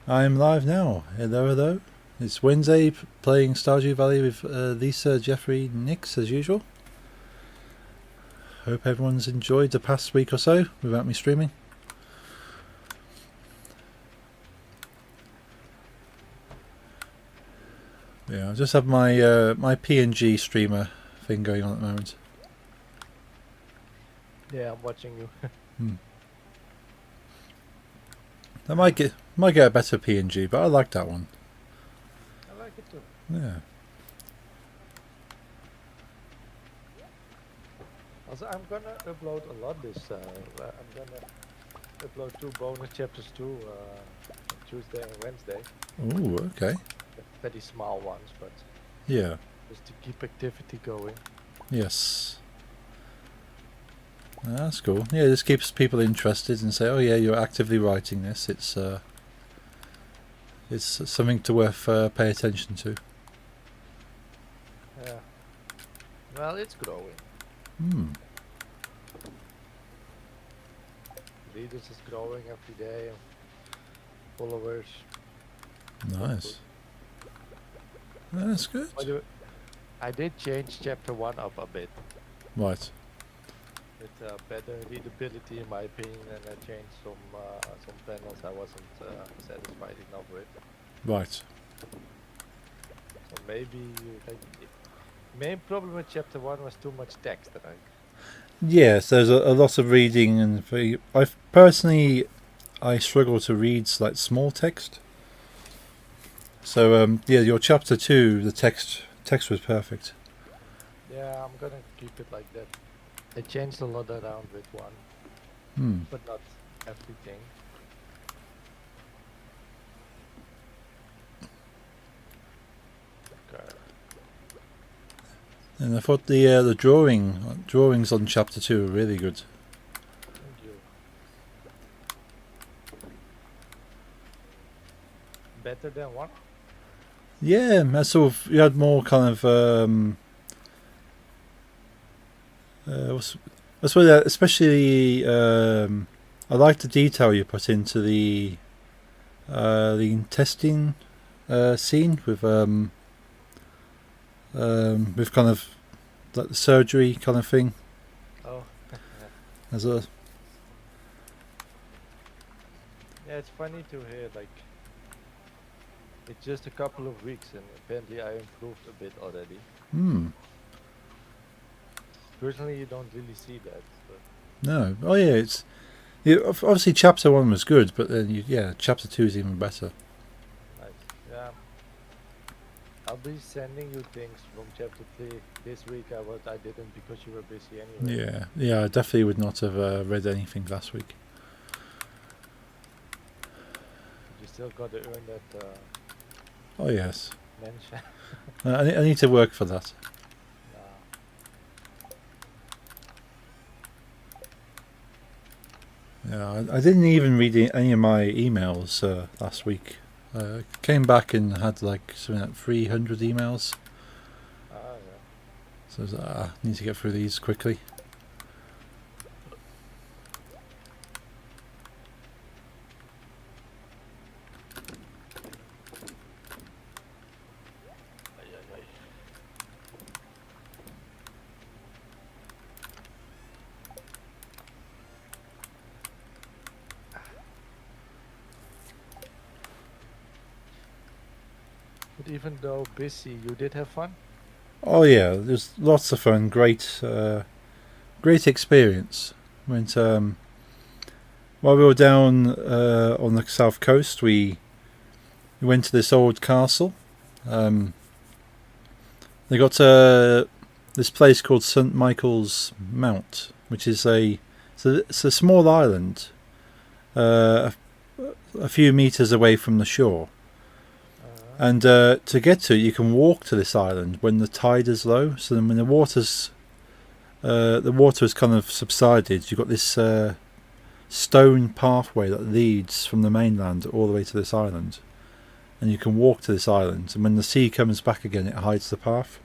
I'm live now. Hello, hello. It's Wednesday, playing Stardew Valley with Lisa, Jeffrey, Nix as usual. Hope everyone's enjoyed the past week or so without me streaming. Yeah, I just have my my PNG streamer thing going on at the moment. Yeah, I'm watching you. I might get a better PNG, but I like that one. I like it too. Yeah. Also, I'm gonna upload a lot this. I'm gonna upload 2 bonus chapters too, on Tuesday and Wednesday. Ooh, okay. Very small ones, but Yeah. just to keep activity going. Yes. That's cool. Yeah, this keeps people interested and say, "Oh yeah, you're actively writing this. It's something to worth pay attention to." Yeah. Well, it's growing. Hmm. Readers is growing every day. Followers. Nice. That's good. By the way, I did change chapter 1 up a bit. Right. With better readability, in my opinion, and I changed some panels I wasn't satisfied enough with. Right. So maybe main problem with chapter 1 was too much text, I think. Yes, there's a lot of reading, and I personally struggle to read like small text. So yeah, your chapter 2, the text was perfect. Yeah, I'm gonna keep it like that. I changed a lot around with 1, but not everything. Okay. And I thought the drawings on chapter 2 were really good. Thank you. Better than 1? Yeah, I sort of, you had more kind of that's why especially I like the detail you put into the intestine scene with kind of like the surgery kind of thing. Oh. As a Yeah, it's funny to hear, like, it's just a couple of weeks and apparently I improved a bit already. Personally, you don't really see that. But No. Oh yeah, obviously chapter 1 was good, but then chapter 2 is even better. nice. Yeah. I'll be sending you things from chapter 3 this week. I didn't because you were busy anyway. Yeah, I definitely would not have read anything last week. But you still got to earn that Oh yes. mention. I need to work for that. Yeah, I didn't even read any of my emails last week. Came back and had like something like 300 emails. Yeah. So I was like, I need to get through these quickly. But even though busy, you did have fun? Oh yeah, there's lots of fun. Great experience. Went while we were down on the south coast, we went to this old castle. They got this place called St. Michael's Mount, which is it's a small island, a few meters away from the shore. And to get to it, you can walk to this island when the tide is low. So then when the water has kind of subsided, you've got this stone pathway that leads from the mainland all the way to this island. And you can walk to this island. And when the sea comes back again, it hides the path.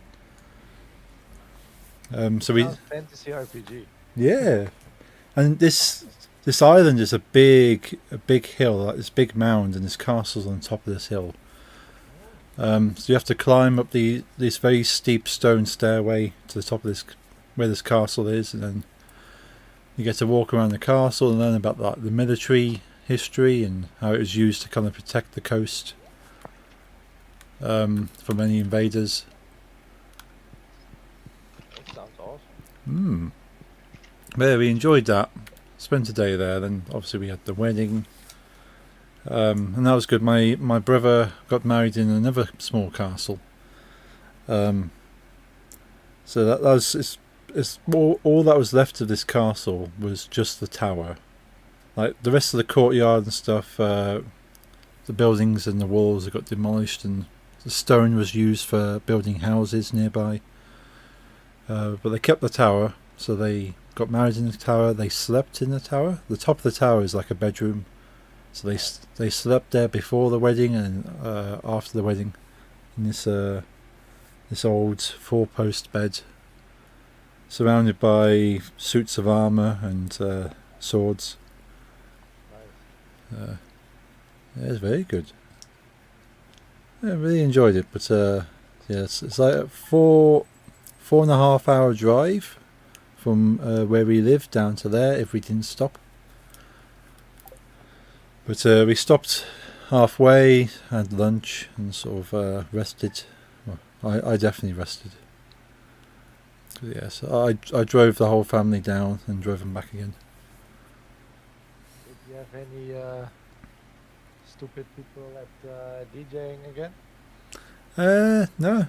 So we fantasy RPG. Yeah. And this this island is a big hill, like this big mound, and this castle's on top of this hill. So you have to climb up this very steep stone stairway to the top of this where this castle is, and then you get to walk around the castle and learn about like the military history and how it was used to kind of protect the coast from any invaders. That sounds awesome. Yeah, we enjoyed that. Spent a day there. Then obviously we had the wedding, and that was good. My brother got married in another small castle. So that was it's all that was left of this castle was just the tower. Like the rest of the courtyard and stuff, the buildings and the walls got demolished, and the stone was used for building houses nearby. But they kept the tower, so they got married in the tower. They slept in the tower. The top of the tower is like a bedroom, so they slept there before the wedding and after the wedding in this old 4-post bed, surrounded by suits of armor and swords. Nice. Yeah, it's very good. I really enjoyed it, but yeah, it's like a 4.5 hour drive from where we live down to there if we didn't stop. But we stopped halfway, had lunch, and sort of rested. Well, I definitely rested. Yeah, so I drove the whole family down and drove them back again. Did you have any stupid people at DJing again? No.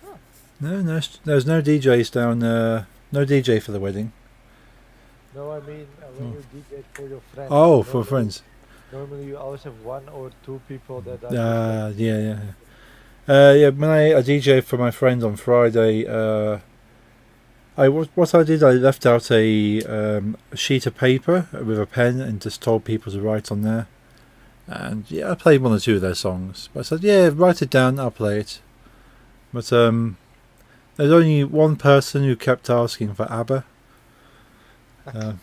Huh. No, there's no DJs down. No DJ for the wedding. No, I mean when you DJ for your friends. Oh, for friends. Normally you always have 1 or 2 people that are Yeah. Yeah, when I DJ for my friend on Friday, what I did, I left out a sheet of paper with a pen and just told people to write on there. And yeah, I played 1 or 2 of their songs. But I said, yeah, write it down, I'll play it. But there's only one person who kept asking for ABBA. And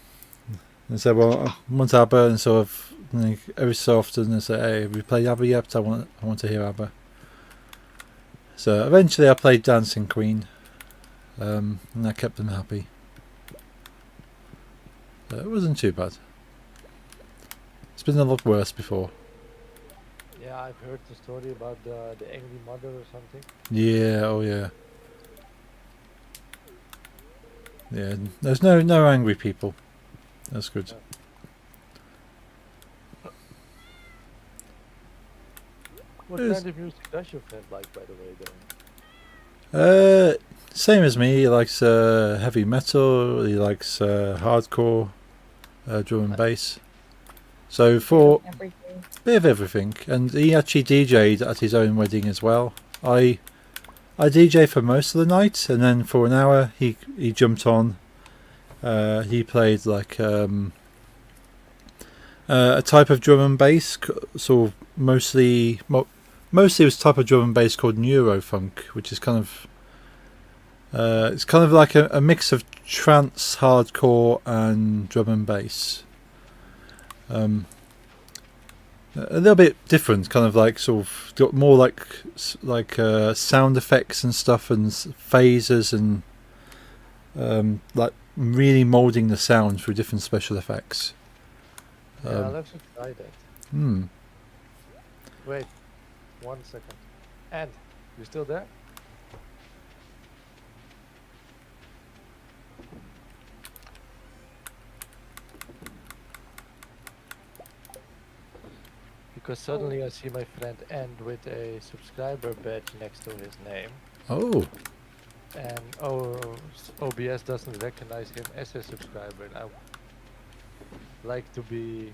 said, well, I want ABBA, and sort of every so often I say, hey, have we played ABBA yet? I want to hear ABBA. So eventually I played Dancing Queen, and that kept them happy. So it wasn't too bad. It's been a lot worse before. Yeah, I've heard the story about the angry mother or something. Yeah, oh yeah. Yeah, there's no angry people. That's good. Yeah. What kind of music does your friend like, by the way, then? Same as me. He likes heavy metal. He likes hardcore, drum and bass. So for Everything. bit of everything, and he actually DJ'd at his own wedding as well. I DJ for most of the night, and then for an hour he jumped on. He played like a type of drum and bass, sort of mostly it was a type of drum and bass called Neurofunk, which is kind of it's kind of like a mix of trance, hardcore, and drum and bass. A little bit different, kind of like sort of got more like sound effects and stuff, and phasers, and like really moulding the sound through different special effects. Yeah, I'll have to try that. Wait, 1 second. And you still there? Because suddenly I see my friend End with a subscriber badge next to his name, Oh, and OBS doesn't recognize him as a subscriber. And I like to be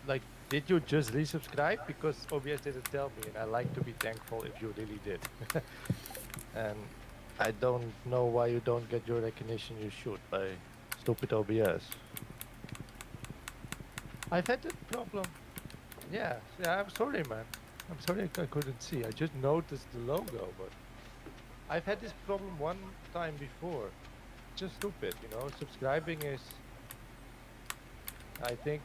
like, did you just resubscribe? Because OBS didn't tell me, and I like to be thankful if you really did. And I don't know why you don't get your recognition you should by stupid OBS. I've had that problem. Yeah, I'm sorry, man. I'm sorry I couldn't see. I just noticed the logo, but I've had this problem one time before. Just stupid, you know. Subscribing is I think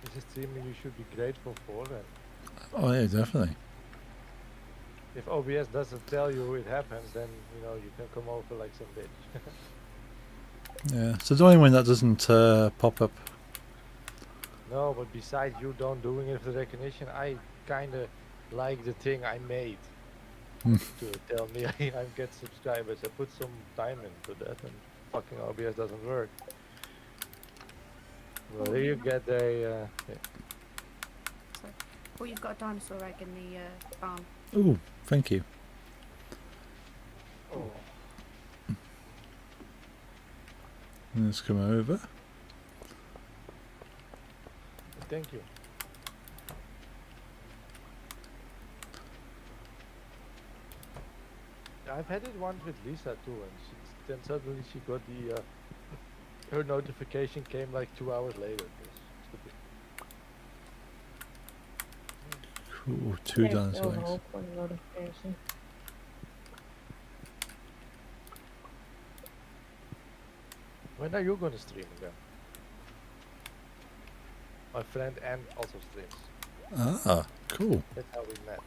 it's a streamer you should be grateful for, and Oh yeah, definitely. if OBS doesn't tell you it happens, then you can come over like some bitch. Yeah. So the only one that doesn't pop up. No, but besides you don't doing it for the recognition, I kinda like the thing I made to tell me I get subscribers. I put some time into that, and fucking OBS doesn't work. Well, Oh, there you yeah. get a. Yeah. So, oh, you've got a dinosaur egg in the barn. Ooh, thank you. Oh, Let's come over. thank you. I've had it once with Lisa too, and then suddenly she got the her notification came like 2 hours later. It's stupid. Ooh, two There's dinosaur still eggs. hope for the notification. When are you gonna stream again? My friend and also streams. Ah, cool. That's how we met.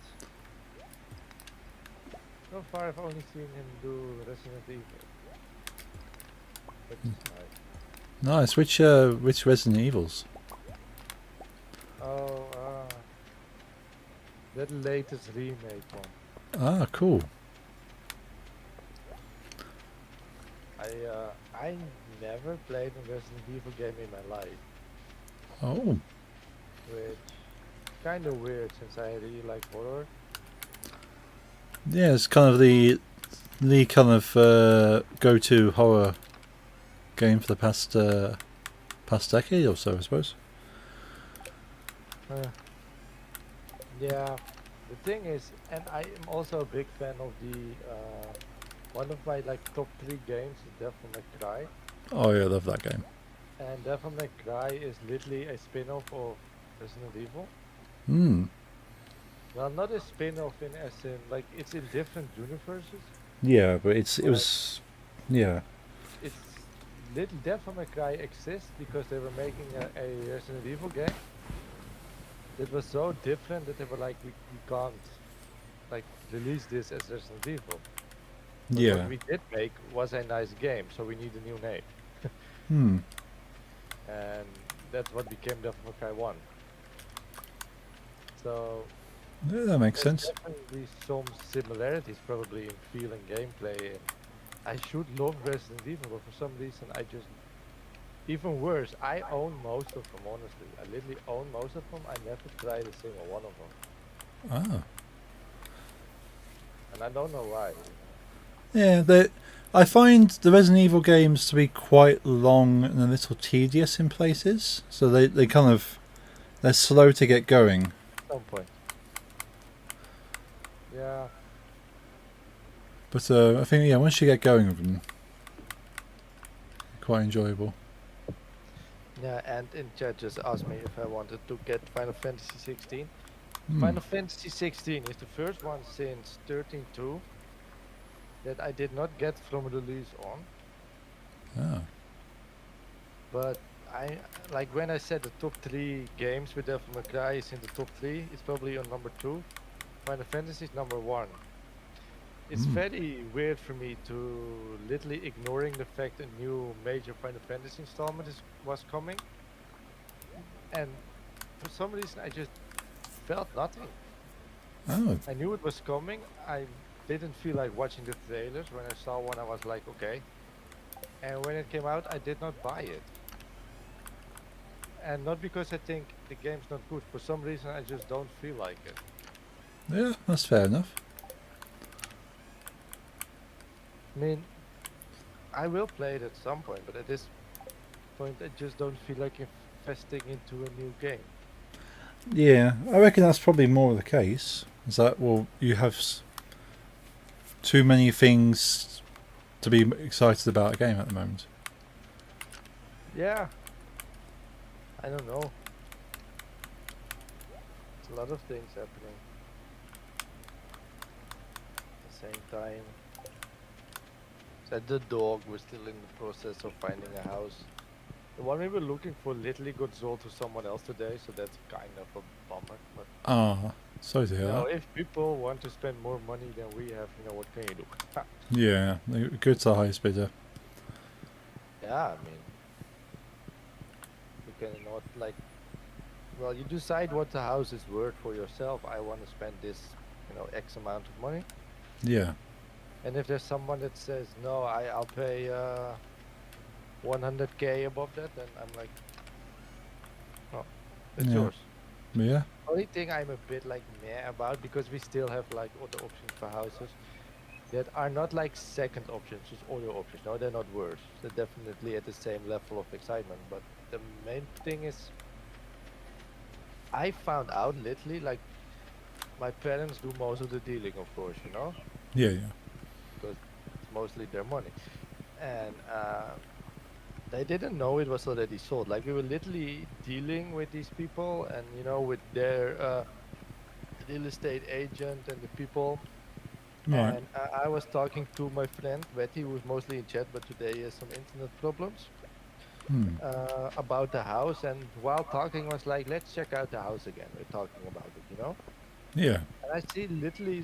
So far, I've only seen him do Resident Evil. Which is nice. Nice. Which Resident Evils? Oh, that latest remake one. Ah, cool. I never played a Resident Evil game in my life, Oh, which kind of weird since I really like horror. yeah. It's kind of the kind of go-to horror game for the past decade or so, I suppose. Yeah, the thing is, and I am also a big fan of the one of my like top 3 games is Devil May Cry, Oh yeah, I love that game. and Devil May Cry is literally a spin-off of Resident Evil. Hmm. Well, not a spin-off in as in like it's in different universes. Yeah, but it But was. Yeah. it's little Devil May Cry exists because they were making a Resident Evil game that was so different that they were like, we can't like release this as Resident Evil. But Yeah. what we did make was a nice game, so we need a new name, Hmm. and that's what became Devil May Cry 1. So Yeah, that makes there's sense. definitely some similarities probably in feel and gameplay. And I should love Resident Evil, but for some reason I just even worse. I own most of them, honestly. I literally own most of them. I never tried a single one of them, Ah. and I don't know why. Yeah, I find the Resident Evil games to be quite long and a little tedious in places. So they kind of they're slow to get going. At some point. Yeah. But I think once you get going with them, quite enjoyable. Yeah, and in chat just asked me if I wanted to get Final Fantasy 16. Hmm. Final Fantasy 16 is the first one since 13.2 that I did not get from release on. Ah. But I like when I said the top 3 games with Devil May Cry is in the top 3, it's probably on number 2. Final Fantasy is number 1. It's very weird for me to literally ignoring the fact a new major Final Fantasy installment was coming, and for some reason I just felt nothing. Oh. I knew it was coming. I didn't feel like watching the trailers. When I saw one, I was like, okay. And when it came out, I did not buy it. And not because I think the game's not good. For some reason, I just don't feel like it. Yeah, that's fair enough. I mean, I will play it at some point, but at this point, I just don't feel like investing into a new game. Yeah, I reckon that's probably more the case. Is that you have too many things to be excited about a game at the moment. Yeah. I don't know. It's a lot of things happening at the same time. Said the dog was still in the process of finding a house. The one we were looking for literally got sold to someone else today, so that's kind of a bummer. But Ah, sorry to hear you know, that. if people want to spend more money than we have, you know, what can you do? Yeah, good to the highest bidder. Yeah, I mean, you cannot like. Well, you decide what the house is worth for yourself. I want to spend this, you know, X amount of money. Yeah, And if there's someone that says no, I'll pay 100K above that, then I'm like, oh, it's yeah, yours. yeah. Only thing I'm a bit like meh about because we still have like other options for houses that are not like second options, just other options. No, they're not worse. They're definitely at the same level of excitement. But the main thing is, I found out literally like my parents do most of the dealing, of course, you know, Yeah, yeah. because it's mostly their money. And they didn't know it was already sold. Like we were literally dealing with these people and, you know, with their real estate agent and the people. Right. And I was talking to my friend Betty, who was mostly in chat, but today he has some internet problems Hmm. about the house. And while talking, was like, let's check out the house again. We're talking about it, you know. Yeah. And I see literally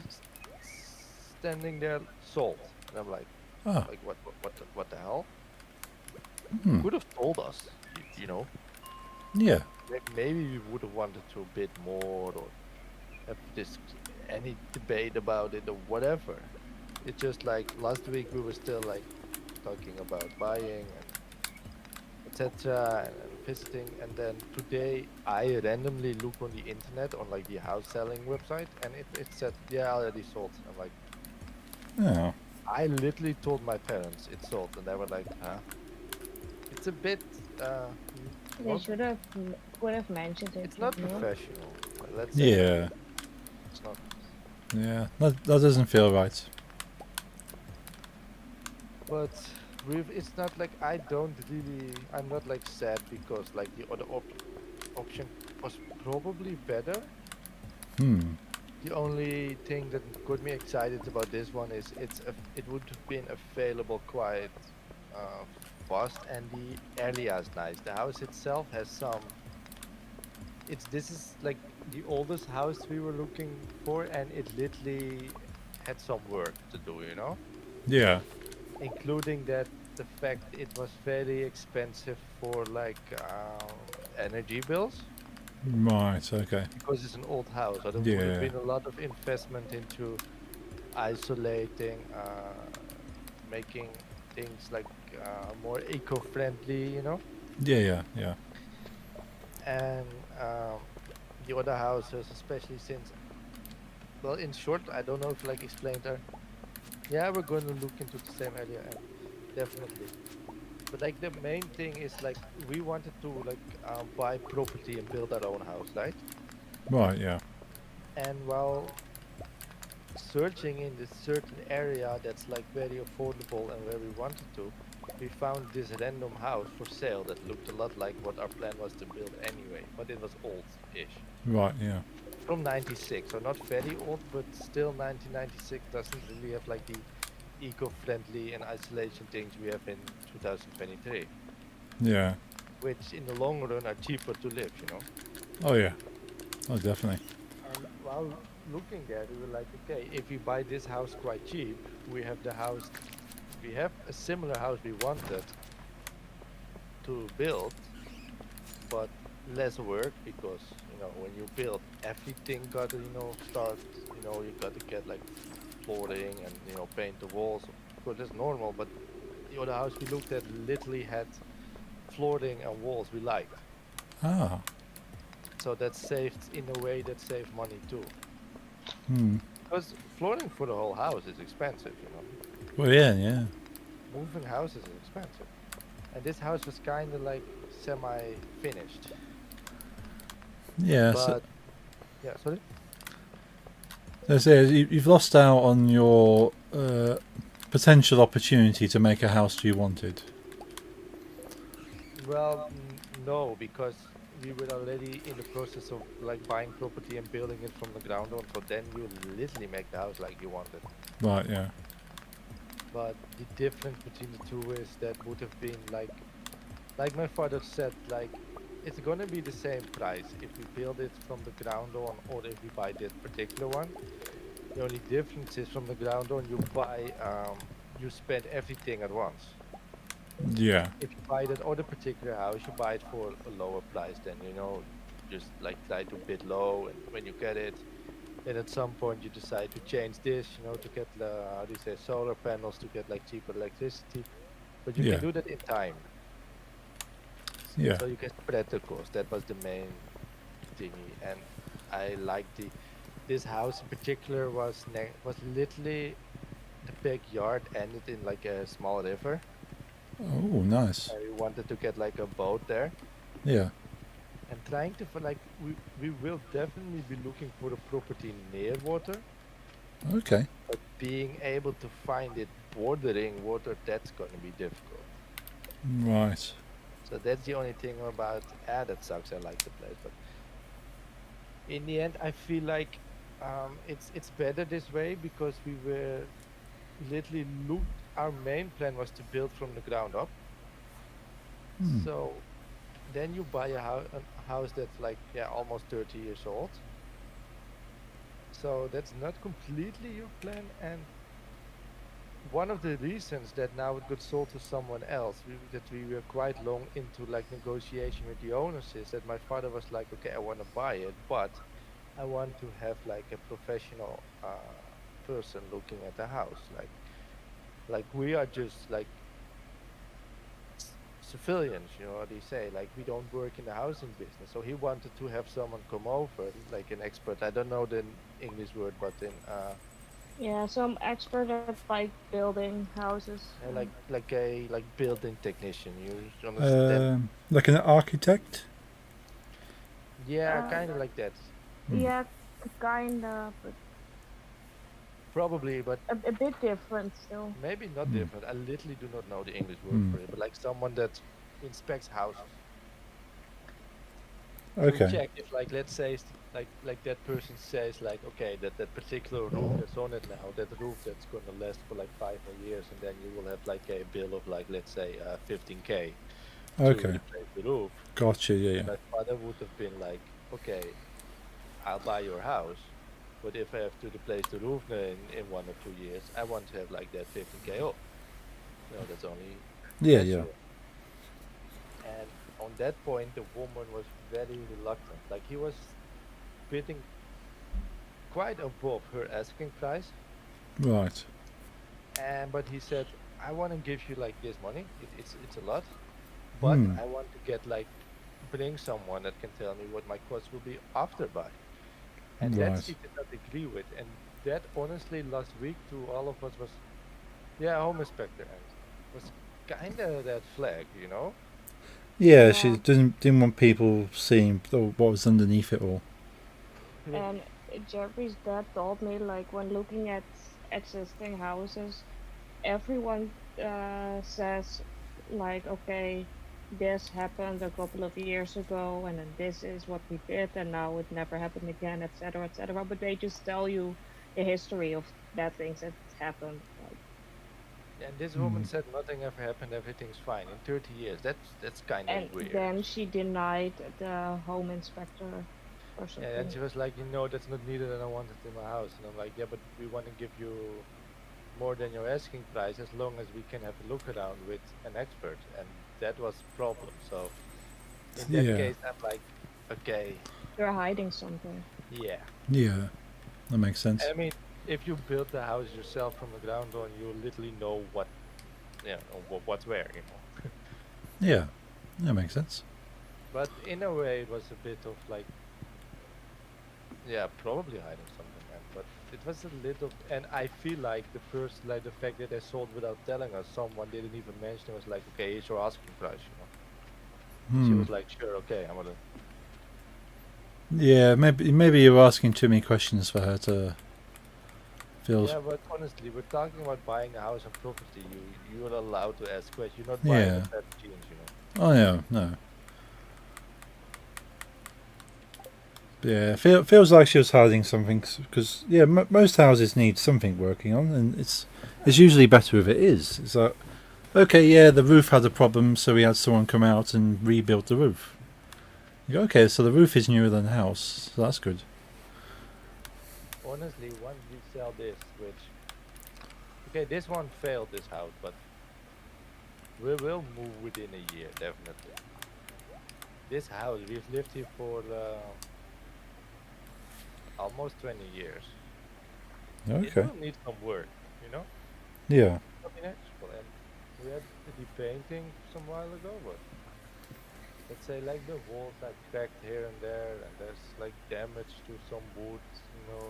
standing there sold, and I'm Ah. like what the hell? You Hmm. could have told us, you know. Yeah. Maybe we would have wanted to bid more or have this any debate about it or whatever. It's just like last week we were still like talking about buying and etc. And visiting, and then today I randomly look on the internet on like the house selling website, and it said yeah already sold. I'm like, Oh. I literally told my parents it's sold, and they were like, huh? It's a bit They not should have could have mentioned it, it's not no? professional. Let's say that Yeah. it's not. Yeah. That doesn't feel right. But with it's not like I don't really I'm not like sad because like the other option was probably better. Hmm. The only thing that got me excited about this one is it would have been available quite uh, fast, and the area is nice. The house itself has some. It's this is like the oldest house we were looking for, and it literally had some work to do, you know, Yeah. including that the fact it was very expensive for like energy bills Right. Okay. because it's an old house. So there would have Yeah. been a lot of investment into isolating, making things like more eco-friendly, you know. Yeah. Yeah. Yeah. And the other houses, especially since, well, in short, I don't know if like explained there. Yeah, we're going to look into the same area, and definitely. But like the main thing is like we wanted to like buy property and build our own house, right? Right. Yeah. And while searching in this certain area that's like very affordable and where we wanted to, we found this random house for sale that looked a lot like what our plan was to build anyway, but it was old-ish. Right. Yeah. From 96, so not very old, but still 1996 doesn't really have like the eco-friendly and isolation things we have in 2023, Yeah. which in the long run are cheaper to live, you know? Oh yeah. Oh definitely. And while looking there, we were like, okay, if we buy this house quite cheap, we have a similar house we wanted to build, but less work because, you know, when you build, everything got to, you know, start, you know, you got to get like flooring and, you know, paint the walls. Of course, that's normal, but the other house we looked at literally had flooring and walls we liked. Ah. So that saved, in a way, that saved money too. Hmm. Because flooring for the whole house is expensive, you know. Well, yeah. Yeah. Moving houses is expensive. And this house was kind of like semi-finished. Yeah. So, But, yeah, sorry? as I say, you've lost out on your potential opportunity to make a house you wanted. Well, no, because we were already in the process of like buying property and building it from the ground on. So then you literally make the house like you wanted. Right. Yeah. But the difference between the two is that would have been like like my father said, like it's gonna be the same price if we build it from the ground on or if we buy that particular one. The only difference is from the ground on you buy you spend everything at once. Yeah. If you buy that other particular house, you buy it for a lower price. Then just like try to bid low, and when you get it, then at some point you decide to change this, to get the how do you say solar panels to get like cheaper electricity. But you can Yeah. do that in time, Yeah. so you can spread the cost. That was the main thingy, and I like this house in particular was literally the backyard ended in like a small river. Oh, nice. I wanted to get like a boat there Yeah. and trying to for like we will definitely be looking for a property near water, Okay. but being able to find it bordering water, that's going to be difficult. Right. So that's the only thing about that sucks. I like the place, but in the end, I feel like it's better this way because we were literally looked. Our main plan was to build from the ground up. Hmm. So then you buy a house that's like almost 30 years old. So that's not completely your plan. And one of the reasons that now it got sold to someone else, that we were quite long into like negotiation with the owners, is that my father was like, okay, I want to buy it, but I want to have like a professional person looking at the house. Like we are just like civilians, what do you say? Like we don't work in the housing business. So he wanted to have someone come over, like an expert. I don't know the English word, but in Yeah, so I'm expert at like building houses. like building technician. You understand? Like an architect. Yeah, Uh, kind of like that. Hmm. yeah, kinda, but Probably, but a bit different still. maybe not Hmm. different. I literally do not know the English word Hmm. for it, but like someone that inspects houses to Okay. check if, like, let's say, like that person says, like, okay, that particular roof that's on it now, that roof that's going to last for like 5 more years, and then you will have like a bill of like, let's say, 15K to Okay. replace the roof. Gotcha. Yeah. Then Yeah. my father would have been like, okay, I'll buy your house, but if I have to replace the roof in 1 or 2 years, I want to have like that 15K off. That's only Yeah. Yeah. natural. And on that point, the woman was very reluctant. Like he was bidding quite above her asking price, Right. and but he said, "I want to give you like this money. It's a lot, but Hmm. I want to get like bring someone that can tell me what my cost will be after buy." And that Right. she did not agree with, and that honestly last week to all of us was home inspector and was kind of that flag. Yeah. She Yeah, didn't want people seeing what was underneath it all. and Jeffrey's dad told me like when looking at existing houses, everyone says like, okay, this happened a couple of years ago, and then this is what we did, and now it never happened again, etc., etc. But they just tell you the history of bad things that happened. Like, And this Hmm. woman said nothing ever happened, everything's fine in 30 years. That's kind of and weird. then she denied the home inspector or Yeah, and something. she was like, that's not needed, and I want it in my house. And I'm like, yeah, but we want to give you more than your asking price as long as we can have a look around with an expert. And that was problem. So in that Yeah. case, I'm like, okay, You're hiding something. yeah. Yeah. That makes sense. I mean, if you build the house yourself from the ground on, you literally know what's where. Yeah. That makes sense. But in a way, it was a bit of like, yeah, probably hiding something, man. But it was a little, and I feel like the first, like the fact that they sold without telling us, someone didn't even mention it was like, okay, here's your asking price. She Hmm. was like, sure, okay, I'm gonna. Yeah. Maybe you're asking too many questions for her to feel. Yeah, but honestly, we're talking about buying a house and property. You're allowed to ask questions. You're not buying a Yeah. pair of jeans. Oh yeah. No. Yeah, feels like she was hiding something because yeah, most houses need something working on, and it's usually better if it is. It's like okay, yeah, the roof had a problem, so we had someone come out and rebuild the roof. You go, okay, so the roof is newer than the house, so that's good. Honestly, once we sell this, which okay, this one failed this house, but we will move within a year definitely. This house we've lived here for almost 20 years. It Okay. will need some work, you know. Yeah. Nothing actual, and we had the painting some while ago, but let's say like the walls are cracked here and there, and there's like damage to some wood, you know.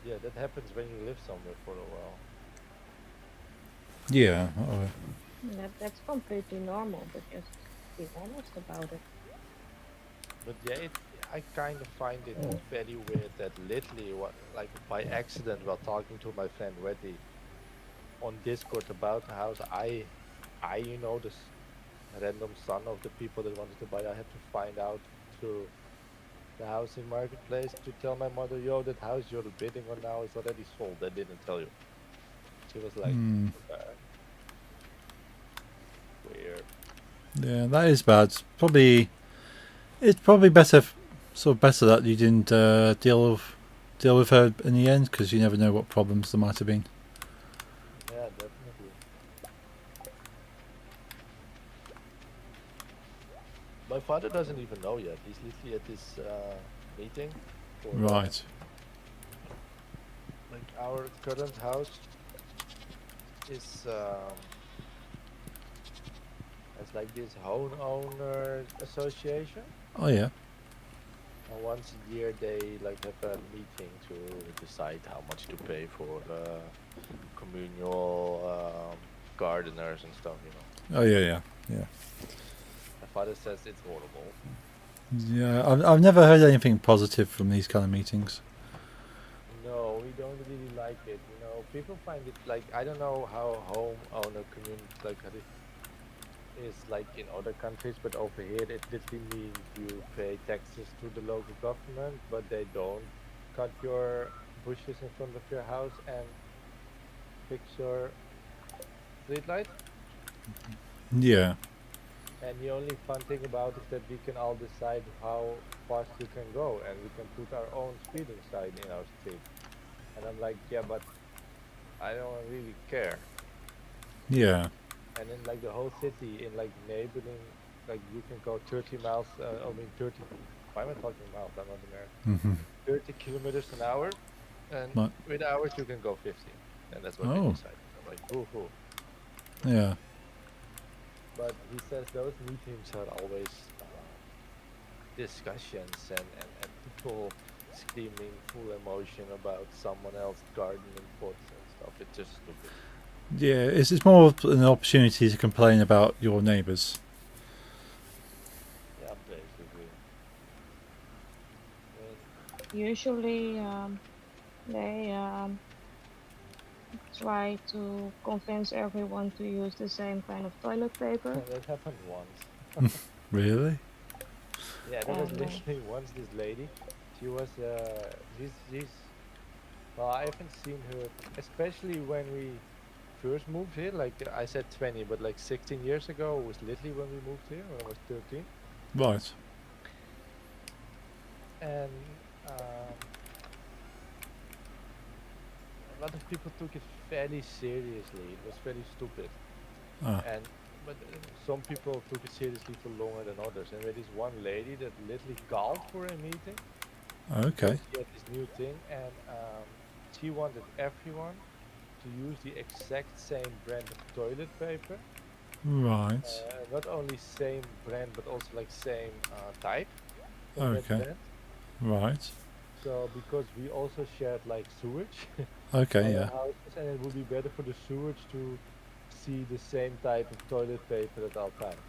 Yeah, that happens when you live somewhere for a while. Yeah. That's completely normal, but just be honest about it. But yeah, I kind of find it very weird that literally, what like by accident, while talking to my friend Weddy on Discord about the house, you know, this random son of the people that wanted to buy, I had to find out through the housing marketplace to tell my mother, yo, that house you're bidding on now is already sold. I didn't tell you. She was like, Mm, okay, weird. yeah, that is bad. It's probably better, sort of better that you didn't deal with her in the end, because you never know what problems there might have been. Yeah, definitely. My father doesn't even know yet. He's literally at this meeting for Right. like our current house is it's like this homeowner association, Oh yeah. and once a year they like have a meeting to decide how much to pay for communal gardeners and stuff. You know, Oh yeah. Yeah. my father says it's horrible. Yeah. I've never heard anything positive from these kind of meetings. No, we don't really like it. You know, people find it like I don't know how homeowner community like how it is like in other countries, but over here it literally means you pay taxes to the local government, but they don't cut your bushes in front of your house and fix your street light. Yeah. And the only fun thing about it is that we can all decide how fast we can go, and we can put our own speeding sign in our street. And I'm like, yeah, but I don't really care. Yeah. And in like the whole city, in like neighboring, like you can go 30 miles. I mean 30. Why am I talking miles? I'm not American. Hmm. 30 kilometers an hour, and Right. with hours you can go 50, and that's what we Oh. decided. I'm like, hoo hoo. Yeah. But he says those meetings are always discussions and people screaming full emotion about someone else gardening pots and stuff. It's just stupid. Yeah. It's more of an opportunity to complain about your neighbours. Yeah, basically. I mean, Usually, they try to convince everyone to use the same kind of toilet paper, that happened once. Really? Yeah, there was and literally once this lady. She was she's well, I haven't seen her, especially when we first moved here. Like I said 20, but like 16 years ago was literally when we moved here when I was 13. Right. And um, a lot of people took it fairly seriously. It was very stupid. Ah. And but some people took it seriously for longer than others. And there is one lady that literally called for a meeting Okay. because she had this new thing, and she wanted everyone to use the exact same brand of toilet paper. Right. Not only same brand, but also like same type from that Okay. brand. Right. So because we also shared like sewage Okay. on our Yeah. houses, and it would be better for the sewage to see the same type of toilet paper at all times.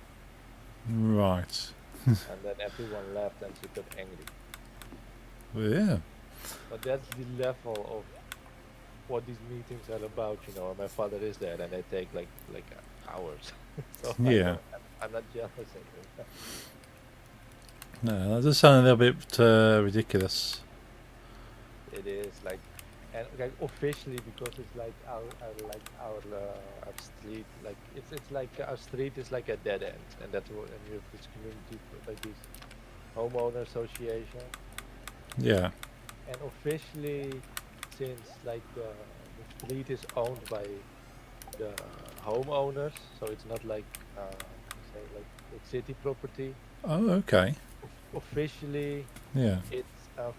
Right. And then everyone left, and she got angry. Well, yeah. But that's the level of what these meetings are about, you know. And my father is there, and they take like hours. So Yeah. I'm not jealous anymore. No, that does sound a little bit ridiculous. It is like And like officially, because it's like our street, like it's like our street is like a dead end, and and we have this community like this homeowner association, Yeah. and officially, since like the street is owned by the homeowners, so it's not like say like city property. Oh, okay. Officially, Yeah. it's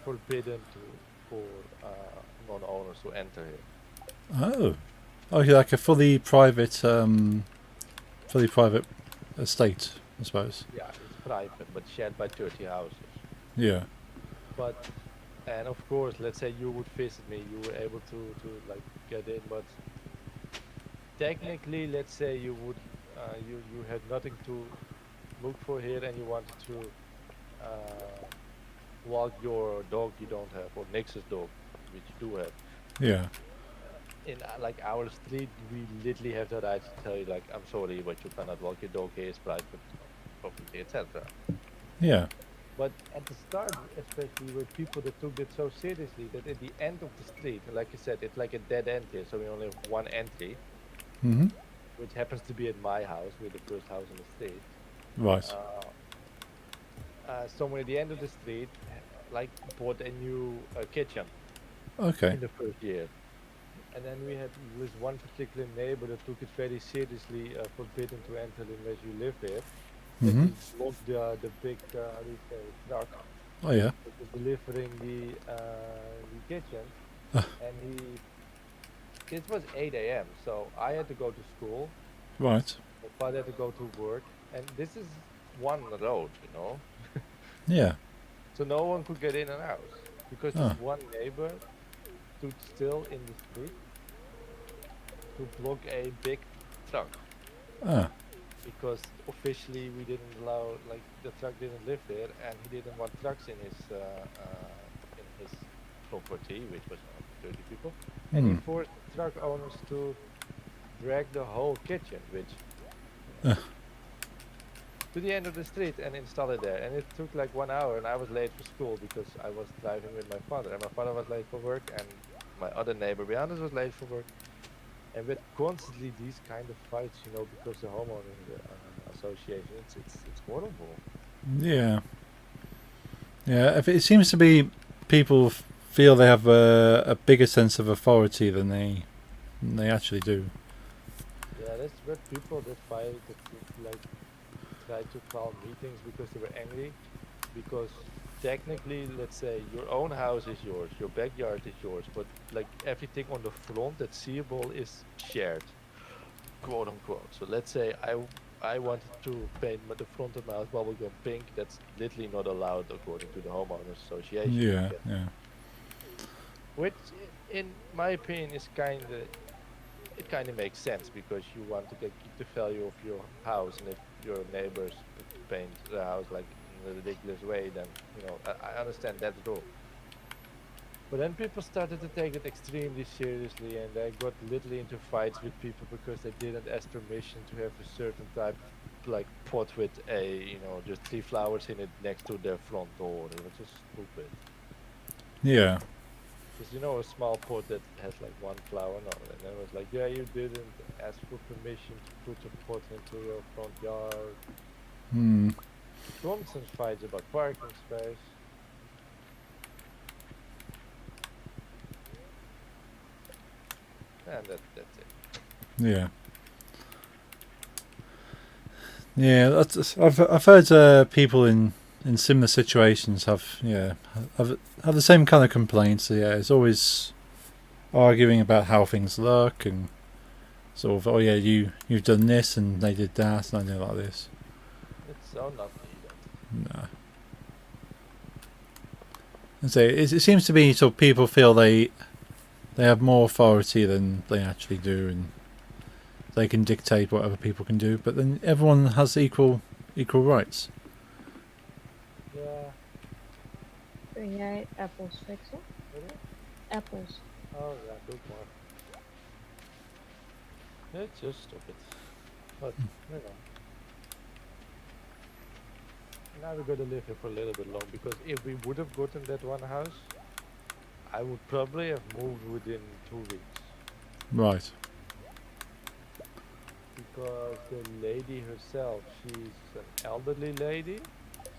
forbidden for non-owners to enter here. Oh. Okay, like a fully private estate, I suppose. Yeah, it's private, but shared by 30 houses. Yeah. But and of course, let's say you would visit me, you were able to like get in, but technically, let's say you would you had nothing to look for here, and you wanted to uh, walk your dog you don't have, or Nix's dog, which you do have. Yeah. In like our street, we literally have the right to tell you like, I'm sorry, but you cannot walk your dog here. It's private property, etc. Yeah. But at the start, especially with people that took it so seriously, that at the end of the street, like you said, it's like a dead end here, so we only have one entry, Mm-hmm. which happens to be at my house. We're the first house on the street. Right. Somewhere at the end of the street, like bought a new kitchen Okay. in the first year. And then we had this one particular neighbor that took it very seriously, forbidden to enter unless you live here. That Mm-hmm. he blocked the big, how do you say, truck Oh, yeah. that was delivering the kitchen. Ah. And it was 8 a.m. So I had to go to school. Right. My father had to go to work. And this is one road, you know. Yeah. So no one could get in and out because Ah. this one neighbor stood still in the street to block a big truck. Ah. Because officially we didn't allow, like the truck didn't live there, and he didn't want trucks in his property, which was around 30 people, and he Hmm. forced truck owners to drag the whole kitchen, which Ah. to the end of the street and install it there, and it took like 1 hour, and I was late for school because I was driving with my father, and my father was late for work, and my other neighbor behind us was late for work. And with constantly these kind of fights, you know, because the homeowner association, it's horrible. Yeah. Yeah. If it seems to be people feel they have a bigger sense of authority than they actually do. Yeah, that's where people that fight, that like try to call meetings because they were angry. Because technically, let's say your own house is yours, your backyard is yours, but like everything on the front that's seeable is shared, quote unquote. So let's say I wanted to paint the front of my house bubblegum pink. That's literally not allowed according to the homeowners association. Yeah. Yeah. Which, in my opinion, is kind of makes sense because you want to keep the value of your house, and if your neighbors paint the house like in a ridiculous way, then you know I understand that rule. But then people started to take it extremely seriously, and they got literally into fights with people because they didn't ask permission to have a certain type, like pot with just 3 flowers in it next to their front door. It was just stupid. Yeah. Because a small pot that has like 1 flower, no, and then it was like, yeah, you didn't ask for permission to put a pot into your front yard. Hmm. Constant fights about parking space. And that's it. Yeah. Yeah. I've heard people in similar situations have the same kind of complaints. So, yeah, it's always arguing about how things look and sort of, oh yeah, you've done this and they did that and I did like this. It's so not needed. No. And so it seems to be sort of people feel they have more authority than they actually do, and they can dictate what other people can do. But then everyone has equal rights. Yeah. Kun jij appels fixen? Really? Apples. Oh yeah, good one. It's just stupid. But now we gotta live here for a little bit long, because if we would have gotten that one house, I would probably have moved within 2 weeks Right. because the lady herself, she's an elderly lady,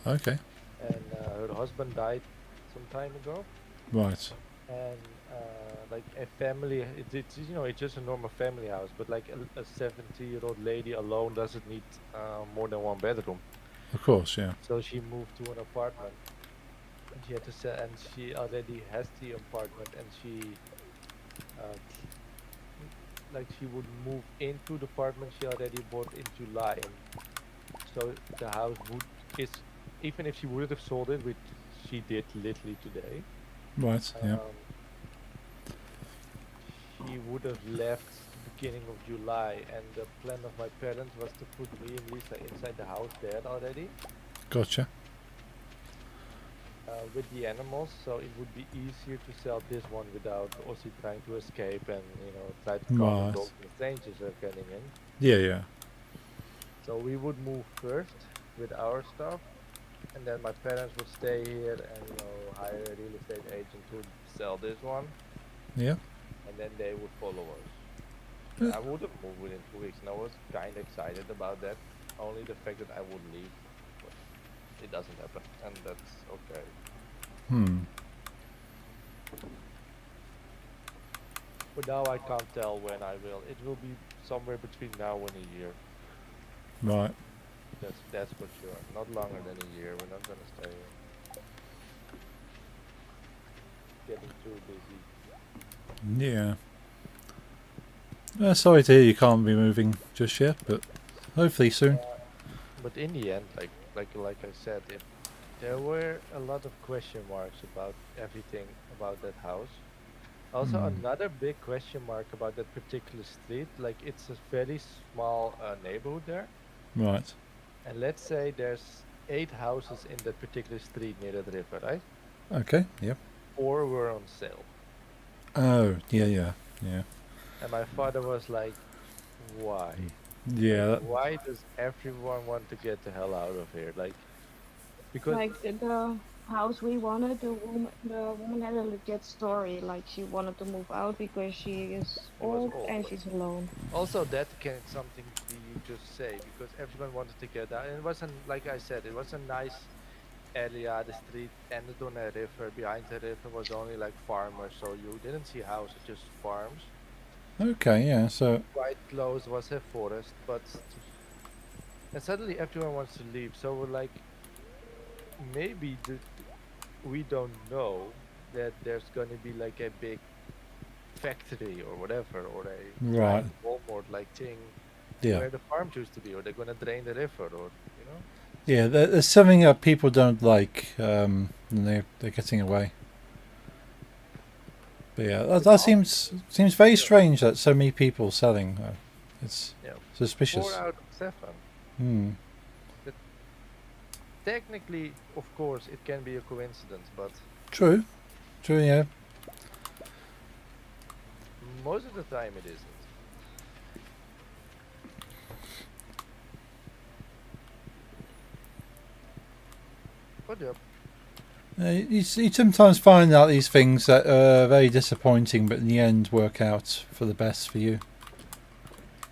Okay. and her husband died some time ago. Right. And like a family, it's it's just a normal family house, but like a 70-year-old lady alone doesn't need more than one bedroom. Of course. Yeah. So she moved to an apartment, and she had to sell, and she already has the apartment, and she like she would move into the apartment she already bought in July, and so the house would is even if she would have sold it, which she did literally today, Right. Yeah. um, she would have left the beginning of July, and the plan of my parents was to put me and Lisa inside the house there already, Gotcha. with the animals, so it would be easier to sell this one without Ozzy trying to escape and try to come and Right. dogs and strangers are getting in. Yeah. Yeah. So we would move first with our stuff, and then my parents would stay here and hire a real estate agent to sell this one, Yeah. and then they would follow us. Uh, I would have moved within 2 weeks, and I was kind of excited about that. Only the fact that I would leave, but it doesn't happen, and that's okay. Hmm. But now I can't tell when I will. It will be somewhere between now and a year. Right. That's for sure. Not longer than a year. We're not gonna stay here. Getting too busy. Yeah. Sorry to hear you can't be moving just yet, but hopefully soon. But in the end, like I said, if there were a lot of question marks about everything about that house. Also, another big question mark about that particular street. Like it's a very small neighborhood there, Right. and let's say there's 8 houses in that particular street near that river, right? Okay. Yep. 4 were on sale, Oh. Yeah. Yeah. Yeah. and my father was like, "Why? Yeah. Like, why does everyone want to get the hell out of here? Like, because Like the house we wanted, the woman had a legit story. Like she wanted to move out because she is it was old old. and she's alone. Also, that can something be you just say because everyone wanted to get out, and it wasn't like I said, it was a nice area. The street ended on a river. Behind the river was only like farmers, so you didn't see houses, just farms. Okay. Yeah. So. Quite close was a forest, but and suddenly everyone wants to leave. So we're like, maybe we don't know that there's gonna be like a big factory or whatever, or a Right. giant Walmart like thing Yeah. where the farms used to be, or they're gonna drain the river, or Yeah. There's something that people don't like. And they're getting away. But yeah, that seems very Yeah, strange that so many people selling. It's yeah. suspicious. 4 out of 7. Hmm. That technically, of course, it can be a coincidence, but True. True. Yeah. most of the time it isn't. But yeah, You sometimes find out these things that are very disappointing, but in the end work out for the best for you.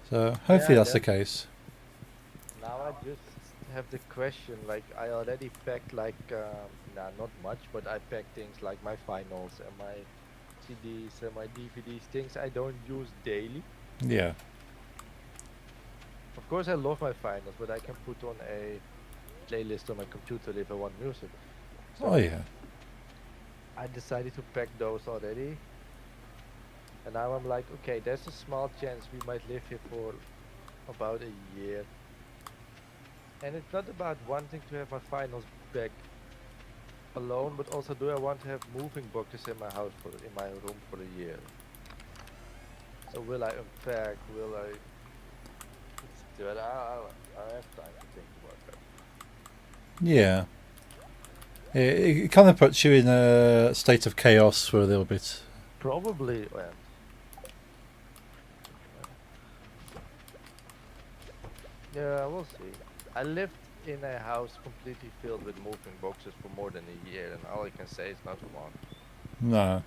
So hopefully yeah. that's the Then case. now I just have the question. Like I already packed like nah, not much, but I packed things like my finals and my CDs and my DVDs, things I don't use daily. Yeah. Of course, I love my finals, but I can put on a playlist on my computer if I want music. Oh So yeah. I decided to pack those already, and now I'm like, okay, there's a small chance we might live here for about a year, and it's not about wanting to have my finals back alone, but also do I want to have moving boxes in my house in my room for a year? So will I unpack? Will I? Let's do it. I have time to think about that. Yeah. It kind of puts you in a state of chaos for a little bit. Probably, well, yeah, we'll see. I lived in a house completely filled with moving boxes for more than a year, and all I can say is not fun. No.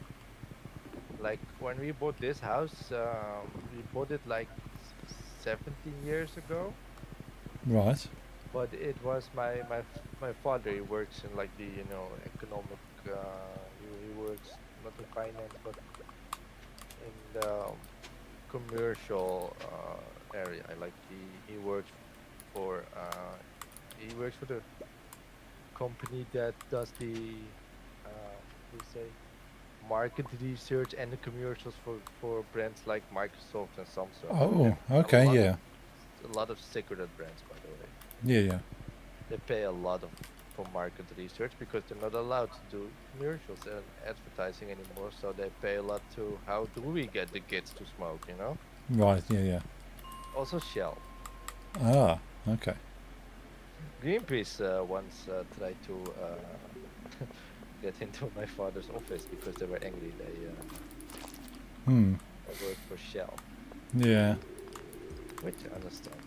Like when we bought this house, we bought it like 17 years ago. Right. But it was my father. He works in like the economic. He works not in finance but in the commercial area. Like he works for the company that does the we say market research and the commercials for brands like Microsoft and Samsung. Oh, And okay, yeah. a lot of secret brands, by the way. Yeah, yeah. They pay a lot of for market research because they're not allowed to do commercials and advertising anymore. So they pay a lot to how do we get the kids to smoke, you know? Right, yeah, yeah. Also Shell. Ah, okay. Greenpeace once tried to get into my father's office because they were angry. Hmm. They worked for Shell, Yeah. which I understand.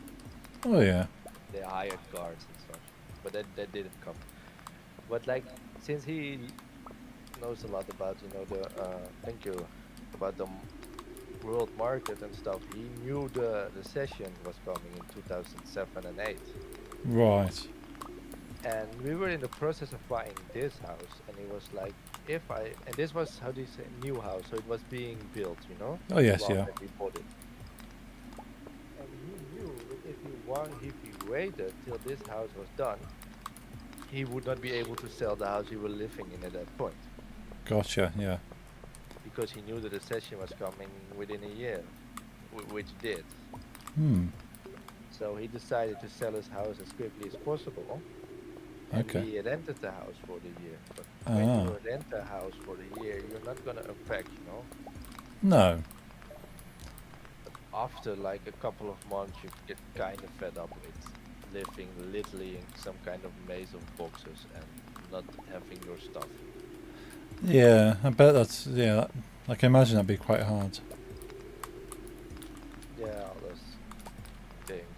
Oh, yeah. They hired guards and such, but that didn't come. But like since he knows a lot about the thank you about the world market and stuff, he knew the recession was coming in 2007 and 8. Right. And we were in the process of buying this house, and it was like, and this was, how do you say, new house, so it was being built, Oh, yes, while yeah. when we bought it. And he knew if he waited till this house was done, he would not be able to sell the house he was living in at that point, Gotcha, yeah. because he knew the recession was coming within a year, which did. Hmm. So he decided to sell his house as quickly as possible, and Okay. we rented the house for the year. But when Ah. you rent a house for the year, you're not gonna unpack, No. But after like a couple of months, you get kind of fed up with living literally in some kind of maze of boxes and not having your stuff. Yeah, I bet that's, yeah, I can imagine that'd be quite hard. Yeah, all those things.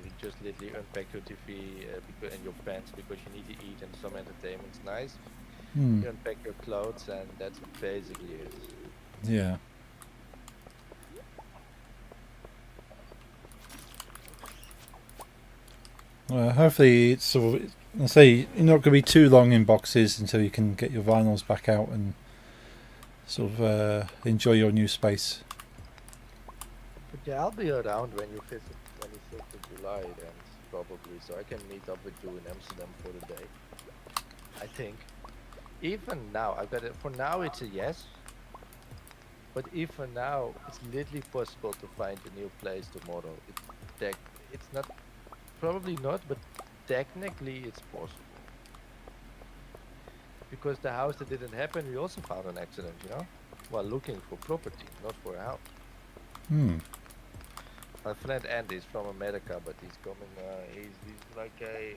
You just literally unpack your TV because, and your pants because you need to eat and some entertainment's nice. Hmm. You unpack your clothes and that's basically it. Yeah. Well, hopefully it's sort of, I say, you're not going to be too long in boxes until you can get your vinyls back out and sort of enjoy your new space. But yeah, I'll be around when you visit 26th of July then, probably, so I can meet up with you in Amsterdam for the day. I think. Even now, I've got it. For now, it's a yes. But even now, it's literally possible to find a new place tomorrow. It's not, probably not, but technically it's possible. Because the house that didn't happen, we also found an accident, while looking for property, not for a house. Hmm. My friend Andy is from America, but he's coming. He's like a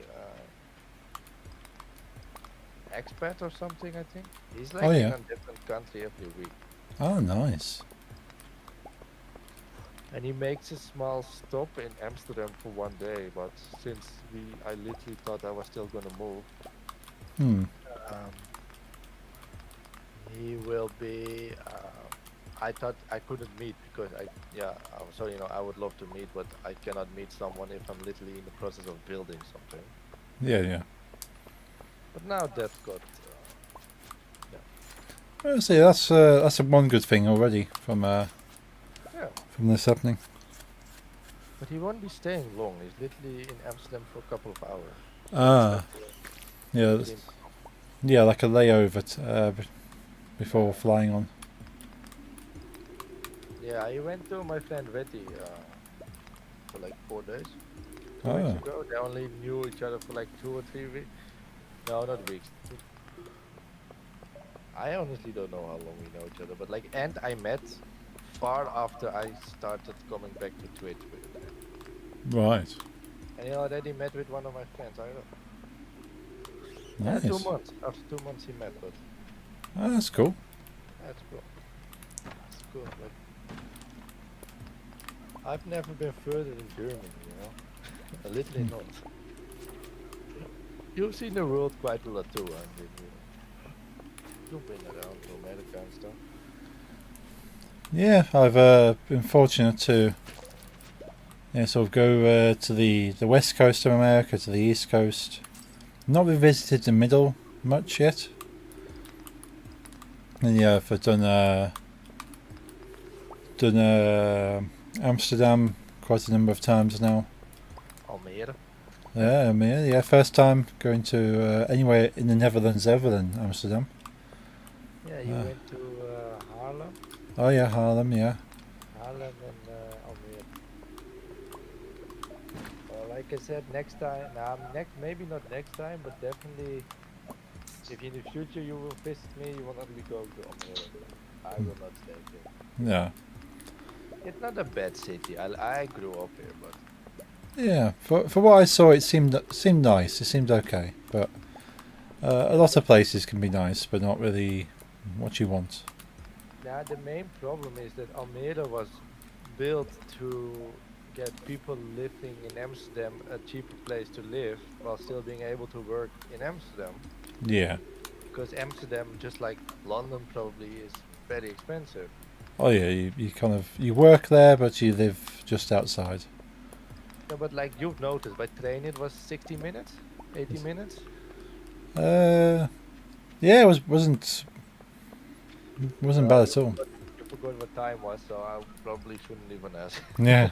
expat or something, I think. He's like Oh, in yeah. a different country every week, Oh, nice. and he makes a small stop in Amsterdam for one day. But since I literally thought I was still gonna move, Hmm. um, he will be. I thought I couldn't meet because so I would love to meet, but I cannot meet someone if I'm literally in the process of building something. Yeah, yeah. But now that's got, yeah, Well, see, that's a one good thing already yeah. from this happening. But he won't be staying long. He's literally in Amsterdam for a couple of hours. So Ah, yeah, within, yeah, like a layover before flying on. yeah, I went to my friend Betty for like 4 days. 2 weeks Oh, ago. They only knew each other for like 2 or 3 weeks. No, not weeks. I honestly don't know how long we know each other, but like, and I met far after I started coming back to Twitch with him. right. And he already met with one of my friends. I don't know. Nice. 2 months. After 2 months he met, but Oh, that's cool. that's cool. That's cool. Like, I've never been further in Germany, literally not. You've seen the world quite a lot too, you've been around to America and stuff. Yeah, I've been fortunate to sort of go to the west coast of America, to the east coast. Not revisited the middle much yet. And yeah, I've done Amsterdam quite a number of times now. Almere. Yeah, I mean, yeah, first time going to anywhere in the Netherlands other than Amsterdam. Yeah, you went to Haarlem. Oh yeah, Haarlem, yeah. Haarlem and Almere. Well, like I said, next time. Nah, maybe not next time, but definitely, if in the future you will visit me, you will not be going to Almere. I will not stay here. Yeah. It's not a bad city. I grew up here, but Yeah, for what I saw, it seemed nice. It seemed okay, but a lot of places can be nice, but not really what you want. yeah, the main problem is that Almere was built to get people living in Amsterdam a cheaper place to live while still being able to work in Amsterdam. Yeah. Because Amsterdam, just like London, probably is very expensive. Oh yeah, you kind of you work there, but you live just outside. No, but like you've noticed, by train it was 60 minutes, 80 minutes. Uh, yeah, it wasn't bad at all. You forgot what time was, so I probably shouldn't even ask. Yeah.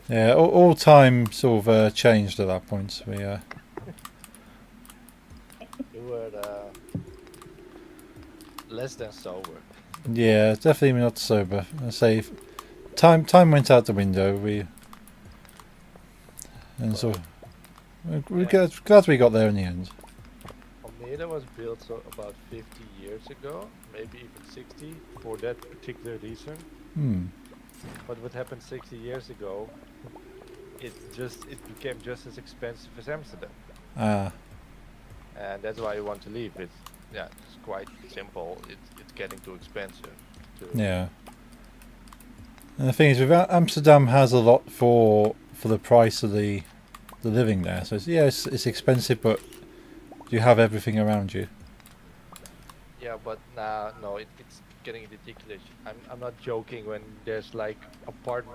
Yeah, all time sort of changed at that point. You were less than sober. Yeah, definitely not sober. I say, time went out the window. We're glad we got there in the end. Almere was built about 50 years ago, maybe even 60, for that particular reason. But what happened 60 years ago, it became just as expensive as Amsterdam. And that's why you want to leave. It's quite simple. It's getting too expensive. Yeah. And the thing is, Amsterdam has a lot for the price of the living there. So it's expensive, but you have everything around you. Yeah, but no, it's getting ridiculous. I'm not joking when there's like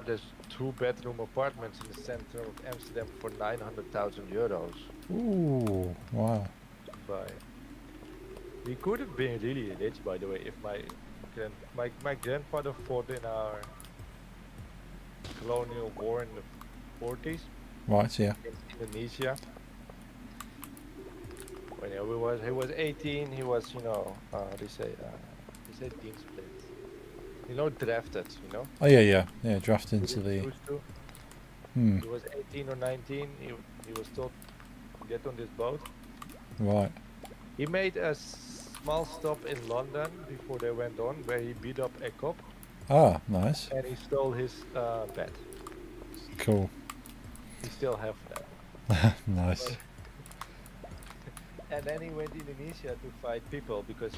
there's 2-bedroom apartments in the center of Amsterdam for 900,000 euros. Ooh, wow. We could have been really rich, by the way, if my grandfather fought in our colonial war in the 40s. Right, yeah. In Indonesia. When he was 18, he was, they say team split. Drafted, Oh yeah. Drafted into the. He was 18 or 19. He was told to get on this boat. Right. He made a small stop in London before they went on, where he beat up a cop. Ah, nice. And he stole his bat. Cool. He still have that. Nice. And then he went to Indonesia to fight people because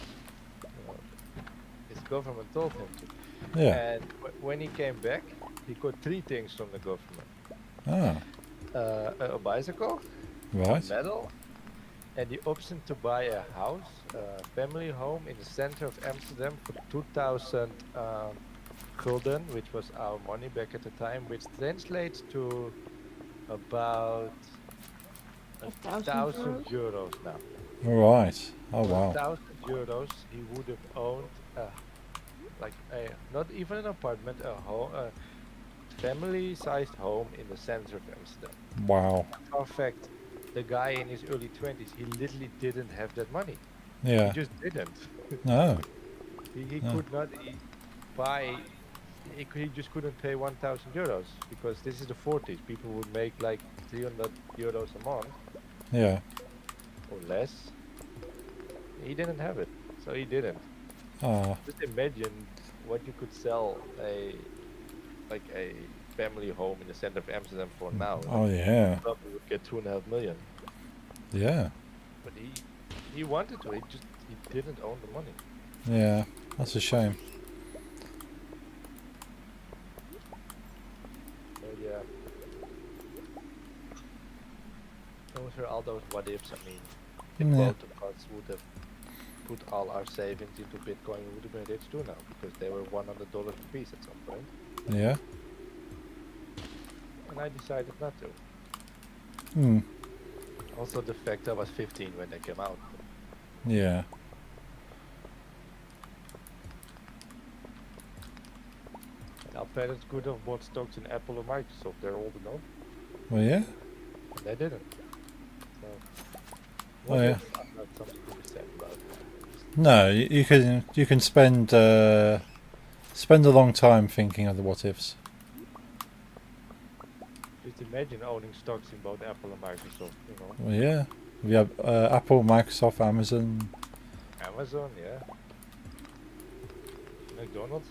his government told him to. Yeah. And when he came back, he got 3 things from the government. A bicycle, Right. a medal, and the option to buy a house, a family home in the center of Amsterdam for 2,000 gulden, which was our money back at the time, which translates to about 1,000 euros now. Right. Oh wow. 1,000 euros, he would have owned not even an apartment, a family-sized home in the center of Amsterdam. Wow. In fact, the guy in his early 20s, he literally didn't have that money. Yeah. He just didn't. No. He could not buy. He just couldn't pay 1,000 euros because this is the 40s. People would make like 300 euros a month. Yeah. Or less. He didn't have it, so he didn't. Just imagine what you could sell a family home in the center of Amsterdam for now. Oh yeah. Probably would get 2.5 million. Yeah. But he wanted to. He didn't own the money. Yeah. That's a shame. So yeah. Those are all those what ifs. I mean, the quote of course would have put all our savings into Bitcoin, we would have been rich too now because they were $100 a piece at some point. Yeah. And I decided not to. Hmm. Also, the fact I was 15 when they came out. Yeah. Our parents could have bought stocks in Apple or Microsoft. They're old enough, Well, yeah. and they didn't. So, Oh, what yeah. if I'm not something to be said about? No, you can spend spend a long time thinking of the what ifs. Just imagine owning stocks in both Apple and Microsoft. You know, Well, yeah. We have Apple, Microsoft, Amazon. Amazon, yeah, McDonald's,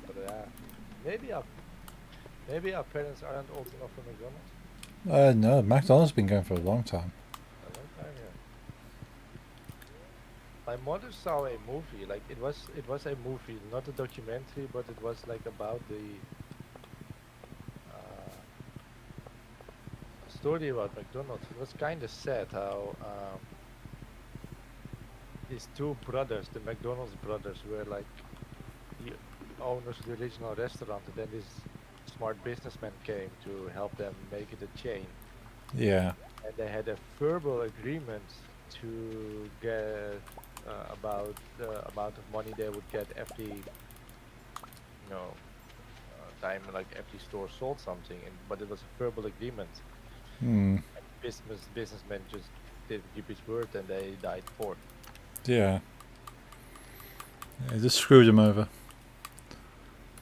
but maybe our parents aren't old enough for McDonald's. No, McDonald's been going for a long time. A long time, yeah. My mother saw a movie, like it was a movie, not a documentary, but it was like about the story about McDonald's. It was kind of sad how these two brothers, the McDonald's brothers, were like the owners of the original restaurant, and then this smart businessman came to help them make it a chain. Yeah. And they had a verbal agreement to get about the amount of money they would get every, time like every store sold something. But it was a verbal agreement. Hmm. Businessmen just didn't keep his word, and they died poor. Yeah. It just screwed him over.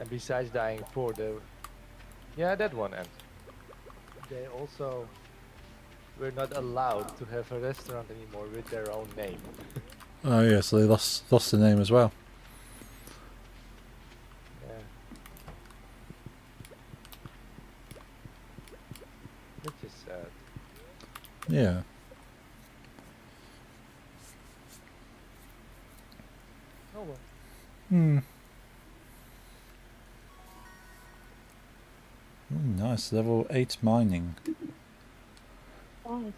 And besides dying poor, that one, and they also were not allowed to have a restaurant anymore with their own name. Oh yeah, so they lost the name as well. Yeah. Which is sad. Yeah. Oh well. Hmm. Nice. Level 8 mining. Nice.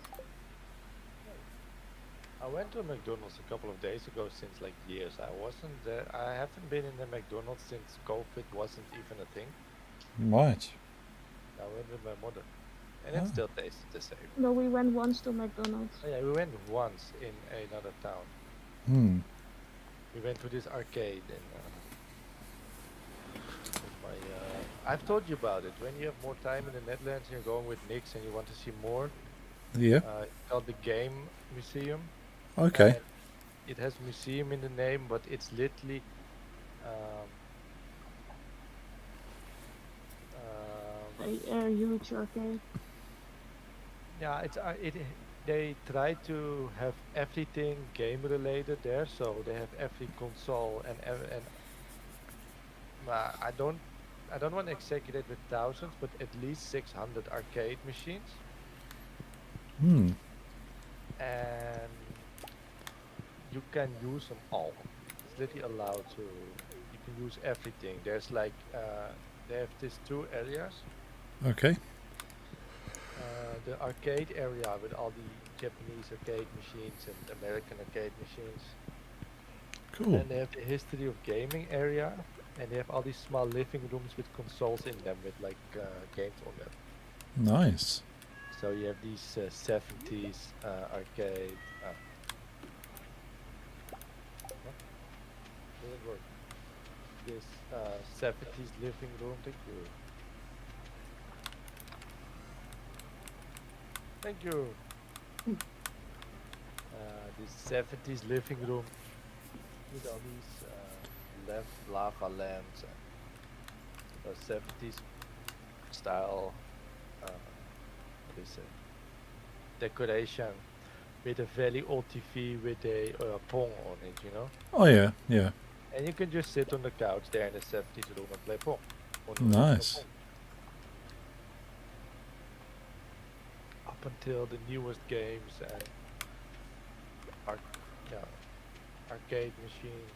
I went to a McDonald's a couple of days ago since like years. I wasn't there. I haven't been in a McDonald's since COVID wasn't even a thing. Right. I went with my mother. And it still tasted the same. No, we went once to McDonald's. Oh, yeah, we went once in another town. Hmm. We went to this arcade and I've told you about it. When you have more time in the Netherlands and you're going with Nix and you want to see more, Yeah. it's called the Game Museum. Okay. And it has museum in the name, but it's literally A huge arcade. yeah, they try to have everything game related there, so they have every console and I don't want to exaggerate with thousands, but at least 600 arcade machines. Hmm. And you can use them all. It's literally allowed to. You can use everything. There's like they have these two areas. Okay. The arcade area with all the Japanese arcade machines and American arcade machines. Cool. And they have the history of gaming area, and they have all these small living rooms with consoles in them with like games on them. Nice. So you have these 70s arcade. What? Doesn't work. This 70s living room. Thank you. Thank you. This 70s living room with all these lava lamps and 70s style decoration with a very old TV with a Pong on it, you know? Oh yeah, yeah. And you can just sit on the couch there in the 70s room and play Pong. Nice. Up until the newest games and arcade machines.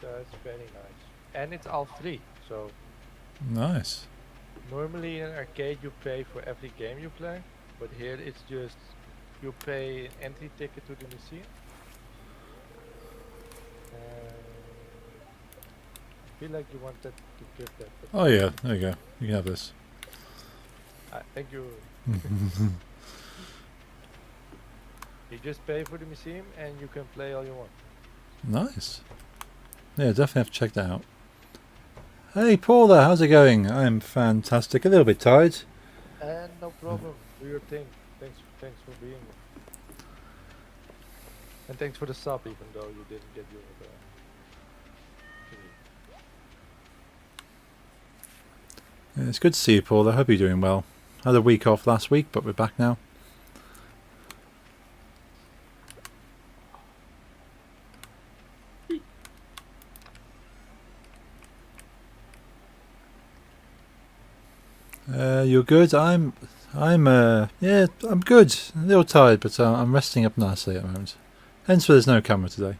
It's very nice. And it's all free, so Nice. normally in an arcade you pay for every game you play, but here it's just you pay an entry ticket to the museum. I feel like you wanted to give that. But Oh yeah, there you go. You can have this. thank you. You just pay for the museum and you can play all you want. Nice. Yeah, definitely have to check that out. Hey Paula, how's it going? I'm fantastic. A little bit tired. And no problem. Do your thing. Thanks for being here. And thanks for the sub, even though you didn't get your thingy. Yeah, it's good to see you, Paula. I hope you're doing well. Had a week off last week, but we're back now. You're good. Yeah, I'm good. A little tired, but I'm resting up nicely at the moment. Hence why there's no camera today.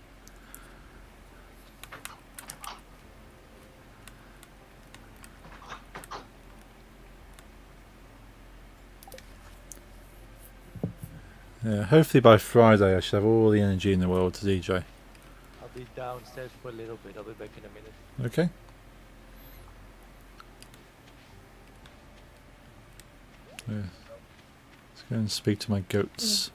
Yeah, hopefully by Friday I should have all the energy in the world to DJ. I'll be downstairs for a little bit. I'll be back in a minute. Okay. Yeah. Let's go and speak to my goats.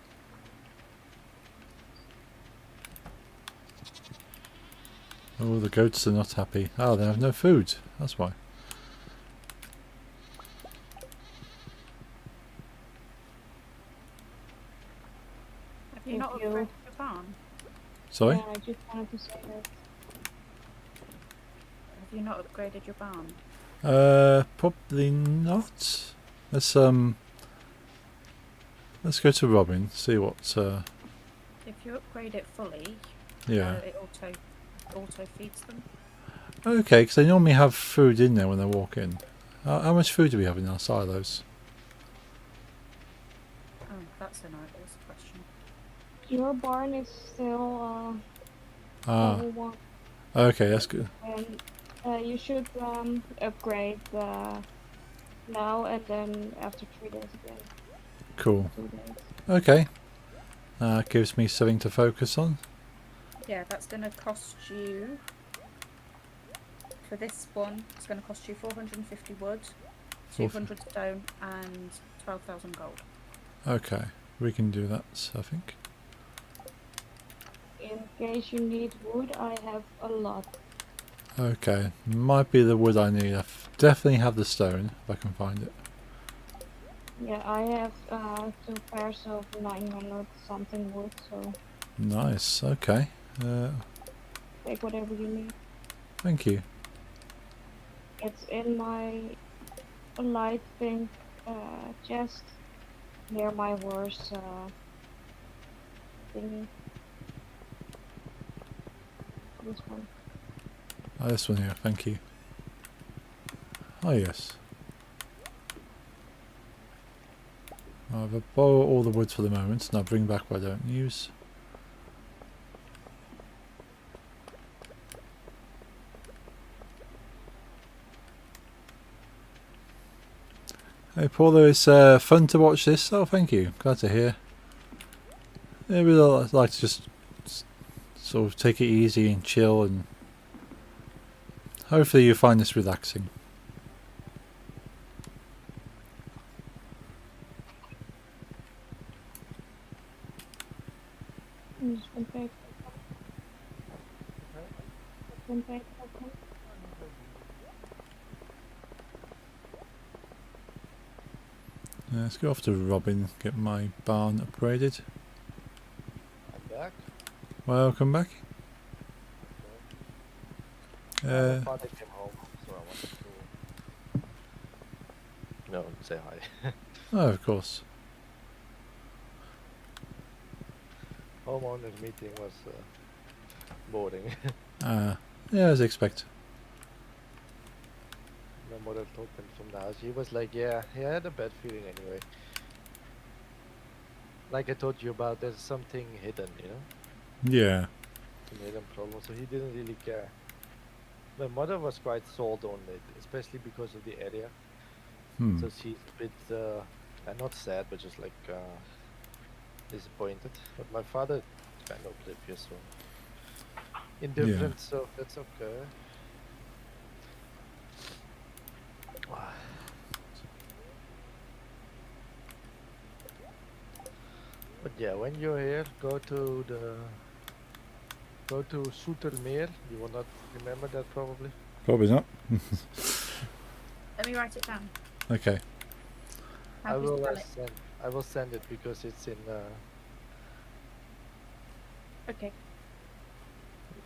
Oh, the goats are not happy. Oh, they have no food. That's why. Have you not Thank you. upgraded your barn? Sorry? Yeah, I just wanted to say that. Have you not upgraded your barn? Probably not. Let's go to Robin, see what If you upgrade it fully, yeah. it auto feeds them. Okay, because they normally have food in there when they walk in. How much food do we have in our silos? Oh, that's a nice question. Your barn is still Ah, level 1. okay, that's good. And you should upgrade now and then after 3 days again. Cool. 2 days. Okay. Gives me something to focus on. Yeah, that's going to cost you... For this one, it's going to cost you 450 wood, 200 stone, and 12,000 gold. Okay, we can do that, I think. In case you need wood, I have a lot. Okay, might be the wood I need. Definitely have the stone, if I can find it. Yeah, I have 2 pairs of 900 something wood, so Nice, okay. take whatever you need. Thank you. It's in my light pink chest near my horse thingy. This one. Oh, this one here, thank you. Oh, yes. I'll borrow all the wood for the moment, and I'll bring back what I don't use. Hey Paula, it's fun to watch this. Oh, thank you. Glad to hear. Yeah, we'd like to just sort of take it easy and chill, and hopefully you find this relaxing. I'm just gonna take one. Let's go off to Robin, get my barn upgraded. I'm back. Welcome back. My father came home, so I wanted to... No, say hi. Oh, of course. Homeowners meeting was boring. Yeah, as expected. My mother told him from the house. He was like, yeah, he had a bad feeling anyway. Like I told you about, there's something hidden, you know? Yeah. Some hidden problem, so he didn't really care. My mother was quite sold on it, especially because of the area. Hmm. So she's a bit, not sad, but just like disappointed. But my father kind of oblivious, so indifferent, so that's okay. But yeah, when you're here, go to Soetermeer. You will not remember that probably. Probably not. Let me write it down. Okay. How do you spell it? I will send it because it's in. Okay.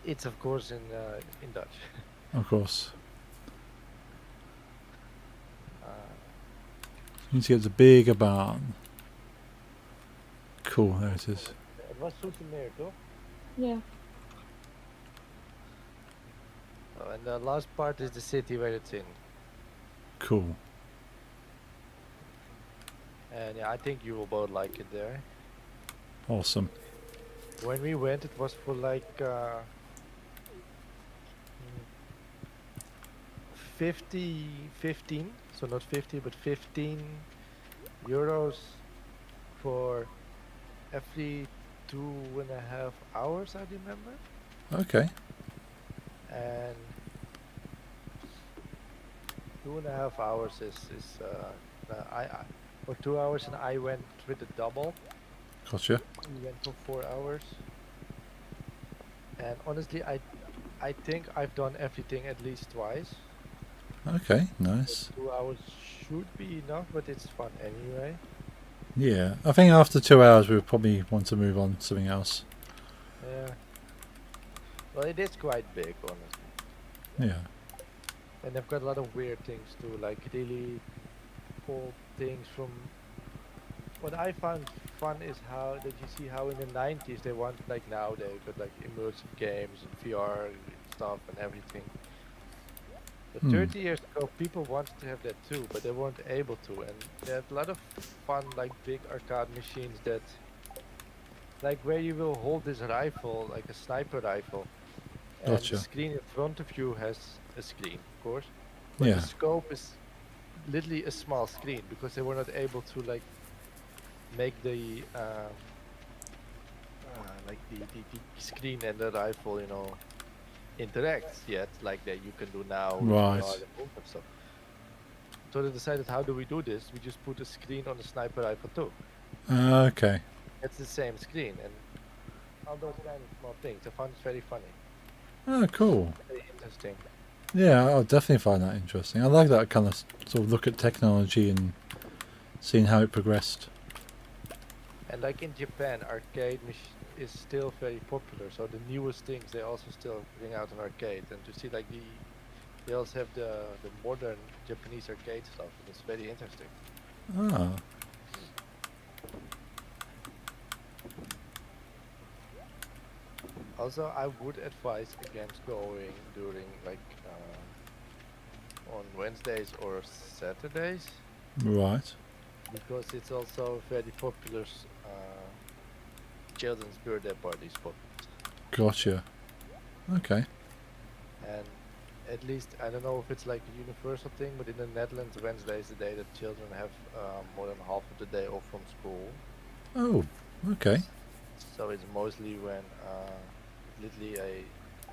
It's of course in Dutch. Of course. You need to get the bigger barn. Cool, there it is. Het was Soetermeer, toch? Yeah. Oh, and the last part is the city where it's in. Cool. And yeah, I think you will both like it there. Awesome. When we went, it was for like 15, so not 50, but 15 euros for every 2.5 hours, I remember. Okay. And 2.5 hours is for 2 hours, and I went with the double. Gotcha. We went for 4 hours. And honestly, I think I've done everything at least twice. Okay, nice. 2 hours should be enough, but it's fun anyway. Yeah, I think after 2 hours we probably want to move on to something else. Yeah. Well, it is quite big, honestly. Yeah. And they've got a lot of weird things too, like really old things from. What I found fun is how that you see how in the 90s they want, like now they've got like immersive games and VR stuff and everything. But 30 years ago, people wanted to have that too, but they weren't able to. And they had a lot of fun, like big arcade machines that, like where you will hold this rifle, like a sniper rifle, and Gotcha. the screen in front of you has a screen, of course, but Yeah. the scope is literally a small screen because they were not able to like make the like the screen and the rifle, interacts yet, like that you can do now with Right. VR and all that stuff. So they decided, how do we do this? We just put a screen on the sniper rifle too. Okay. It's the same screen, and all those kind of small things. I found it very funny, Oh, cool. very interesting. Yeah, I'll definitely find that interesting. I like that kind of sort of look at technology and seeing how it progressed. And like in Japan, arcade is still very popular. So the newest things they also still bring out an arcade, and to see like they also have the modern Japanese arcade stuff. And it's very interesting. Ah. Also, I would advise against going during like on Wednesdays or Saturdays, Right. because it's also a very popular children's birthday party spot. Gotcha. Okay. And at least, I don't know if it's like a universal thing, but in the Netherlands, Wednesday is the day that children have more than half of the day off from school. Oh, okay. So it's mostly when literally a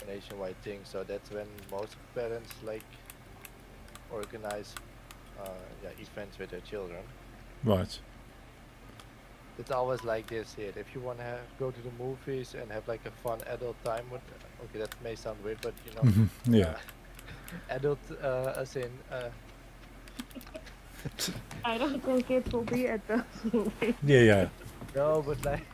nationwide thing. So that's when most parents like organize events with their children. Right. It's always like this here. If you want to go to the movies and have like a fun adult time with, okay, that may sound weird, but Yeah. adult as in I don't think it will be at the movie. Yeah. no, but like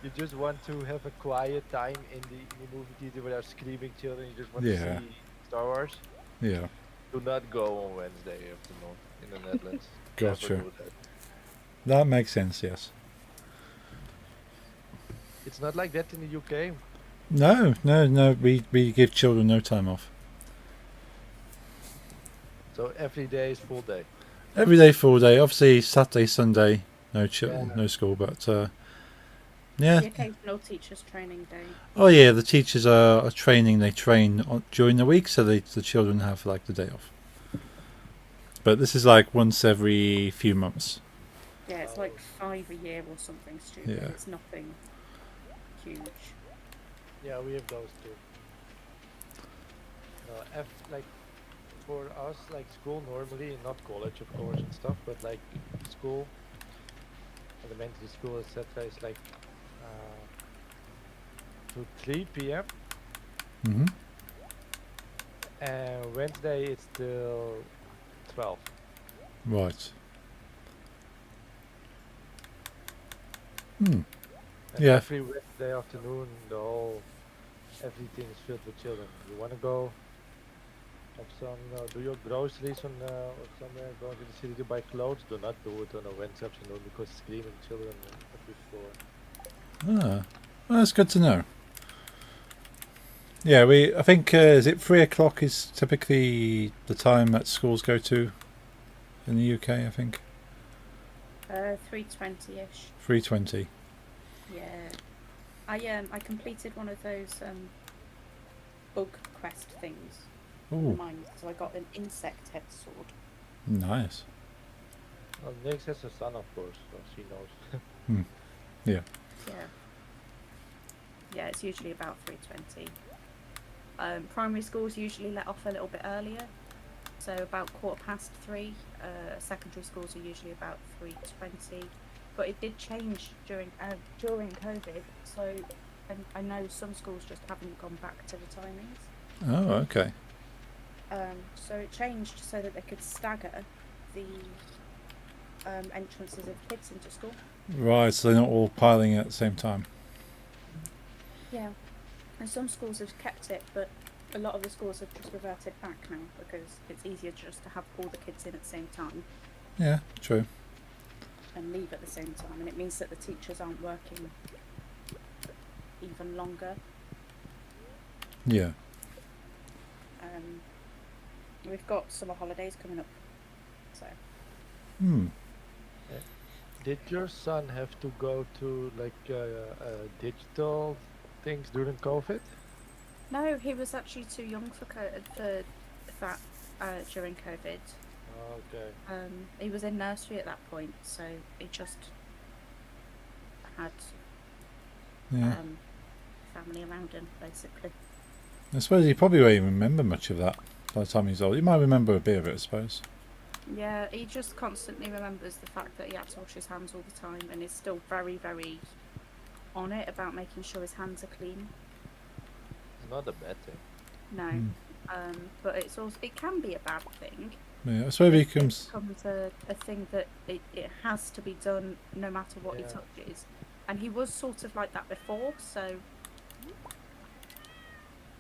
you just want to have a quiet time in the movie theater without screaming children. You just want to Yeah. see Star Wars. Yeah. Do not go on Wednesday afternoon in the Netherlands. Gotcha. Never do that. That makes sense, yes. It's not like that in the UK. No. We give children no time off. So every day is full day. Every day, full day. Obviously, Saturday, Sunday, no Yeah. no school, but yeah. The occasional teacher's training day. Oh yeah, the teachers are training. They train during the week, so the children have like the day off. But this is like once every few months. Yeah, it's like 5 a year or something stupid. Yeah. It's nothing huge. Yeah, we have those too. Like for us, like school normally, not college of course and stuff, but like school, elementary school, etc. is like uh, to 3 p.m. Mm-hmm. and Wednesday it's till 12. Right. Hmm. And Yeah. every Wednesday afternoon, everything is filled with children. You want to go have some, do your groceries or somewhere, go to the city to buy clothes. Do not do it on a Wednesday afternoon because screaming children on every floor. Ah, well, that's good to know. Yeah, I think is it 3 o'clock is typically the time that schools go to in the UK. I think 3:20ish. 3:20. Yeah. I completed one of those bug quest things in the Oh, mines, so I got an insect head sword. nice. Well, Nix has a son, of course, so she knows. Hmm. Yeah. Yeah. Yeah, it's usually about 3:20. Primary schools usually let off a little bit earlier, so about 3:15. Secondary schools are usually about 3:20, but it did change during COVID. So, and I know some schools just haven't gone back to the timings. Oh, okay. So it changed so that they could stagger the entrances of kids into school. Right, so they're not all piling at the same time. Yeah, and some schools have kept it, but a lot of the schools have just reverted back now because it's easier just to have all the kids in at the same time Yeah, true. and leave at the same time, and it means that the teachers aren't working even longer. Yeah. We've got summer holidays coming up, so Hmm. Did your son have to go to like digital things during COVID? no, he was actually too young for that during COVID. Okay. He was in nursery at that point, so he just had Yeah. family around him, basically. I suppose he probably won't even remember much of that by the time he's old. He might remember a bit of it, I suppose. Yeah, he just constantly remembers the fact that he had to wash his hands all the time and is still very, very on it about making sure his hands are clean. It's not a bad thing. No. Hmm. But it can be a bad thing. Yeah, I suppose he It comes. becomes a thing that it has to be done no matter what he Yeah. touches. And he was sort of like that before, so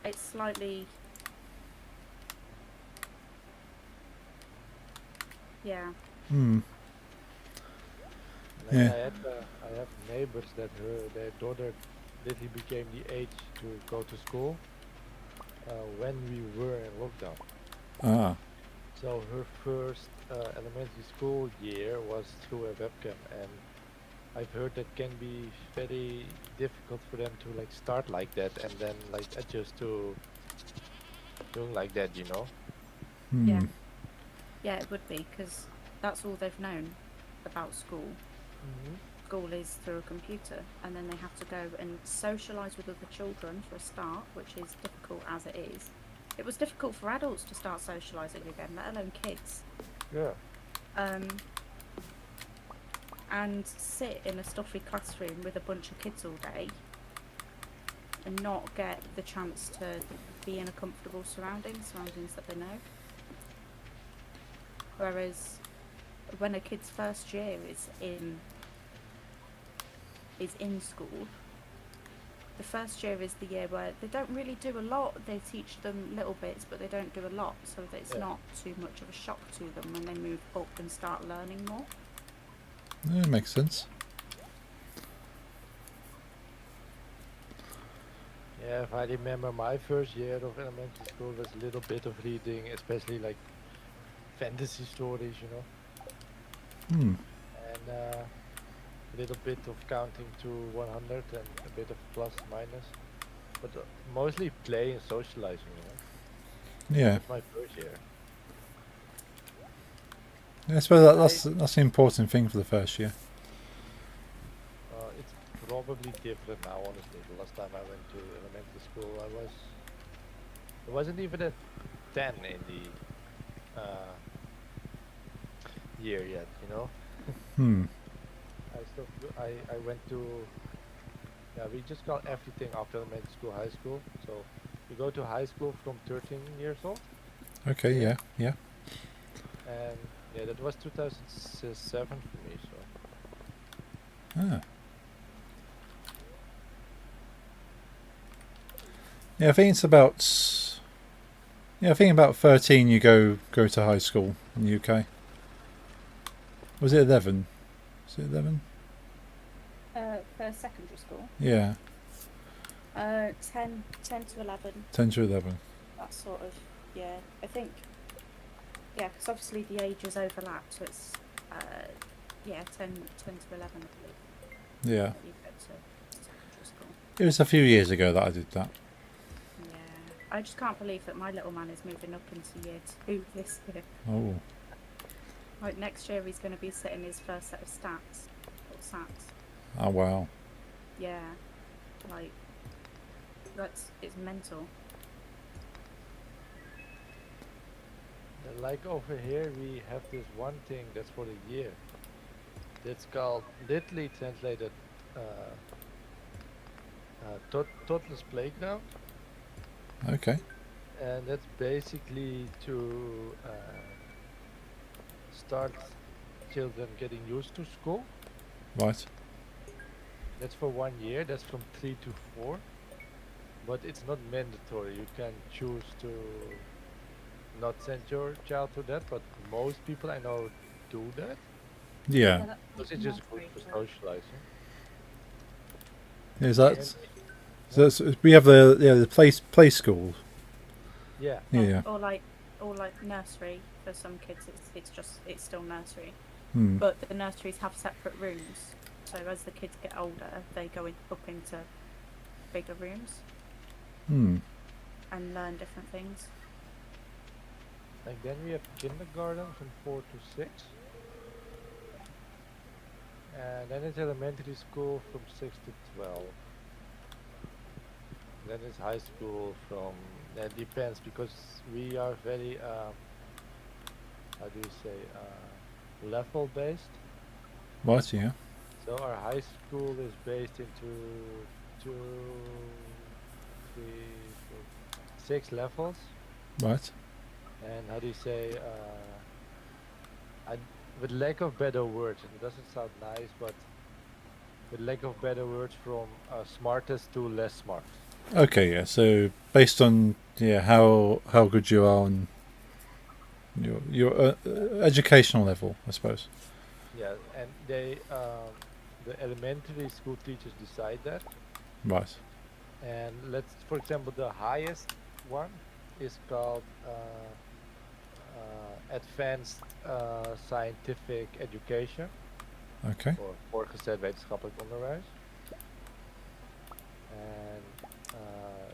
it's slightly... Yeah. Hmm. Like Yeah. I have neighbors that their daughter literally became the age to go to school when we were in lockdown. Ah. So her first elementary school year was through a webcam, and I've heard that can be very difficult for them to like start like that and then like adjust to doing like that, you know? Hmm. Yeah. Yeah, it would be, because that's all they've known about school. Mm-hmm. School is through a computer, and then they have to go and socialise with other children for a start, which is difficult as it is. It was difficult for adults to start socialising again, let alone kids. Yeah. And sit in a stuffy classroom with a bunch of kids all day and not get the chance to be in a comfortable surroundings that they know. Whereas when a kid's first year is in school, the first year is the year where they don't really do a lot. They teach them little bits, but they don't do a lot, so that it's not too much of a shock to them when they move up and start learning more. Yeah, makes sense. Yeah, if I remember my first year of elementary school was a little bit of reading, especially like fantasy stories, you know, Hmm. and a little bit of counting to 100 and a bit of plus minus, but mostly play and socializing, you know. Yeah. That's my first year. I suppose that's the important thing for the first year. it's probably different now. Honestly, the last time I went to elementary school, I wasn't even a 10 in the year yet. You know, Hmm. I went to, yeah, we just got everything after elementary school, high school. So you go to high school from 13 years old Okay. here, Yeah. Yeah. and yeah, that was 2007 for me. So Ah. Yeah. I think it's about. Yeah, I think about 13 you go to high school in the UK. Was it 11? Was it 11? For secondary school, Yeah, 10 to 11. 10 to 11. That sort of, yeah. I think, yeah, because obviously the ages overlap, so it's, yeah, 10 to 11, I believe, Yeah. that you go to secondary school. It was a few years ago that I did that. Yeah. I just can't believe that my little man is moving up into year 2 this year. Oh. Like, next year he's going to be sitting his first set of stats, or SATs. Oh, wow. Yeah. Like, it's mental. like over here, we have this one thing that's for the year. That's called, literally translated, toddler's playground, Okay. and that's basically to start children getting used to school. Right. That's for 1 year. That's from 3 to 4, but it's not mandatory. You can choose to not send your child to that, but most people I know do that Yeah. that's because it's just good nursery, for so- socializing. Is that? And So we have the play school. yeah, Yeah. Or like nursery. For some kids, it's still nursery. Hmm. But the nurseries have separate rooms. So as the kids get older, they go up into bigger rooms Hmm. and learn different things. like then we have kindergarten from 4 to 6, and then it's elementary school from 6 to 12. Then it's high school from, that depends because we are very how do you say, level based. Right. Yeah. So our high school is based into 2, 3, 4, 6 levels. Right. And how do you say, with lack of better words, and it doesn't sound nice, but with lack of better words, from smartest to less smart. Okay. Yeah. So based on how good you are on your educational level, I suppose. Yeah, and they the elementary school teachers decide that. Right. And let's, for example, the highest one is called advanced scientific education, Okay. or voortgezet wetenschappelijk onderwijs. And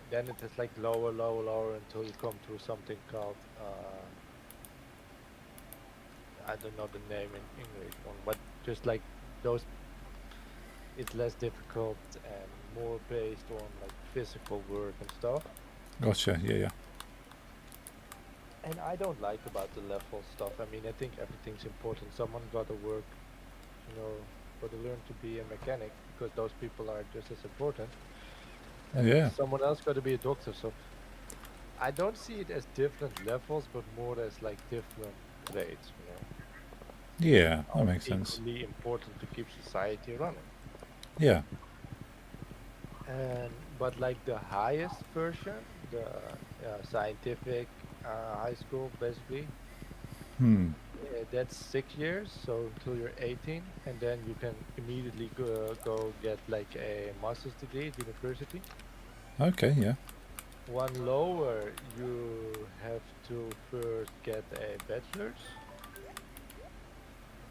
then it is like lower, lower, lower until you come to something called I don't know the name in English one, but just like those, it's less difficult and more based on like physical work and stuff. Gotcha. Yeah. Yeah. And I don't like about the level stuff. I mean, I think everything's important. Someone got to work, got to learn to be a mechanic because those people are just as important. And Yeah. someone else got to be a doctor. So I don't see it as different levels, but more as like different grades. Yeah. That All makes sense. equally important to keep society running. Yeah. And but like the highest version, the scientific high school, basically, Hmm. that's 6 years, so until you're 18, and then you can immediately go get like a master's degree at university. Okay. Yeah. One lower, you have to first get a bachelor's,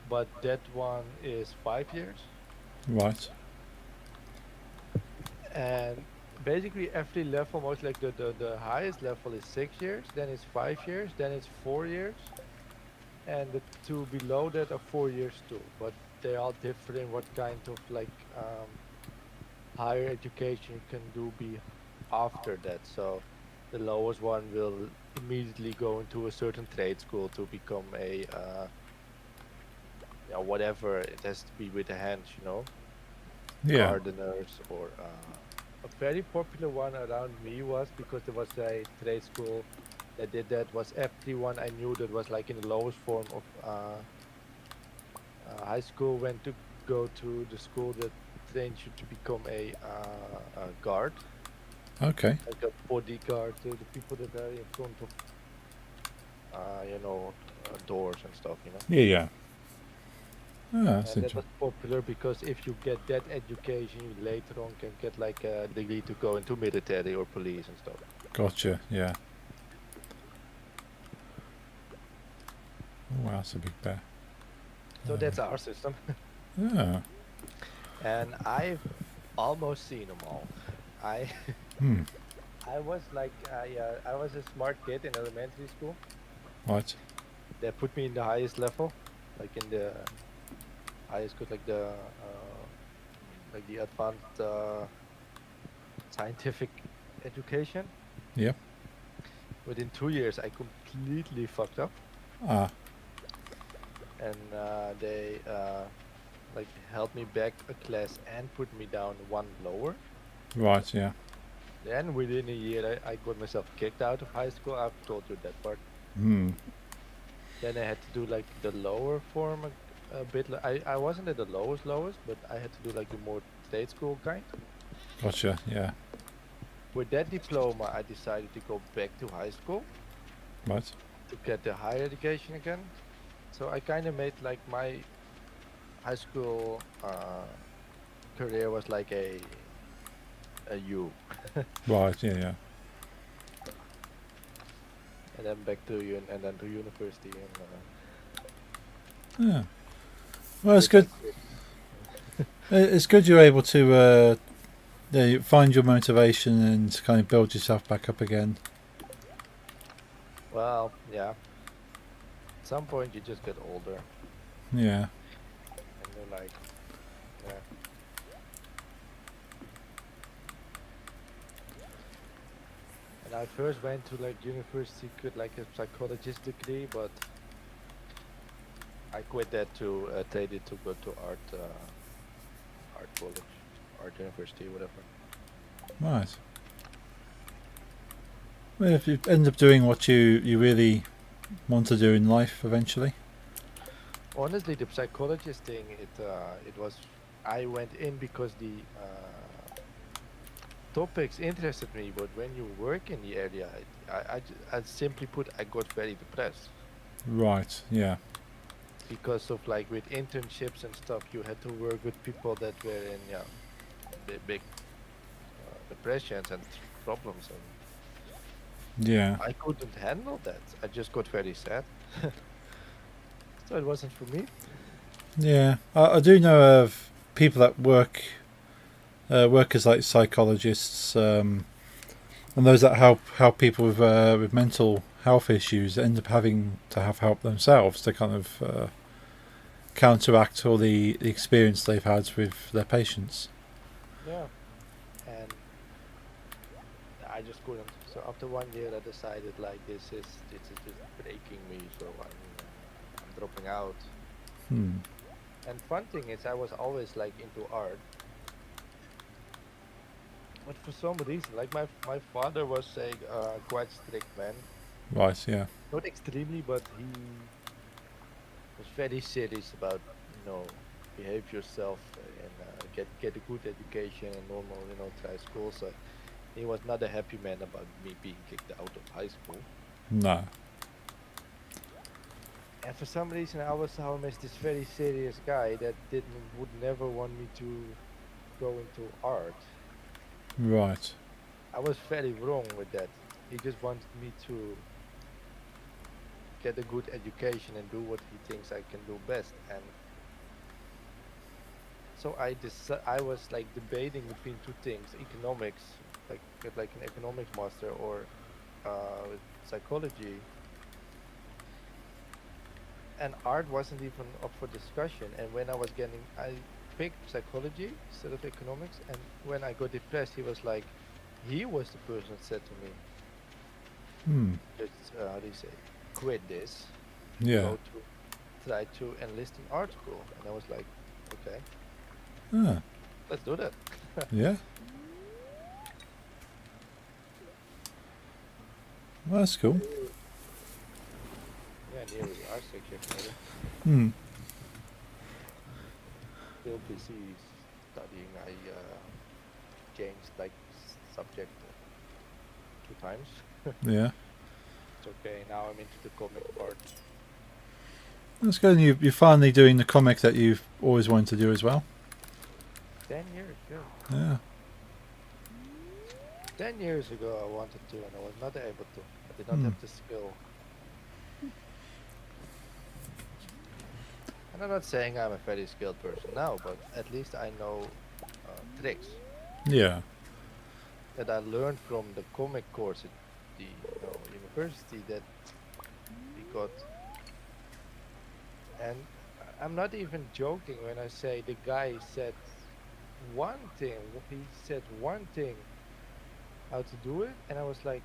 but that one is 5 years. Right. And basically every level, most like the highest level is 6 years, then it's 5 years, then it's 4 years, and the two below that are 4 years too. But they're all different. What kind of like higher education you can do be after that. So the lowest one will immediately go into a certain trade school to become a yeah, whatever it has to be with the hands, you know, Yeah. gardeners or a very popular one around me was because there was a trade school that did that was everyone I knew that was like in the lowest form of high school went to go to the school that trains you to become a guard, Okay. like a bodyguard to the people that are in front of, you know, doors and stuff, you know. Yeah, yeah. Ah, that's And that interesting. was popular because if you get that education, you later on can get like a degree to go into military or police and stuff. Gotcha. Yeah. Oh, wow, that's a big bear. So that's our system. Yeah. And I've almost seen them all. I Hmm. I was like I was a smart kid in elementary school. Right. They put me in the highest level, like in the highest school, like the advanced scientific education. Yep. Within 2 years, I completely fucked up, Ah. and they like held me back a class and put me down one lower. Right. Yeah. Then within a year, I got myself kicked out of high school. I've told you that part. Hmm. Then I had to do like the lower form a bit. I wasn't at the lowest, but I had to do like the more state school kind. Gotcha. Yeah. With that diploma, I decided to go back to high school Right. to get the higher education again. So I kind of made like my high school career was like a U, Right. Yeah. Yeah. and then back to and then to university and Yeah. Well, it's good. like It's good you're able to yeah, you find your motivation and kind of build yourself back up again. well, yeah. At some point, you just get older, Yeah. and you're like, yeah. And I first went to like university with like a psychologist degree, but I quit that to take it to go to art college, art university, whatever. Right. Well, if you end up doing what you really want to do in life eventually. Honestly, the psychologist thing, it was, I went in because the topics interested me, but when you work in the area, I simply put, I got very depressed Right. Yeah. because of like with internships and stuff, you had to work with people that were in big depressions and problems, and Yeah. I couldn't handle that. I just got very sad. So it wasn't for me. Yeah. I do know of people that work as like psychologists, and those that help people with mental health issues end up having to have help themselves to kind of counteract all the experience they've had with their patients. Yeah. And I just couldn't. So after 1 year, I decided like this is just breaking me. So I'm dropping out. Hmm. And fun thing is, I was always like into art, but for some reason, like my father was a quite strict man. Right. Yeah. Not extremely, but he was very serious about, you know, behave yourself and get a good education and normal, you know, try school. So he was not a happy man about me being kicked out of high school. No. And for some reason, I was always this very serious guy that would never want me to go into art. Right. I was very wrong with that. He just wanted me to get a good education and do what he thinks I can do best. And so I was like debating between two things: economics, like get like an economics master, or psychology. and art wasn't even up for discussion. And when I picked psychology instead of economics. And when I got depressed, he was the person that said to me, Hmm. just how do you say, quit this, Yeah. go to try to enlist in art school. And I was like, okay, Ah. let's do that. Yeah. Well, that's cool. Yeah, nearly art section maybe. Hmm. Still busy studying. I changed like subject 2 times. Yeah. It's okay. Now I'm into the comic part. That's good. And you're finally doing the comic that you've always wanted to do as well. 10 years, yeah. Yeah. 10 years ago I wanted to, and I was not able to. I did not Hmm. have the skill. And I'm not saying I'm a very skilled person now, but at least I know tricks Yeah. that I learned from the comic course at the university that we got. And I'm not even joking when I say the guy said one thing. He said one thing how to do it, and I was like,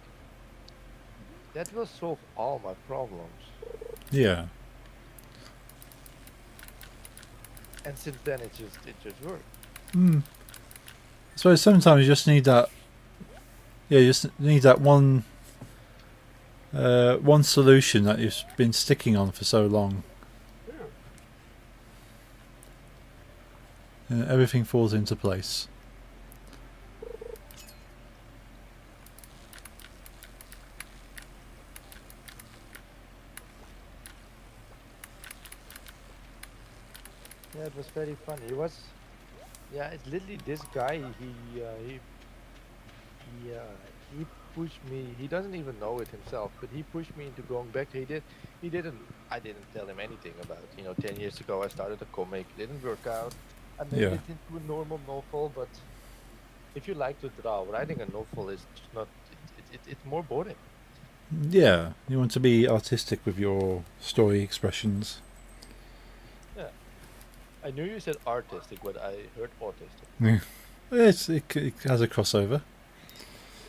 that will solve all my problems. Yeah. And since then, it just worked. Hmm. So sometimes you just need that. Yeah, you just need that one solution that you've been sticking on for so long. Yeah. And everything falls into place. Yeah, it was very funny. Yeah, it's literally this guy. He he pushed me. He doesn't even know it himself, but he pushed me into going back. He didn't. I didn't tell him anything about. 10 years ago I started a comic. It didn't work out. I made Yeah. it into a normal novel, but if you like to draw, writing a novel is just not. It's more boring. Yeah. You want to be artistic with your story expressions. Yeah, I knew you said artistic, but I heard autistic. Yeah. It has a crossover.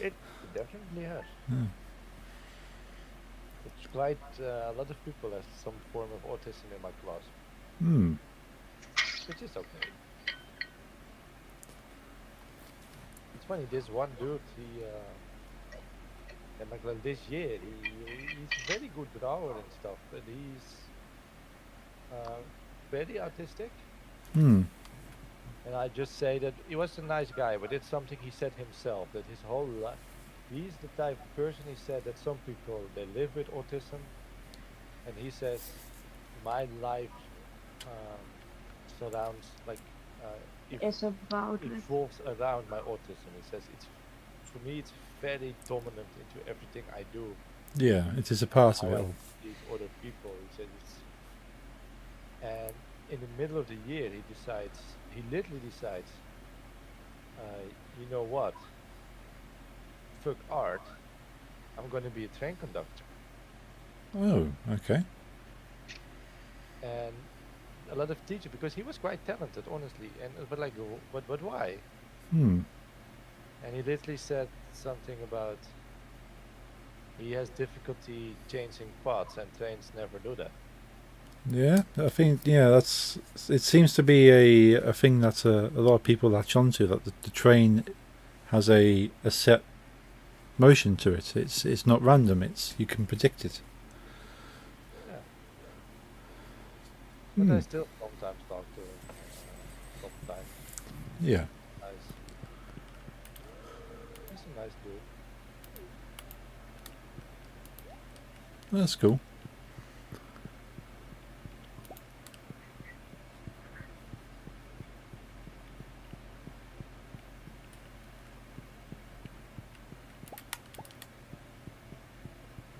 It definitely has. Yeah. It's quite a lot of people have some form of autism in my class, Hmm. which is okay. It's funny. This one dude, in my class this year, he's a very good drawer and stuff, but he's uh, very autistic. Hmm. And I just say that he was a nice guy, but it's something he said himself that his whole life. He's the type of person, he said, that some people they live with autism, and he says my life um, surrounds if It's about it. evolves around my autism. He says it's for me it's very dominant into everything I do. Yeah. It is a part of How it I all. treat other people. He said it's and in the middle of the year he literally decides, uh, you know what? Fuck art. I'm going to be a train conductor. Oh. Okay. And a lot of teachers, because he was quite talented, honestly. And but like, but why? Hmm. And he literally said something about he has difficulty changing paths, and trains never do that. Yeah, I think that's. It seems to be a thing that a lot of people latch onto. That the train has a set motion to it. It's not random. You can predict it. Yeah. But I Hmm. still sometimes talk to him. Sometimes. Yeah, Nice. He's a nice dude. that's cool.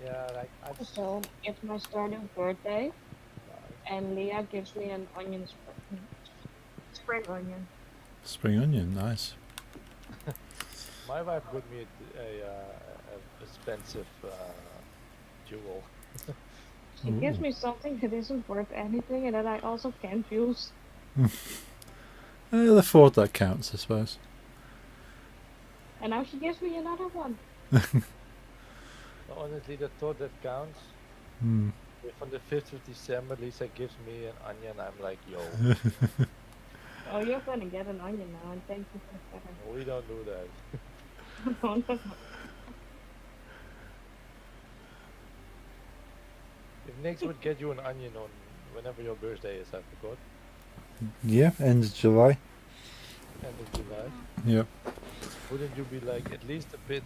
Yeah, like So it's my Stardew birthday, nice. and Leah gives me an onion spring onion. Spring onion, nice. My wife got me a expensive jewel. She gives Ooh. me something that isn't worth anything and that I also can't use. The thought that counts, I suppose. And now she gives me another one. Honestly, the thought that counts. Hmm. If on the 5th of December, Lisa gives me an onion, I'm like, yo, Oh, you're gonna get an onion now, and thank you for the feather. we don't do that. No, no, no. If Nix would get you an onion on whenever your birthday is, I forgot, Yeah, end of July. end of July, Yeah. wouldn't you be like at least a bit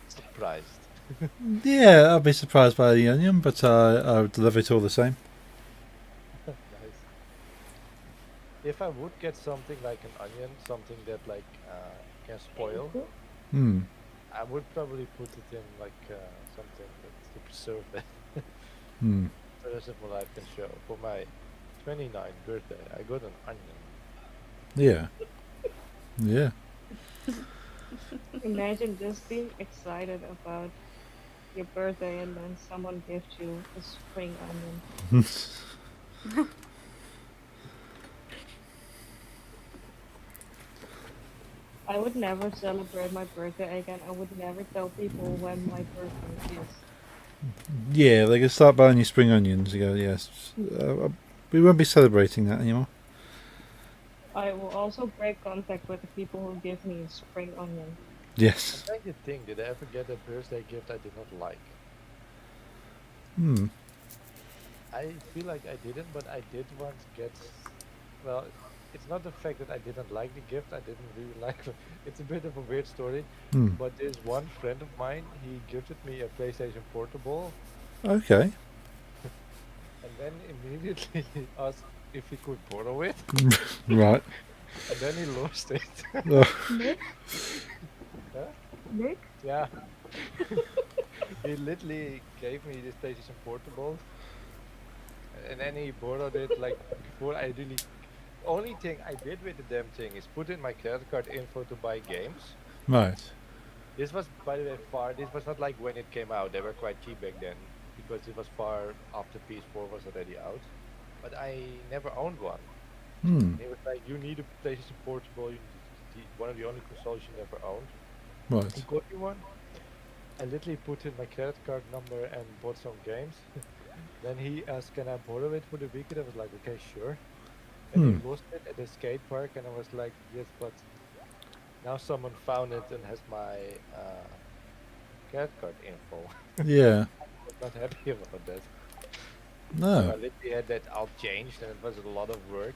surprised? Yeah, I'd be surprised by the onion, but I would love it all the same. Nice. If I would get something like an onion, something that like can spoil, Thank you. Hmm. I would probably put it in like something that's to preserve it. Hmm. The rest of my life can show. For my 29th birthday, I got an onion. Yeah. Yeah. Imagine just being excited about your birthday and then someone gives you a spring onion. I would never celebrate my birthday again. I would never tell people when my birthday is. Yeah, they can start buying you spring onions. You go, yes. We won't be celebrating that anymore. I will also break contact with the people who give me a spring onion. I'm Yes. trying to think, did I ever get a birthday gift I did not like? Hmm. I feel like I didn't, but I did once get. Well, it's not the fact that I didn't like the gift, I didn't really like it. It's a bit of a weird story, Hmm. but there's one friend of mine, he gifted me a PlayStation Portable, Okay. and then immediately he asked if he could borrow it, Right. and then he lost it. Oh, Nick? Huh? Nick? Yeah, he literally gave me this PlayStation Portable, and then he borrowed it like before I really. Only thing I did with the damn thing is put in my credit card info to buy games. right. This was, by the way, far. This was not like when it came out. They were quite cheap back then because it was far after PS4 was already out. But I never owned one. Hmm. It was like you need a PlayStation Portable. One of the only consoles you never owned. He Right. got me one. I literally put in my credit card number and bought some games. Then he asked, "Can I borrow it for the weekend?" I was like, "Okay, sure." And he Hmm. lost it at the skate park, and I was like, "Yes, but now someone found it and has my credit card info." Yeah. Was not happy about that. So I No. literally had that all changed, and it was a lot of work.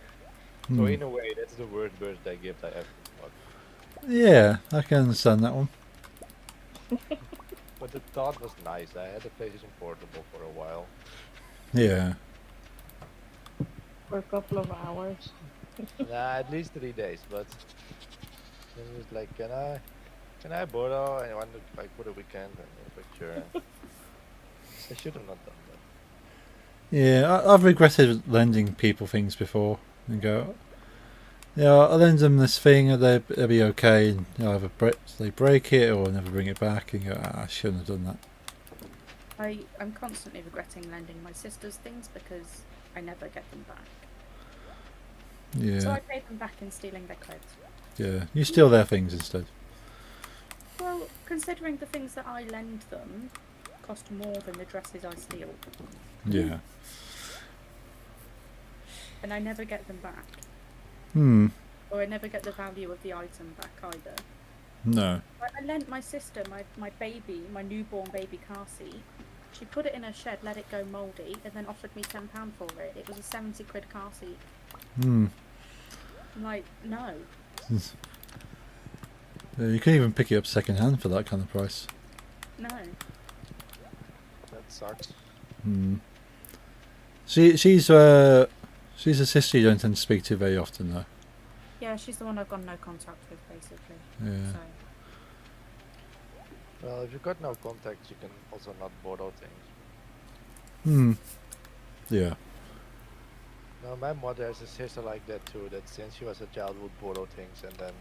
So Hmm. in a way, that's the worst birthday gift I ever got. Yeah, I can understand that one. But the thought was nice. I had a PlayStation Portable for a while. Yeah. For a couple of hours. Nah, at least 3 days. But then he was like, can I borrow? And I wanted like for the weekend, and I was like, sure. I should have not done that. Yeah, I've regretted lending people things before and go, yeah, I'll lend them this thing and they'll be okay. And either they break it or never bring it back and go, I shouldn't have done that. I'm constantly regretting lending my sisters things because I never get them back. Yeah. So I pay them back in stealing their clothes. Yeah. You steal their things instead. Well, considering the things that I lend them cost more than the dresses I steal, Yeah. and I never get them back, Hmm. or I never get the value of the item back either. No. I lent my sister my baby, my newborn baby car seat. She put it in her shed, let it go mouldy, and then offered me £10 for it. It was a 70 quid car seat. Hmm. I'm like, no. You can even pick it up second hand for that kind of price. No. That sucks. Hmm. She's a sister you don't tend to speak to very often though. Yeah, she's the one I've got no contact with, basically. Yeah. So, Well, if you got no contacts, you can also not borrow things. Hmm. Yeah. No, my mother has a sister like that too. That since she was a child, would borrow things and then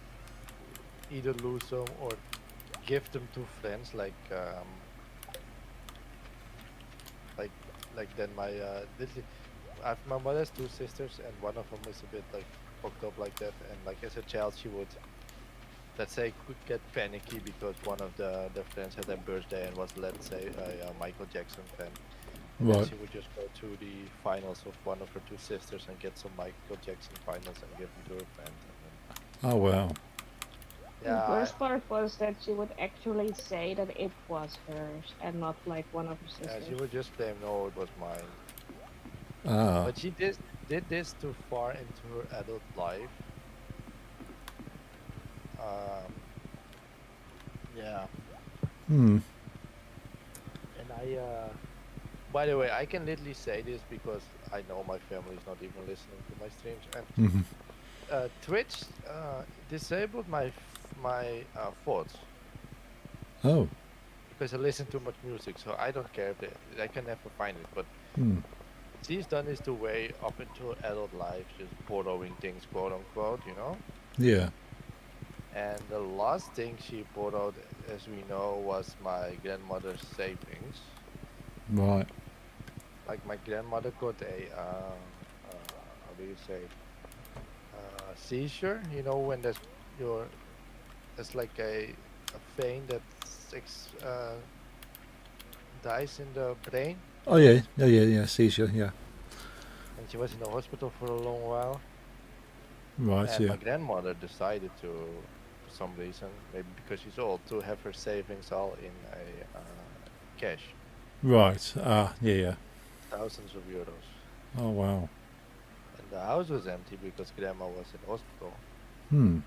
either lose them or give them to friends, like like then my my mother has two sisters, and one of them is a bit like fucked up like that. And like as a child, she would, let's say, could get panicky because one of the friends had their birthday and was, let's say, a Michael Jackson fan. And then Right. she would just go to the finals of one of her two sisters and get some Michael Jackson finals and give them to her friend. And Oh wow. then, The yeah, worst part was that she would actually say that it was hers and not like one of her yeah, she sisters. would just claim, no, it was mine. Ah. But she did this too far into her adult life. Um, yeah, Hmm. and by the way, I can literally say this because I know my family is not even listening to my streams, and Hmm. Twitch disabled my thoughts Oh. because I listen too much music. So I don't care if I can never find it. But Hmm. she's done this the way up into adult life, just borrowing things, quote unquote, you know. Yeah. And the last thing she borrowed, as we know, was my grandmother's savings. Right. Like my grandmother got a how do you say, seizure. You know when your there's like a vein that dies in the brain, Oh yeah. Yeah. Yeah. Yeah. Seizure. Yeah. and she was in the hospital for a long while. Right. And Yeah. my grandmother decided to, for some reason, maybe because she's old, to have her savings all in a cash, Right. Ah. Yeah. Yeah. thousands of euros. Oh wow. And the house was empty because grandma was in hospital. Hmm.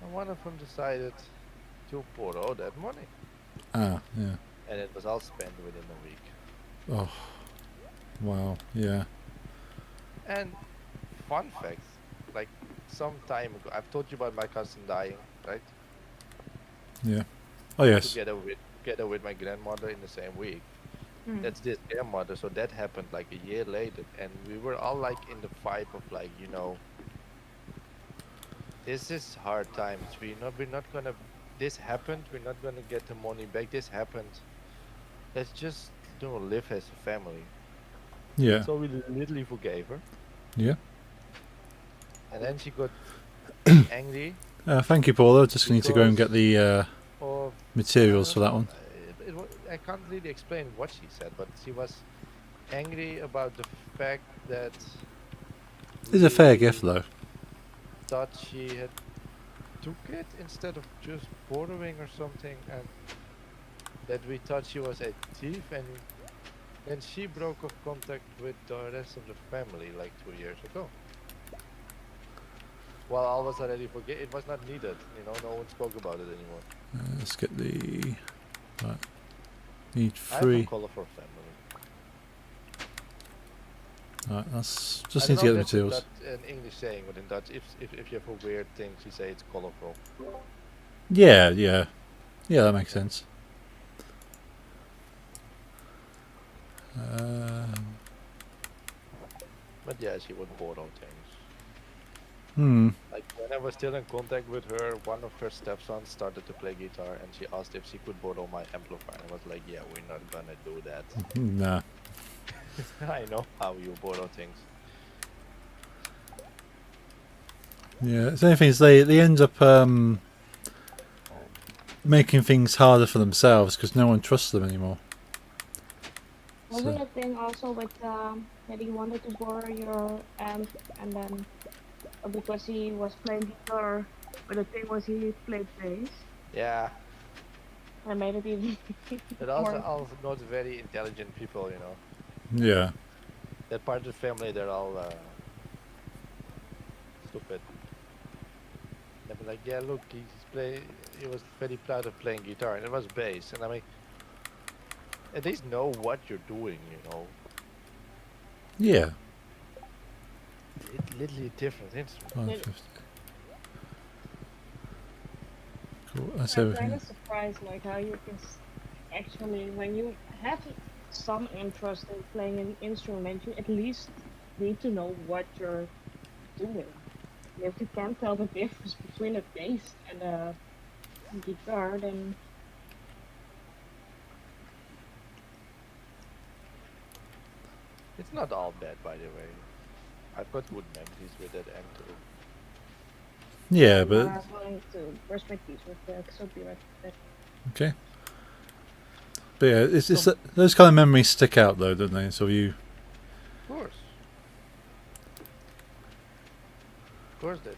And one of them decided to borrow that money. Ah. Yeah. And it was all spent within a week. Oh. Wow. Yeah. And fun fact, like some time ago, I've told you about my cousin dying, right? Yeah. Oh yes. Together with my grandmother in the same week. Hmm. That's this grandmother, so that happened like a year later, and we were all like in the vibe of like, this is hard times. We're not gonna. This happened. We're not gonna get the money back. This happened. Let's just live as a family. Yeah. So we literally forgave her, Yeah. and then she got angry Thank you, Paula. Just need to go and because get the of I materials for don't that know. one. I can't really explain what she said, but she was angry about the fact that It's a fair we gift, though. thought she had took it instead of just borrowing or something, and that we thought she was a thief, and then she broke off contact with the rest of the family like 2 years ago. Well, I was already forget. It was not needed. No one spoke about it anymore. Let's get the. Right. Need I have a 3. colorful family. Right. That's I just don't need to know get the if that's materials. an English saying, but in Dutch, if you have a weird thing, you say it's colorful. Yeah. Yeah. Yeah. That makes sense. But yeah, she would borrow things. Hmm. Like when I was still in contact with her, one of her stepsons started to play guitar, and she asked if she could borrow my amplifier. I was like, "Yeah, we're not gonna do that. Nah. I know how you borrow things." Yeah. The only thing is they end up making things harder for themselves because no one trusts them anymore. Wasn't So, a thing also with that he wanted to borrow your amp and then because he was playing guitar, but the thing was he played bass Yeah, and made it even but also more. all not very intelligent people. yeah. That part of the family, they're all stupid. They'd be like, "Yeah, look, He was very proud of playing guitar, and it was bass." And I mean, at least know what you're doing. Yeah. It's literally a different instrument. 550. Cool. That's I'm kind everything. of surprised like how you can actually when you have some interest in playing an instrument, you at least need to know what you're doing. If you can't tell the difference between a bass and a guitar, then It's not all bad, by the way. I've got good memories with that M too. Yeah, I'm but going to brush my teeth with that, so be right back. okay. But yeah, it's those kind of memories stick out though, don't they? So you, Of course they do.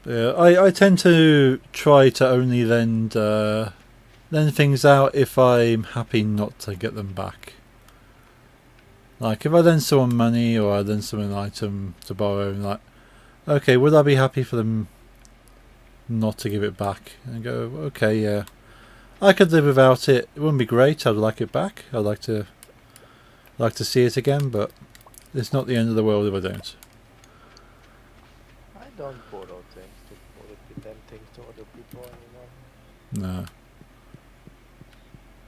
yeah, I tend to try to only lend things out if I'm happy not to get them back. Like if I lend someone money or I lend someone an item to borrow, like, okay, would I be happy for them not to give it back? And go, okay, yeah, I could live without it. It wouldn't be great. I'd like it back. I'd like to see it again, but it's not the end of the world if I don't. I don't borrow things to lend things to other people anymore. No.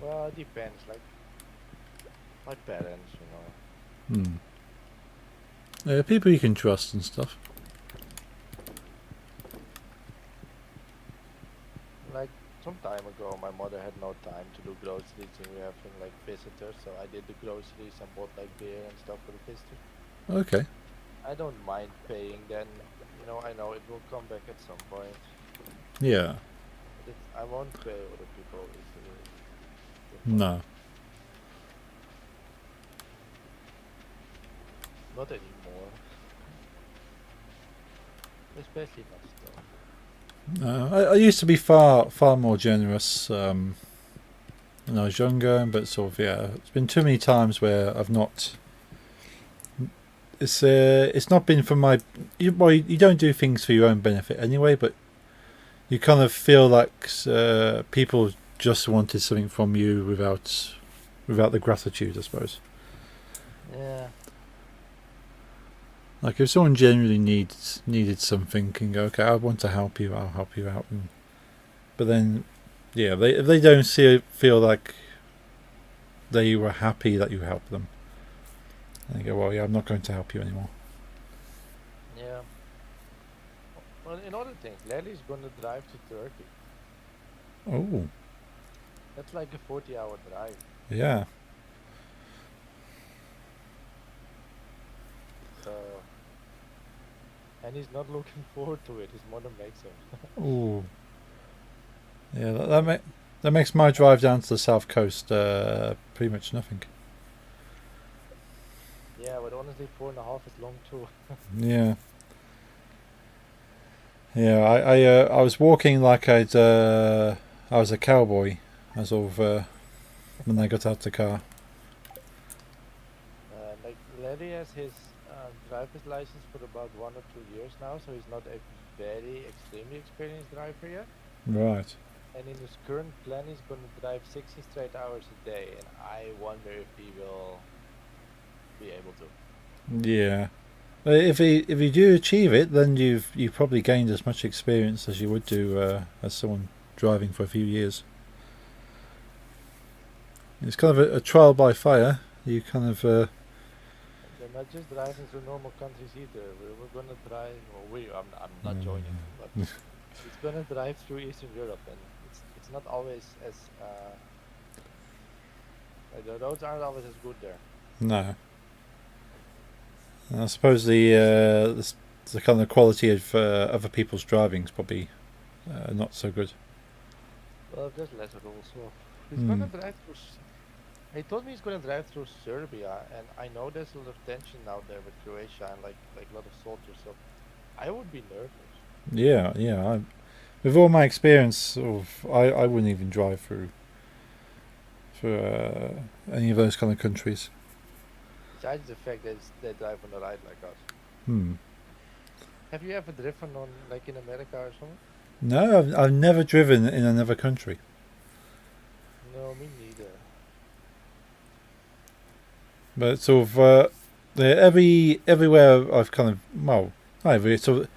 Well, it depends. Like my parents, you know. Hmm. Yeah, people you can trust and stuff. Like some time ago, my mother had no time to do groceries, and we having like visitors, so I did the groceries and bought like beer and stuff for the visitors. Okay. I don't mind paying. Then, you know, I know it will come back at some point. Yeah. But I won't pay other people easily. No. Not anymore. Especially not still. No. I used to be far more generous when I was younger, but sort of yeah, it's been too many times where I've not. It's not been for my. You don't do things for your own benefit anyway, but you kind of feel like people just wanted something from you without the gratitude, I suppose. Yeah. Like if someone genuinely needed something, can go, okay, I want to help you, I'll help you out. But then, yeah, if they don't feel like they were happy that you helped them, they go, well, yeah, I'm not going to help you anymore. Yeah. Well, in other things, Larry's gonna drive to Turkey. Oh, That's like a 40-hour drive. yeah. So, and he's not looking forward to it. His mother makes him. Oh, yeah. That makes my drive down to the south coast pretty much nothing. Yeah, but honestly, 4.5 is long too. Yeah. Yeah, I was walking like I was a cowboy as of when I got out the car. Like Larry has his driver's license for about 1 or 2 years now, so he's not a very extremely experienced driver yet. Right. And in his current plan, he's gonna drive 60 straight hours a day, and I wonder if he will be able to. Yeah. If you do achieve it, then you've probably gained as much experience as you would do as someone driving for a few years. It's kind of a trial by fire. You kind of They're not just driving through normal countries either. We're gonna drive. Well, I'm not joining, but it's gonna drive through Eastern Europe, and it's not always as the roads aren't always as good there. no. And I suppose the kind of quality of other people's driving is probably not so good. Well, there's less rules. So he's gonna drive through. He told me he's gonna drive through Serbia, and I know there's a lot of tension out there with Croatia and like a lot of soldiers. So I would be nervous. Yeah. With all my experience, I wouldn't even drive through any of those kind of countries. Besides the fact that they drive on the right like us. Hmm. Have you ever driven on like in America or something? No, I've never driven in another country. No, me neither. But sort of everywhere I've kind of not every sort of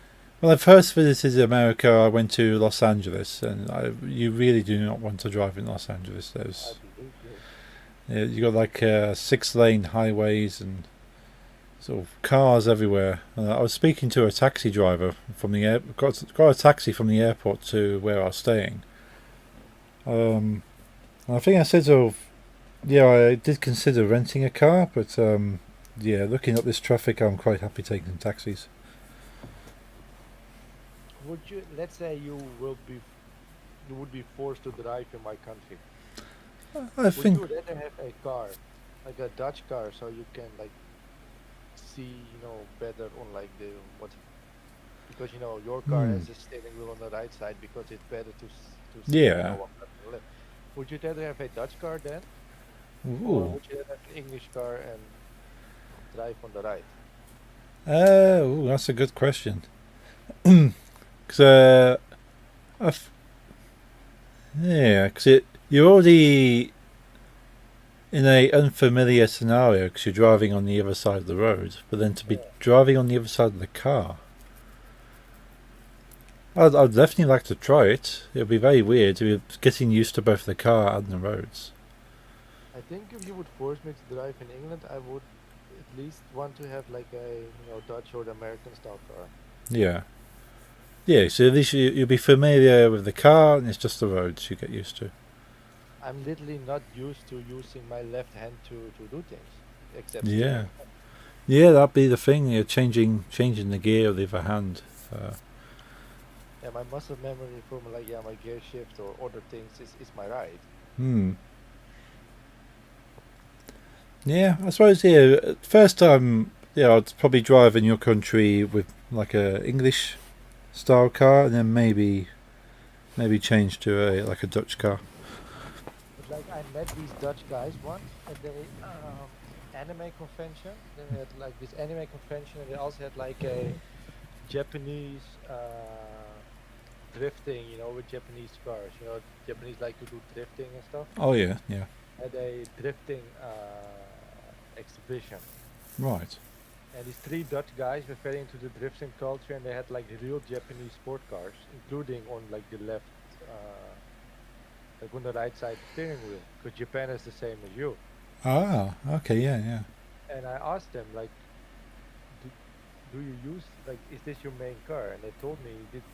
when I first visited America, I went to Los Angeles, and you really do not want to drive in Los Angeles. There's you got like 6-lane highways and sort of cars everywhere. I was speaking to a taxi driver from the got a taxi from the airport to where I was staying, I think I said, yeah, I did consider renting a car, but yeah, looking at this traffic, I'm quite happy taking taxis. Would you, let's say you would be forced to drive in my country. I Would think, you rather have a car, like a Dutch car, so you can like see, better on like the what? Because your car hmm, has a steering wheel on the right side because it's better to see, yeah. what's on the left. Would you rather have a Dutch car then, or Ooh. would you rather have an English car and drive on the right? Ooh, that's a good question. Cause I f- yeah, cause you're already in a unfamiliar scenario because you're driving on the other side of the road, but then to be Yeah. driving on the other side of the car, I'd definitely like to try it. It'll be very weird to be getting used to both the car and the roads. I think if you would force me to drive in England, I would at least want to have like a Dutch or the American style car. Yeah. Yeah, so at least you'll be familiar with the car and it's just the roads you get used to. I'm literally not used to using my left hand to do things, except Yeah. steering. Yeah, that'd be the thing. You're changing the gear of the other hand. Yeah, my muscle memory from like my gear shift or other things is my right. Hmm. Yeah, I suppose. Yeah, first time. Yeah, I'd probably drive in your country with like a English style car, and then maybe change to a like a Dutch car. But like I met these Dutch guys once at the anime convention. They had like this anime convention, and they also had like a Japanese drifting, with Japanese cars. Japanese like to do drifting and stuff. Oh yeah, yeah. Had a drifting exhibition. Right. And these three Dutch guys were very into the drifting culture, and they had like real Japanese sport cars, including on like the left, like on the right side steering wheel, because Japan is the same as you. Ah, okay, yeah, yeah. And I asked them like, do, do you use like, is this your main car? And they told me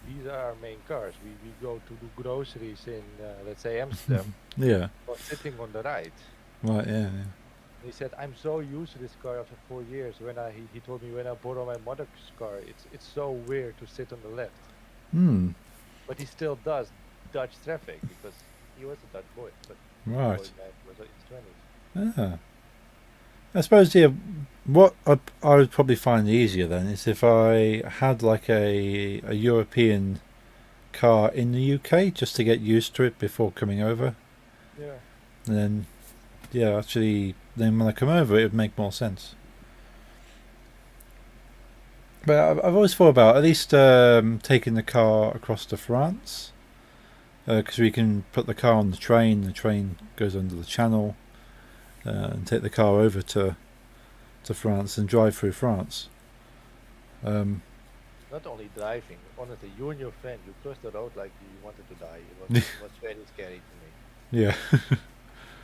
these are our main cars. We go to do groceries in let's say Amsterdam, Yeah. or sitting on the right. Right, yeah, He said, I'm so used to this car after 4 years. He told me when I borrow my mother's car, it's so weird to sit on the left. yeah. Hmm. But he still does Dutch traffic because he was a Dutch boy, but boy Right. man was in his 20s. Ah. I suppose, yeah, what I would probably find easier then is if I had like a European car in the UK just to get used to it before coming over. Yeah. And then, yeah, actually, then when I come over, it would make more sense. But I've always thought about at least taking the car across to France because we can put the car on the train goes under the channel, and take the car over to France and drive through France. Um, Not only driving, honestly, you and your friend, you crossed the road like you wanted to die. It was very scary to me. yeah,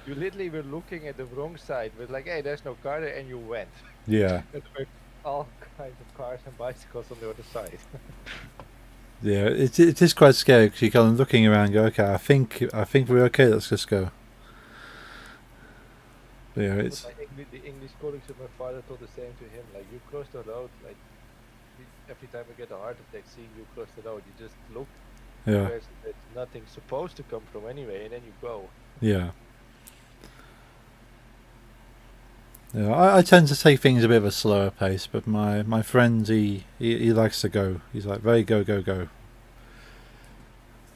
You literally were looking at the wrong side, but like, hey, there's no car there, and you went. yeah, And there were all kinds of cars and bicycles on the other side. yeah. It is quite scary because you're kind of looking around, and go, okay, I think we're okay. Let's just go. But yeah, But it's the English colleagues of my father told the same to him. Like, you cross the road, like, every time I get a heart attack seeing you cross the road, you just look yeah, where there's nothing supposed to come from anyway, and then you go. yeah. Yeah, I tend to take things a bit of a slower pace, but my friend he likes to go. He's like very go go go.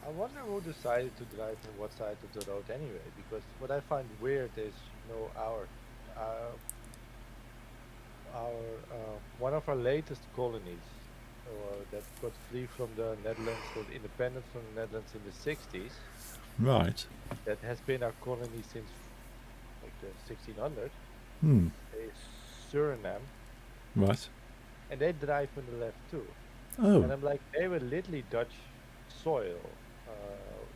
I wonder who decided to drive on what side of the road anyway, because what I find weird is, uh, one of our latest colonies, that got free from the Netherlands, or independent from the Netherlands in the 60s, Right. that has been our colony since like the 1600s, Hmm. is Suriname, Right. and they drive on the left too. Oh. And I'm like, they were literally Dutch soil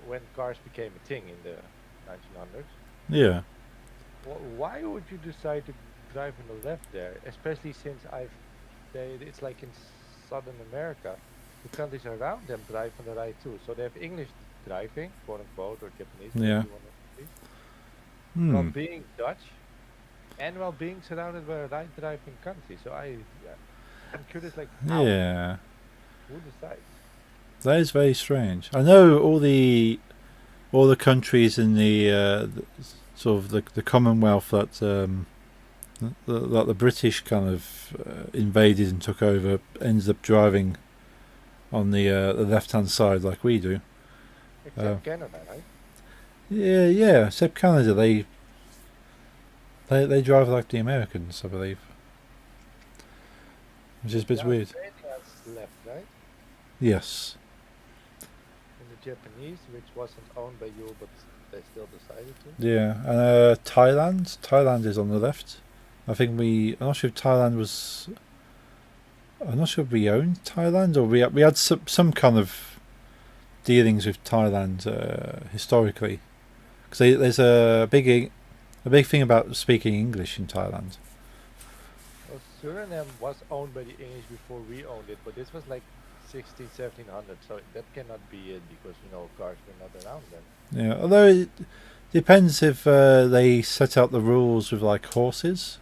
when cars became a thing in the 1900s. Yeah. Why would you decide to drive on the left there? Especially since it's like in Southern America, the countries around them drive on the right too. So they have English driving, quote unquote, or Japanese, Yeah. whatever you want to say, while Hmm. being Dutch and while being surrounded by a right driving country. So I'm curious, like how, Yeah. who decides? That is very strange. I know all the countries in the sort of the Commonwealth that the British kind of invaded and took over ended up driving on the left-hand side like we do. Except Canada, right? Yeah. Except Canada, they drive like the Americans, I believe, which is a bit The weird. Australians left, right? Yes. And the Japanese, which wasn't owned by you, but they still decided to. Yeah. Thailand. Thailand is on the left. I think I'm not sure if Thailand was. I'm not sure if we owned Thailand or we had some kind of dealings with Thailand historically, because there's a big thing about speaking English in Thailand. Well, Suriname was owned by the English before we owned it, but this was like 16, 1700, so that cannot be it because, cars were not around then. Yeah, although it depends if they set out the rules with like horses.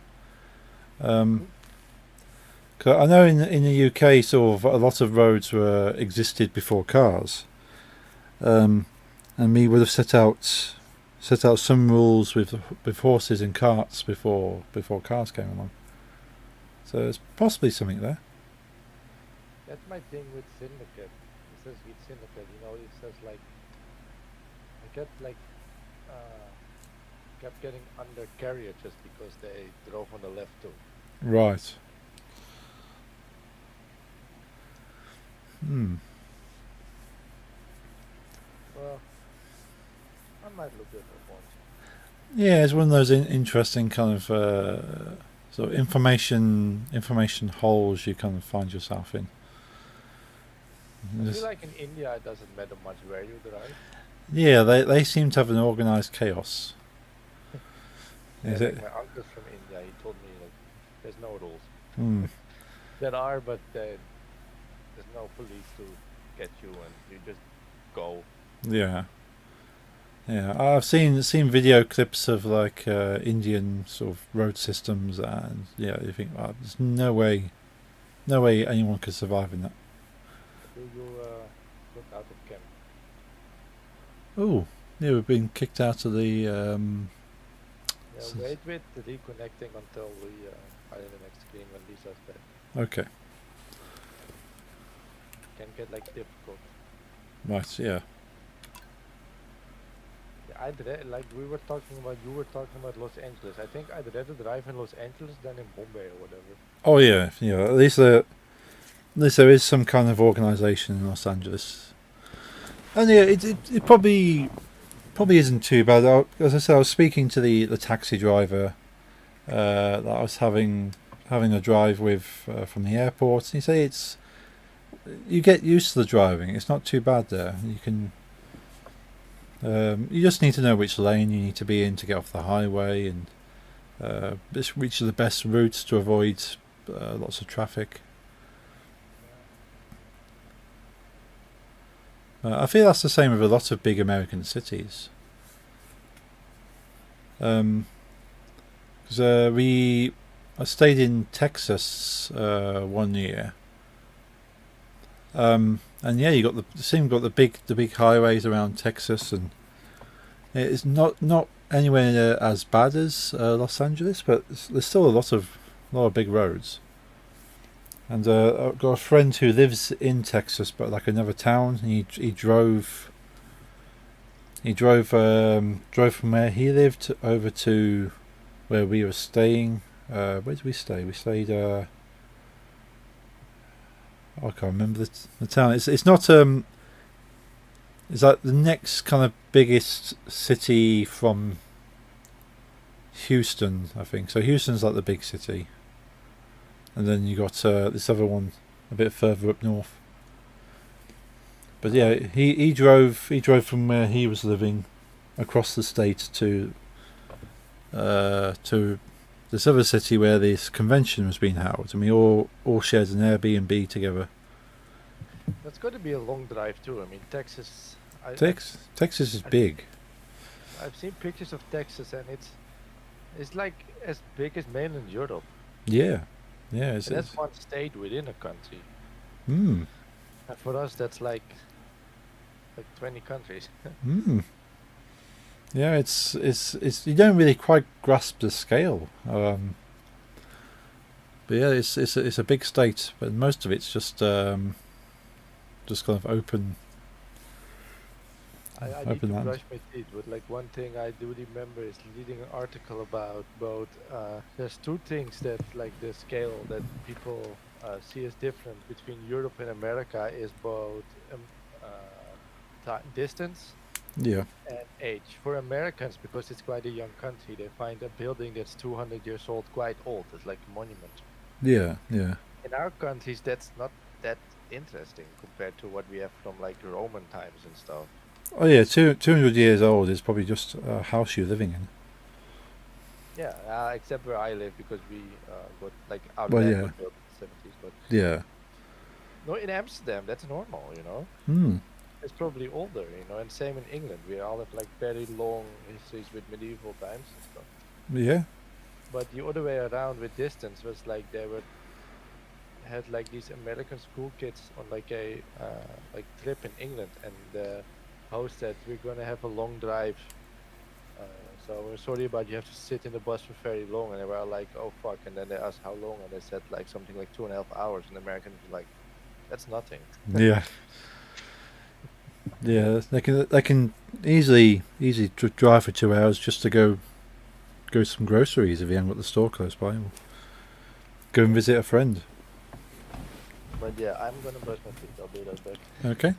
'Cause I know in the UK, sort of a lot of roads were existed before cars, and we would have set out some rules with horses and carts before cars came along. So there's possibly something there. That's my thing with Syndicate. It says with Syndicate, it says like, I kept getting under carrier just because they drove on the left too. Right. Hmm. Well, I might look at it once. Yeah, it's one of those interesting kind of sort of information holes you kind of find yourself in. I feel like in India it doesn't matter much where you drive. Yeah, they seem to have an organized chaos. Is Like it? my uncle's from India, he told me like there's no rules. Hmm. There are, but there's no police to get you, and you just go. Yeah. Yeah, I've seen video clips of like Indian sort of road systems, and yeah, you think, wow, there's no way anyone could survive in that. Do you look out of camp? Oh, yeah, we've been kicked out of the. Yeah, wait with reconnecting until we are in the next screen when Lisa's back. Okay, Can get like difficult. right, yeah. Yeah, like you were talking about Los Angeles. I think I'd rather drive in Los Angeles than in Bombay or whatever. Oh yeah, yeah. At least there is some kind of organisation in Los Angeles, and yeah, it probably isn't too bad. As I said, I was speaking to the taxi driver that I was having a drive with from the airport, and he said you get used to the driving. It's not too bad there. You can. You just need to know which lane you need to be in to get off the highway, and which are the best routes to avoid lots of traffic. I feel that's the same with a lot of big American cities. Because I stayed in Texas 1 year, and yeah, you got the big highways around Texas, and it's not anywhere near as bad as Los Angeles, but there's still a lot of big roads. And I've got a friend who lives in Texas, but like another town. And he drove from where he lived over to where we were staying. Where did we stay? We stayed. I can't remember the town. It's not. It's like the next kind of biggest city from Houston, I think. So Houston's like the big city. And then you got this other one a bit further up north. But yeah, he drove from where he was living across the state to this other city where this convention was being held, and we all shared an Airbnb together. That's going to be a long drive too. I mean, Texas. Texas is I- big. I've seen pictures of Texas, and it's like as big as mainland Europe, Yeah, and that's one state within a country. Hmm. And for us, that's like 20 countries. Hmm. Yeah, it's you don't really quite grasp the scale. But yeah, it's a big state, but most of it's just kind of open I need open to land. brush my teeth, but like one thing I do remember is reading an article about both. There's two things that like the scale that people see as different between Europe and America is both distance Yeah, and age. For Americans, because it's quite a young country, they find a building that's 200 years old quite old. It's like a monument. yeah. In our countries, that's not that interesting compared to what we have from like Roman times and stuff. Oh yeah, 200 years old is probably just a house you're living in. Yeah, except where I live because we got like our Well, land yeah, got built in the 70s. But yeah. no, in Amsterdam, that's normal, you know. Hmm. It's probably older, you know, and same in England. We all have like very long histories with medieval times and stuff. Yeah. But the other way around with distance was like they were had like these American school kids on like a like trip in England, and the host said we're gonna have a long drive. So we're sorry about you have to sit in the bus for very long, and they were like, "Oh fuck!" And then they asked how long, and they said like something like 2.5 hours, and the Americans were like, "That's nothing." Yeah. Yeah, they can easily drive for 2 hours just to go some groceries if you haven't got the store close by. Or go and visit a friend. But yeah, I'm gonna brush my teeth. I'll be right back. Okay.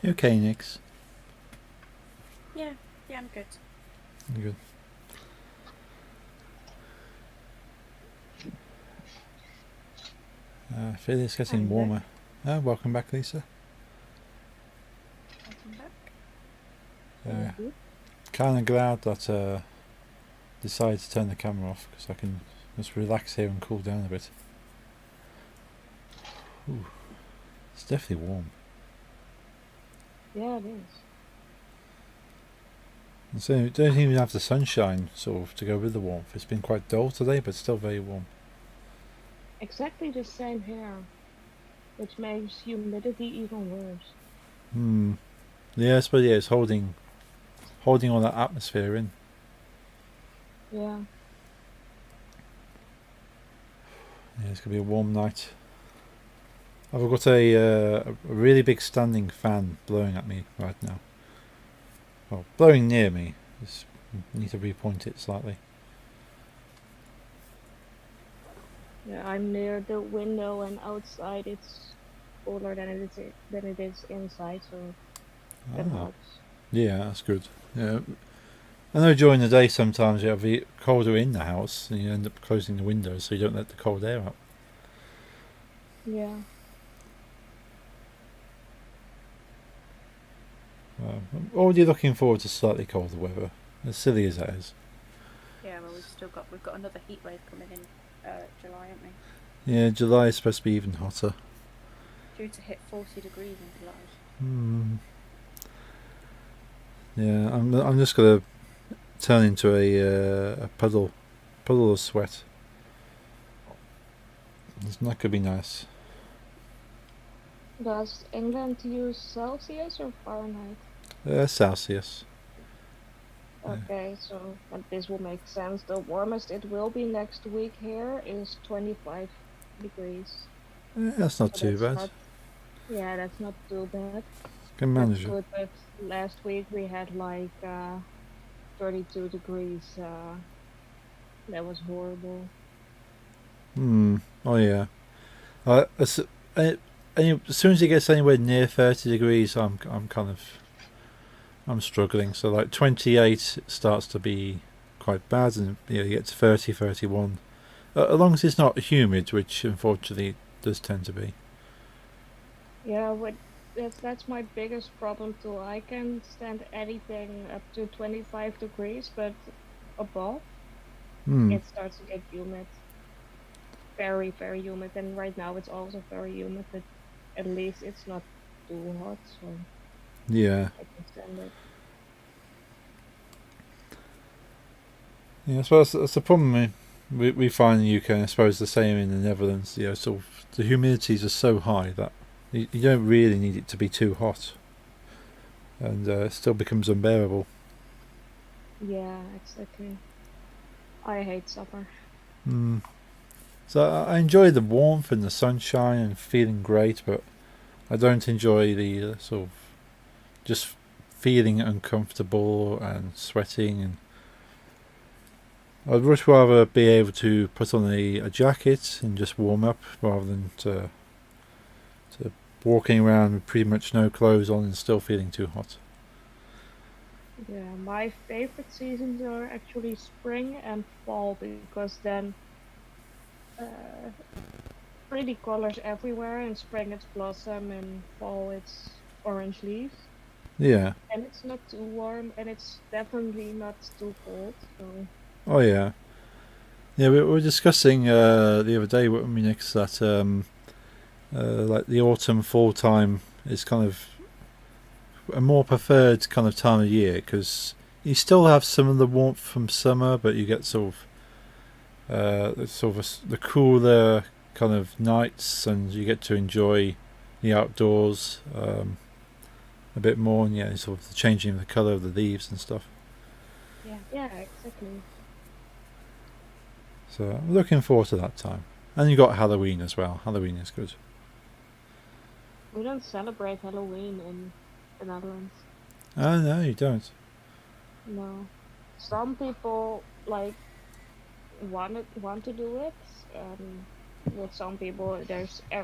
You okay, Nix? Yeah, I'm good. Good. I feel it's getting I'm back. warmer. Welcome back, Lisa. Welcome back. Kind of glad that decided to turn the camera off because I can just relax here and cool down a bit. Ooh, it's definitely warm. Yeah, it is. And so it don't even have the sunshine sort of to go with the warmth. It's been quite dull today, but still very warm. Exactly the same here, which makes humidity even worse. Hmm. Yeah, I suppose it's holding all that atmosphere in. Yeah. Yeah, it's gonna be a warm night. I've got a really big standing fan blowing at me right now. Well, blowing near me. Just need to repoint it slightly. Yeah, I'm near the window, and outside it's cooler than it is inside, so that Ah, helps. yeah, that's good. Yeah, I know during the day sometimes it'll be colder in the house, and you end up closing the windows so you don't let the cold air out. Yeah. I'm already looking forward to slightly colder weather, as silly as that is. Yeah, well, we've got another heat wave coming in July, aren't we? Yeah, July is supposed to be even hotter. Due to hit 40 degrees in July. Hmm. Yeah, I'm just gonna turn into a puddle of sweat. It's not gonna be nice. Does England use Celsius or Fahrenheit? Celsius. Yeah. Okay, so and this will make sense. The warmest it will be next week here is 25 degrees. That's not So too that's bad. not, yeah, that's not too bad. Can That's manage it. good, but last week we had like 32 degrees. That was horrible. Oh yeah. As, uh, as soon as it gets anywhere near 30 degrees, I'm struggling. So like 28 starts to be quite bad, and you get to 30, 31. As long as it's not humid, which unfortunately does tend to be. Yeah, that's my biggest problem too. I can stand anything up to 25 degrees, but above Hmm. it starts to get humid. Very, very humid. And right now it's also very humid, but at least it's not too hot, so Yeah. I can stand it. Yeah. So that's the problem we find in the UK. And I suppose the same in the Netherlands. Sort of the humidities are so high that you don't really need it to be too hot, and it still becomes unbearable. Yeah, exactly. I hate summer. Hmm. So I enjoy the warmth and the sunshine and feeling great, but I don't enjoy the sort of just feeling uncomfortable and sweating. And I'd much rather be able to put on a jacket and just warm up rather than to walking around with pretty much no clothes on and still feeling too hot. Yeah, my favorite seasons are actually spring and fall because then uh, pretty colors everywhere. In spring it's blossom, in fall it's orange leaves, Yeah. and it's not too warm, and it's definitely not too cold. So Oh yeah. Yeah, we were discussing the other day, weren't we, Nick, that like the autumn fall time is kind of a more preferred kind of time of year because you still have some of the warmth from summer, but you get the cooler kind of nights, and you get to enjoy the outdoors a bit more, and yeah, sort of the changing of the colour of the leaves and stuff. yeah, exactly. So I'm looking forward to that time. And you got Halloween as well. Halloween is good. We don't celebrate Halloween in the Netherlands. Oh no, you don't. No, some people like want to do it. With some people,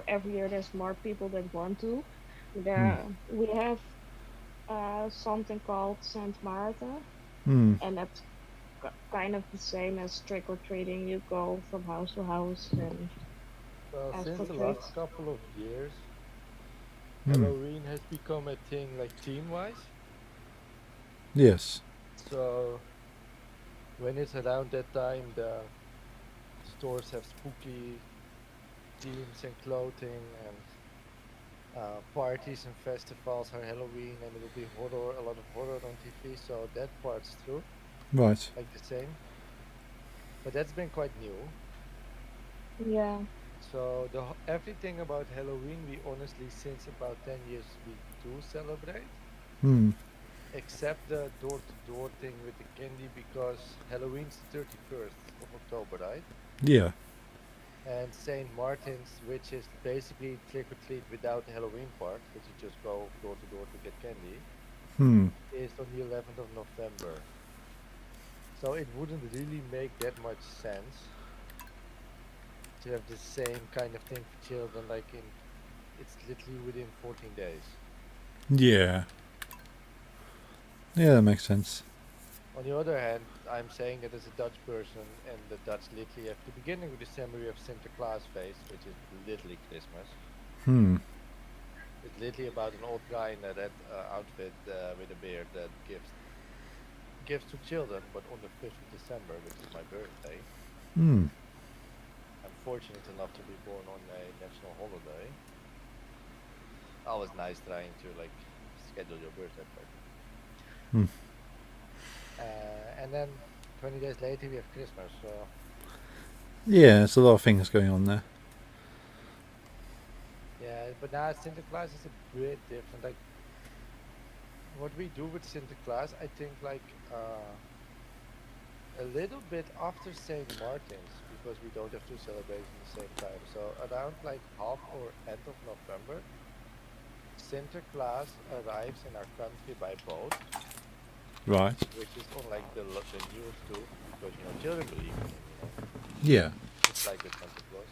every year there's more people that want to. Hmm. We have something called Saint Marta, Hmm. and that's kind of the same as trick or treating. You go from house to house and Well, ask since for the last treats. couple of years, Hmm. Halloween has become a thing like team-wise. Yes. So when it's around that time, the stores have spooky themes and clothing, and parties and festivals are Halloween, and it will be horror, a lot of horror on TV. So that part's true, Right. like the same. But that's been quite new. Yeah, So everything about Halloween, we honestly, since about 10 years, we do celebrate, Hmm. except the door-to-door thing with the candy because Halloween's 31st of October, right? Yeah. And St. Martin's, which is basically trick or treat without the Halloween part, which you just go door to door to get candy, Hmm. is on the 11th of November. So it wouldn't really make that much sense to have the same kind of thing for children, like it's literally within 14 days. Yeah. Yeah, that makes sense. On the other hand, I'm saying that as a Dutch person, and the Dutch literally at the beginning of December we have Sinterklaas feest, which is literally Christmas. Hmm. It's literally about an old guy in a red outfit with a beard that gives gifts to children. But on the 5th of December, which is my birthday, Hmm. I'm fortunate enough to be born on a national holiday. Always nice trying to like schedule your birthday party. Hmm. And then 20 days later we have Christmas. So Yeah, there's a lot of things going on there. yeah, but now Sinterklaas is a bit different. Like what we do with Sinterklaas, I think like a little bit after St. Martin's because we don't have two celebrations at the same time. So around like half or end of November, Sinterklaas arrives in our country by boat, Right. which is unlike the newest too, because you know children believe in him. You know, Yeah. just like with Santa Claus.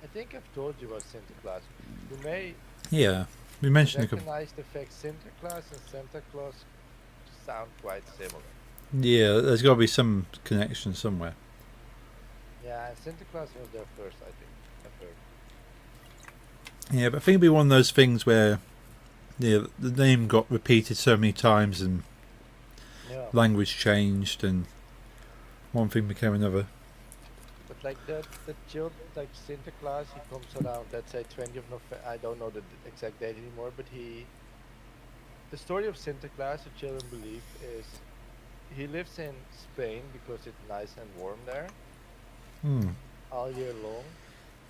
I think I've told you about Sinterklaas. You may Yeah. We mentioned a couple. recognize the fact Sinterklaas and Santa Claus sound quite similar. Yeah, there's got to be some connection somewhere. Yeah, and Sinterklaas was there first, I think. I've heard. Yeah, but I think it'd be one of those things where the name got repeated so many times and Yeah. language changed and one thing became another. But like the child, like Sinterklaas, he comes around, let's say 20th of November. I don't know the exact date anymore, but the story of Sinterklaas, the children believe, is he lives in Spain because it's nice and warm there Hmm. all year long.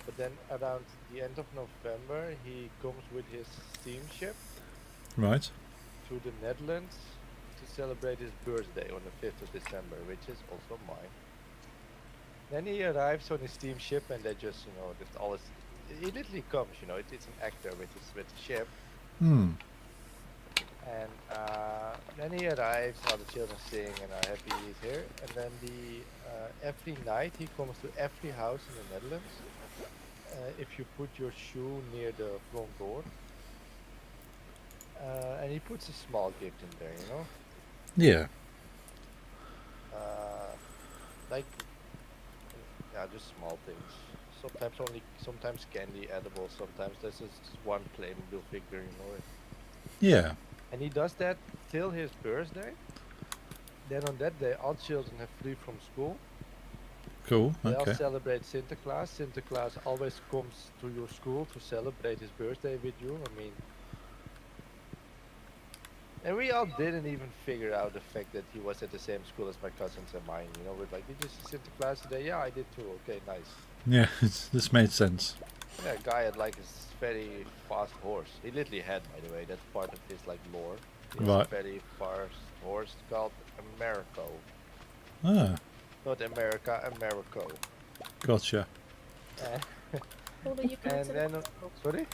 But then around the end of November, he comes with his steamship Right. to the Netherlands to celebrate his birthday on the 5th of December, which is also mine. Then he arrives on his steamship, and they just, you know, just all this. He literally comes, you know, it's an actor with the ship, Hmm. and then he arrives. All the children sing and are happy he's here. And then every night he comes to every house in the Netherlands. If you put your shoe near the front door, and he puts a small gift in there, you know, Yeah. uh, like yeah, just small things. Sometimes candy, edible. Sometimes there's just one Playmobil figure, you know. Yeah. And he does that till his birthday. Then on that day, all children have free from school. Cool. They all Okay. celebrate Sinterklaas. Sinterklaas always comes to your school to celebrate his birthday with you. I mean, and we all didn't even figure out the fact that he was at the same school as my cousins and mine. You know, we're like, did you see Sinterklaas today? Yeah, I did too. Okay, nice. Yeah. This made sense. Yeah, a guy had like this very fast horse. He literally had, by the way, that's part of his like lore. He has a Right. very fast horse called Americo. Ah. Not America, Americo. Gotcha. Uh, Paul, are you coming and to the then, festival? sorry?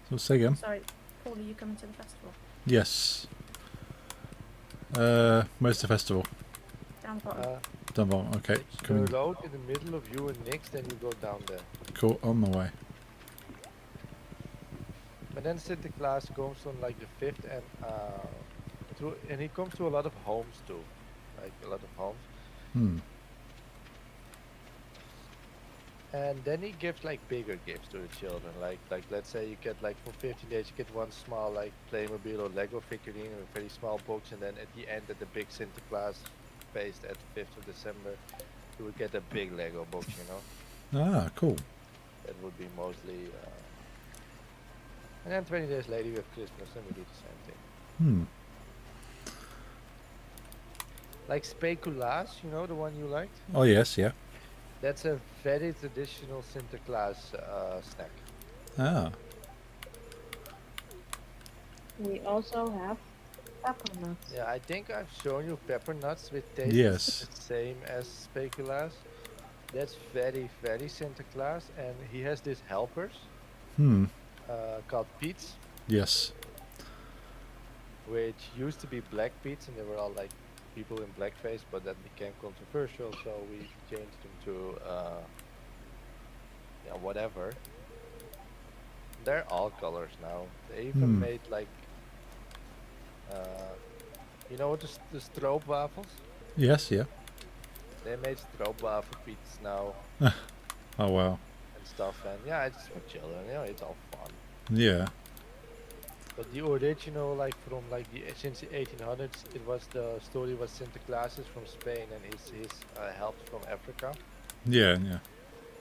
So say again. Sorry, Paul, are you coming to the festival? Yes. Where's the festival? Down the bottom. Dunbar. Okay. It's the Coming. road in the middle of you and Nick's, then you go down there. Cool. On my way. But then Sinterklaas comes on like the 5th and he comes to a lot of homes too. Like a lot of homes. Hmm. And then he gives like bigger gifts to the children. Like let's say you get like for 15 days you get one small like Playmobil or Lego figurine in a very small box, and then at the end at the big Sinterklaas feast at the 5th of December you would get a big Lego box, you know. Ah. Cool. That would be mostly and then 20 days later we have Christmas and we do the same thing. Hmm. Like speculaas, you know, the one you liked? Oh yes. Yeah. That's a very traditional Sinterklaas snack. Ah. We also have peppernuts. Yeah, I think I've shown you pepper nuts with taste Yes. the same as speculaas. That's very, very Sinterklaas, and he has these helpers Hmm. called Pete's, Yes. which used to be black Pete's, and they were all like people in blackface, but that became controversial, so we changed them to yeah, whatever. They're all colors now. They even Hmm. made like You know the stroop waffles? Yes, yeah. They made stroop waffle pizzas now Oh wow. and stuff, and yeah, it's for children. You know, it's all fun. Yeah. But the original, like from like the since the 1800s, it was the story was Santa Claus is from Spain and his help from Africa. Yeah, yeah.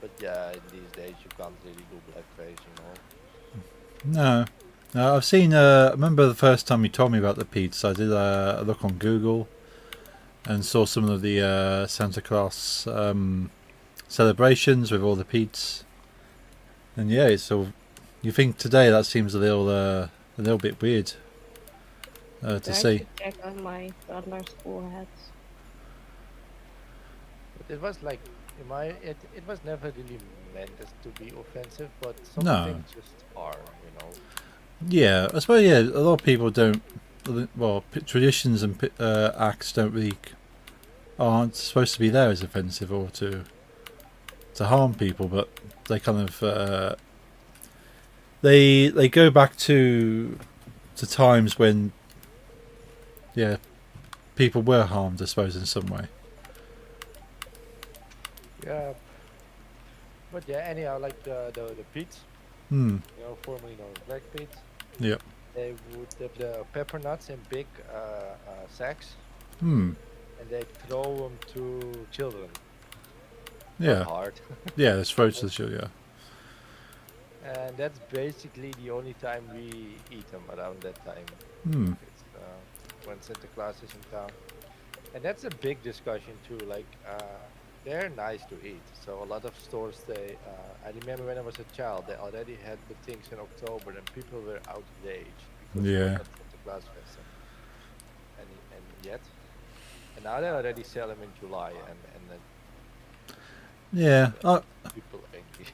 But yeah, in these days you can't really do blackface, you know. No. No, I've seen. I remember the first time you told me about the pizza. I did a look on Google and saw some of the Santa Claus celebrations with all the Pete's. And yeah, so you think today that seems a little bit weird to I see. should check on my toddler's school hats. But it was like, it was never really meant as to be offensive, but some No. things just are, you know. Yeah, I suppose. Yeah, a lot of people don't. Well, traditions and acts don't really aren't supposed to be there as offensive or to harm people, but they kind of they go back to times when people were harmed, I suppose, in some way. Yeah. But yeah, anyhow, like the Pete's, Hmm. you know, formerly known as Black Pete's, Yep. they would have the pepper nuts in big sacks, Hmm. and they throw them to children. Not Yeah. hard. Yeah. There's throats to the show. Yeah. And that's basically the only time we eat them around that time. Hmm. It's when Santa Claus is in town, and that's a big discussion too. Like they're nice to eat, so a lot of stores they. I remember when I was a child, they already had the things in October, and people were outraged because it was Yeah. not Santa Claus Fest, and yet, and now they already sell them in July, and then Yeah. people are angry.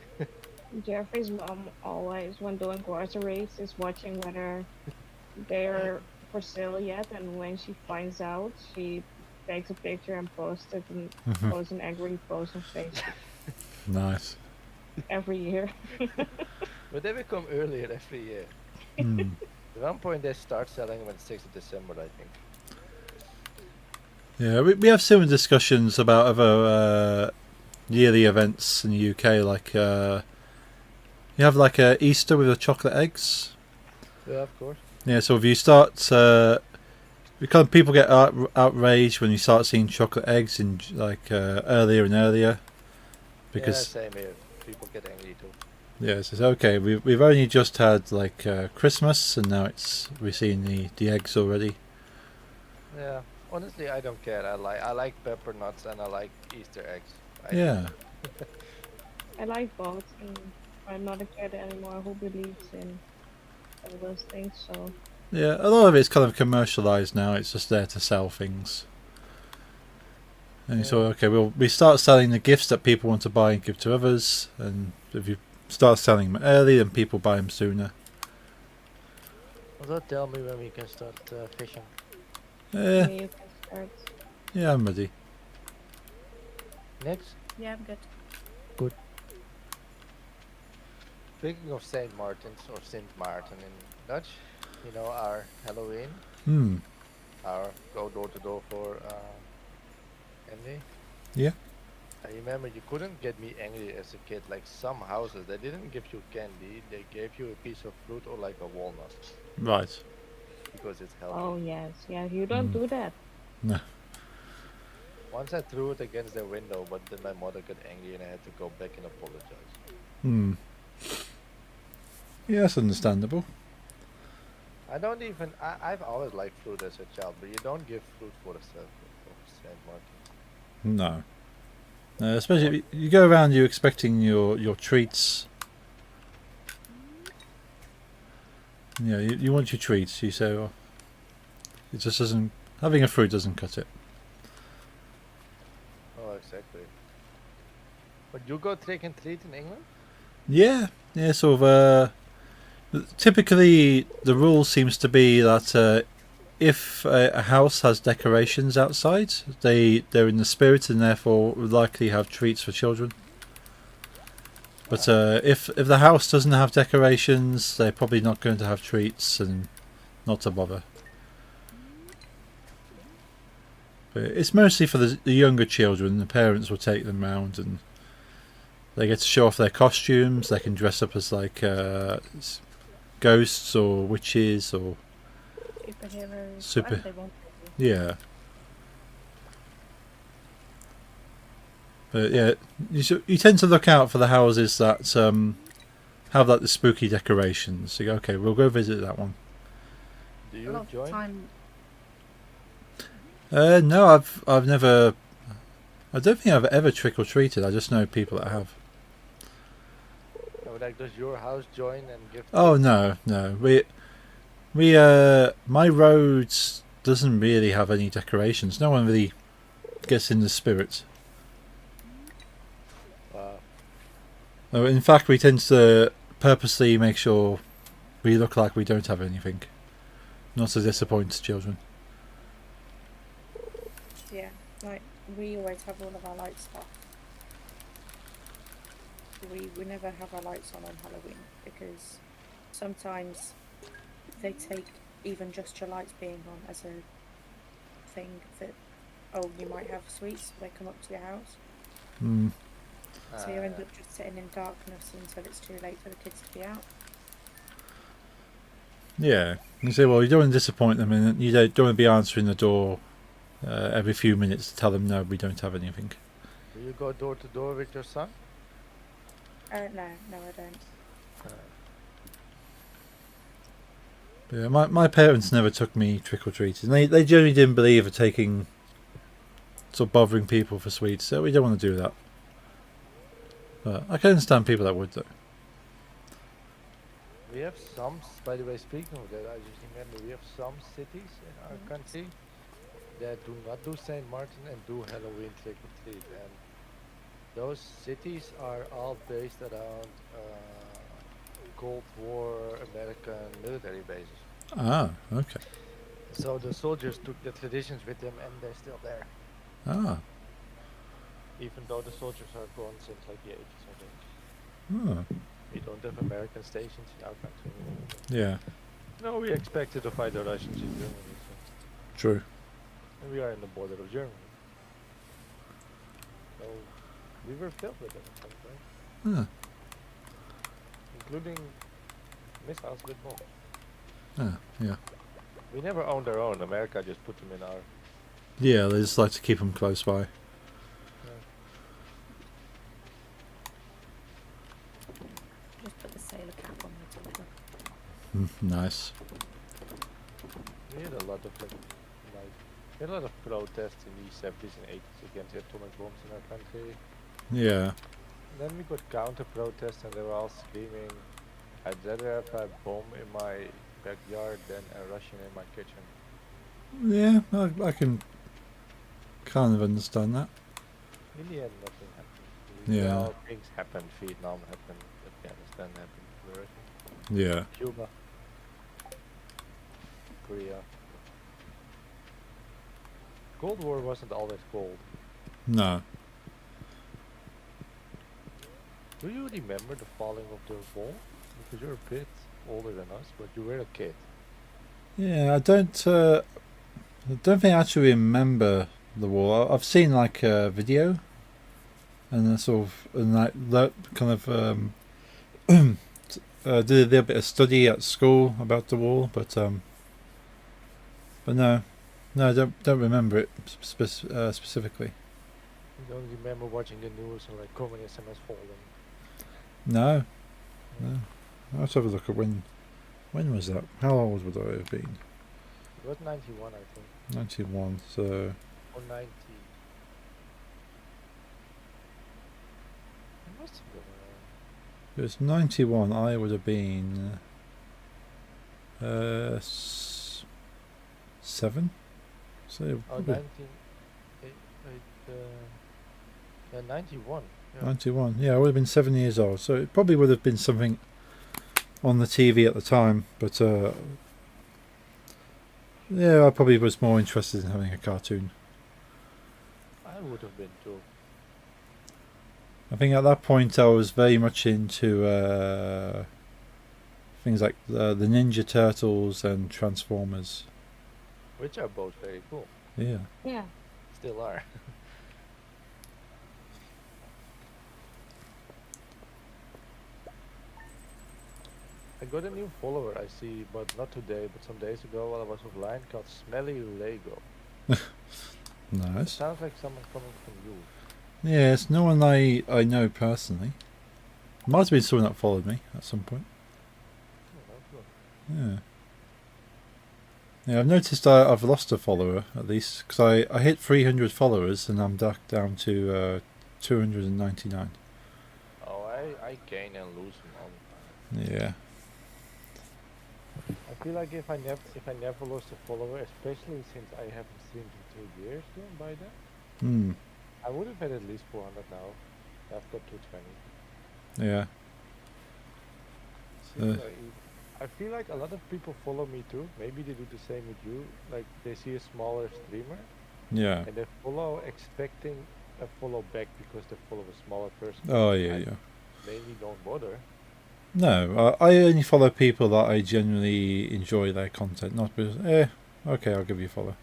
Jeffrey's mom always, when doing groceries, is watching whether they're for sale yet, and when she finds out, she takes a picture and posts it and posts an angry post on Facebook Nice. every year. But they become earlier every year. Hmm. At one point, they start selling them on 6th of December, I think. Yeah, we have similar discussions about other yearly events in the UK, like you have like Easter with the chocolate eggs. Yeah, of course. Yeah, so if you start, because people get outraged when you start seeing chocolate eggs in like earlier and earlier, because Yeah, same here. People get angry too. yeah, it's okay. We've only just had like Christmas, and now we're seeing the eggs already. Yeah, honestly, I don't care. I like pepper nuts and I like Easter eggs. Yeah, I like both, and I'm not a kid anymore who believes in all those things, so yeah. A lot of it's kind of commercialized now. It's just there to sell things. And so okay, we start selling the gifts that people want to buy and give to others, and if you start selling them early, then people buy them sooner. Although, tell me when we can start fishing. Yeah, maybe you can start. yeah, I'm ready. Next, Yeah, I'm good. speaking of Saint Martin's or Saint Martin in Dutch, you know, our Halloween, Hmm. our go door to door for candy. Yeah. I remember you couldn't get me angry as a kid. Like some houses, they didn't give you candy; they gave you a piece of fruit or like a walnut Right. because it's healthy. Oh yes, yeah, you don't do that. No. Once I threw it against the window, but then my mother got angry and I had to go back and apologize. Hmm. Yeah, that's understandable. I don't even. I've always liked fruit as a child, but you don't give fruit for the Saint Martin. No. Especially if you go around, you expecting your treats. Yeah, you want your treats. You say, well, it just doesn't. Having a fruit doesn't cut it. Oh, exactly. But you go trick and treat in England? Yeah, yeah. Sort of. Typically, the rule seems to be that if a house has decorations outside, they're in the spirit and therefore would likely have treats for children. But if the house doesn't have decorations, they're probably not going to have treats and not to bother. But it's mostly for the younger children. The parents will take them round and they get to show off their costumes. They can dress up as like ghosts or witches or Superheroes, Super- whatever they want. yeah. But yeah, you tend to look out for the houses that have like the spooky decorations. So you go, okay, we'll go visit that one. Do A you lot of the join? time, No, I've never. I don't think I've ever trick or treated. I just know people that have. No, like, does your house join and give? Oh no, no. My roads doesn't really have any decorations. No one really gets in the spirit. In fact, we tend to purposely make sure we look like we don't have anything, not to disappoint children. yeah, like we always have all of our lights off. We never have our lights on Halloween because sometimes they take even just your lights being on as a thing that, oh, you might have sweets. They come up to your house, Mm. so you end up just sitting in darkness until it's too late for the kids to be out. Yeah, you say, well, you don't want to disappoint them, and you don't want to be answering the door every few minutes to tell them no, we don't have anything. Do you go door to door with your son? No, I don't. Yeah, my parents never took me trick or treating. They generally didn't believe in taking, sort of bothering people for sweets, so we don't want to do that. But I can understand people that would though. We have some, by the way, speaking of that, I just remember we have some cities in our country that do not do St. Martin and do Halloween trick or treat. And those cities are all based around Cold War American military bases. Ah, okay. So the soldiers took the traditions with them and they're still there. Ah, Even though the soldiers are gone since like the 80s, I think. oh, We don't have American stations in our country anymore. yeah, No, we expected to fight the Russians in Germany. So. true. And we are in the border of Germany. So we were filled with them at some point, Ah, including missiles with bombs. yeah. We never owned our own. America just put them in our. Yeah, they just like to keep them close by. Just put the sailor cap on the top. Nice. We had a lot of we had a lot of protests in the 70s and 80s against atomic bombs in our country. Yeah. Then we got counter protests and they were all screaming, "I'd rather have a bomb in my backyard than a Russian in my kitchen." Yeah, I can kind of understand that. In the end, nothing happened. Yeah. Well, things happened. Vietnam happened. Afghanistan happened. Where is it? Yeah. Cuba. Korea. Cold War wasn't always cold. No. Do you remember the falling of the wall? Because you're a bit older than us, but you were a kid. Yeah, I don't think I actually remember the wall. I've seen like a video, and a sort of and like that kind of did a little bit of study at school about the wall, but no, I don't remember it specifically. You don't remember watching the news and like communism has fallen. No. I'll have to have a look at when was that? How old would I have been? It was 91, I think. 91. So Or 90. It must have been around. it was 91. I would have been 7. So Oh, probably 91. Yeah. 91. Yeah, I would have been 7 years old. So it probably would have been something on the TV at the time. But yeah, I probably was more interested in having a cartoon. I would have been too. I think at that point I was very much into things like the Ninja Turtles and Transformers. Which are both very cool. Yeah. Yeah. Still are. I got a new follower I see, but not today, but some days ago while I was offline, called Smelly Lego. It Nice. sounds like someone coming from you. Yeah, it's no one I know personally. Might have been someone that followed me at some point. Oh, that's good. Yeah. Yeah, I've noticed I've lost a follower at least because I hit 300 followers and I'm back down to 299. Oh, I gain and lose them all the time. Yeah. I feel like if I never lost a follower, especially since I haven't streamed in 2 years then by then, Hmm. I would have had at least 400 now. I've got 220. Yeah. Seems I feel like a lot of people follow me too. Maybe they do the same with you. Like they see a smaller streamer Yeah. and they follow expecting a follow back because they follow a smaller person. Oh yeah, I yeah. mainly don't bother. No, I only follow people that I genuinely enjoy their content, not because okay, I'll give you a follow.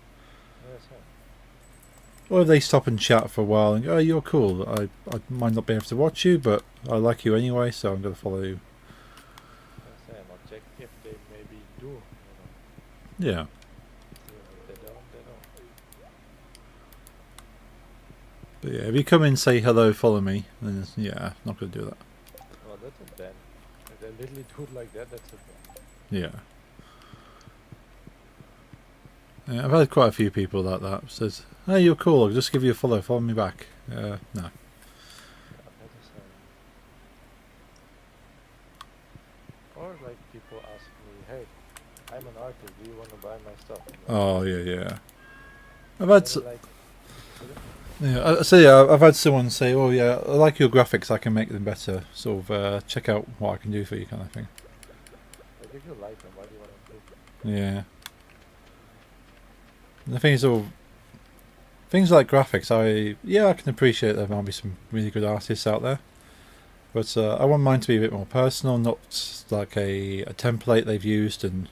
Yes, sir. Or if they stop and chat for a while and go, oh, you're cool. I might not be able to watch you, but I like you anyway, so I'm going to follow you. Yes, sir. And I'll check if they maybe do. Yeah. If they don't, they don't. But yeah, if you come in and say hello, follow me, then yeah, not going to do that. Well, that's a ban. If they literally do it like that, that's a ban. Yeah. Yeah, I've had quite a few people like that. Says, hey, you're cool, I'll just give you a follow me back. No. Yeah, that is, or like people ask me, hey, I'm an artist, do you want to buy my stuff? Oh, yeah. I've And had... they're like, I've had someone say, oh yeah, I like your graphics, I can make them better. Sort of check out what I can do for you kind of thing. like, if you like them, why do you want to improve them? Yeah. And the thing is, things like graphics, I can appreciate there might be some really good artists out there. But I want mine to be a bit more personal, not like a template they've used and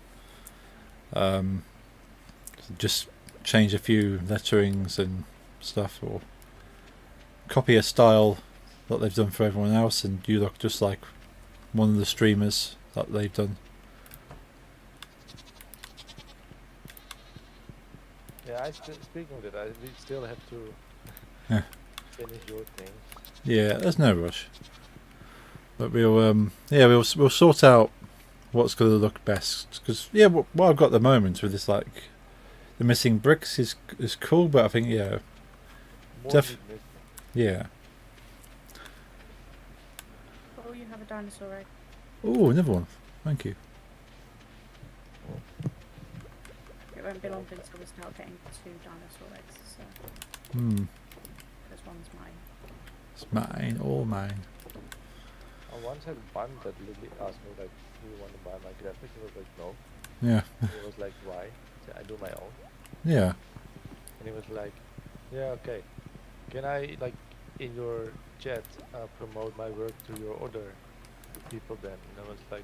just change a few letterings and stuff, or copy a style that they've done for everyone else and you look just like one of the streamers that they've done. Yeah, speaking of that, we still have to Yeah. finish your thing. Yeah, there's no rush. But we'll sort out what's going to look best. Because what I've got at the moment with this, like the missing bricks is cool, but I think More Def- meat missing. yeah. Oh, you have a dinosaur egg. Oh, another one. Thank you. It won't be long until we start getting 2 dinosaur eggs, so because one's mine. It's mine, all mine. I once had one that literally asked me like, do you want to buy my graphics? I was like, no. Yeah, And he was like, why? I said, I do my own. yeah, And he was like, yeah, okay. Can I, like, in your chat, promote my work to your other people then? And I was like,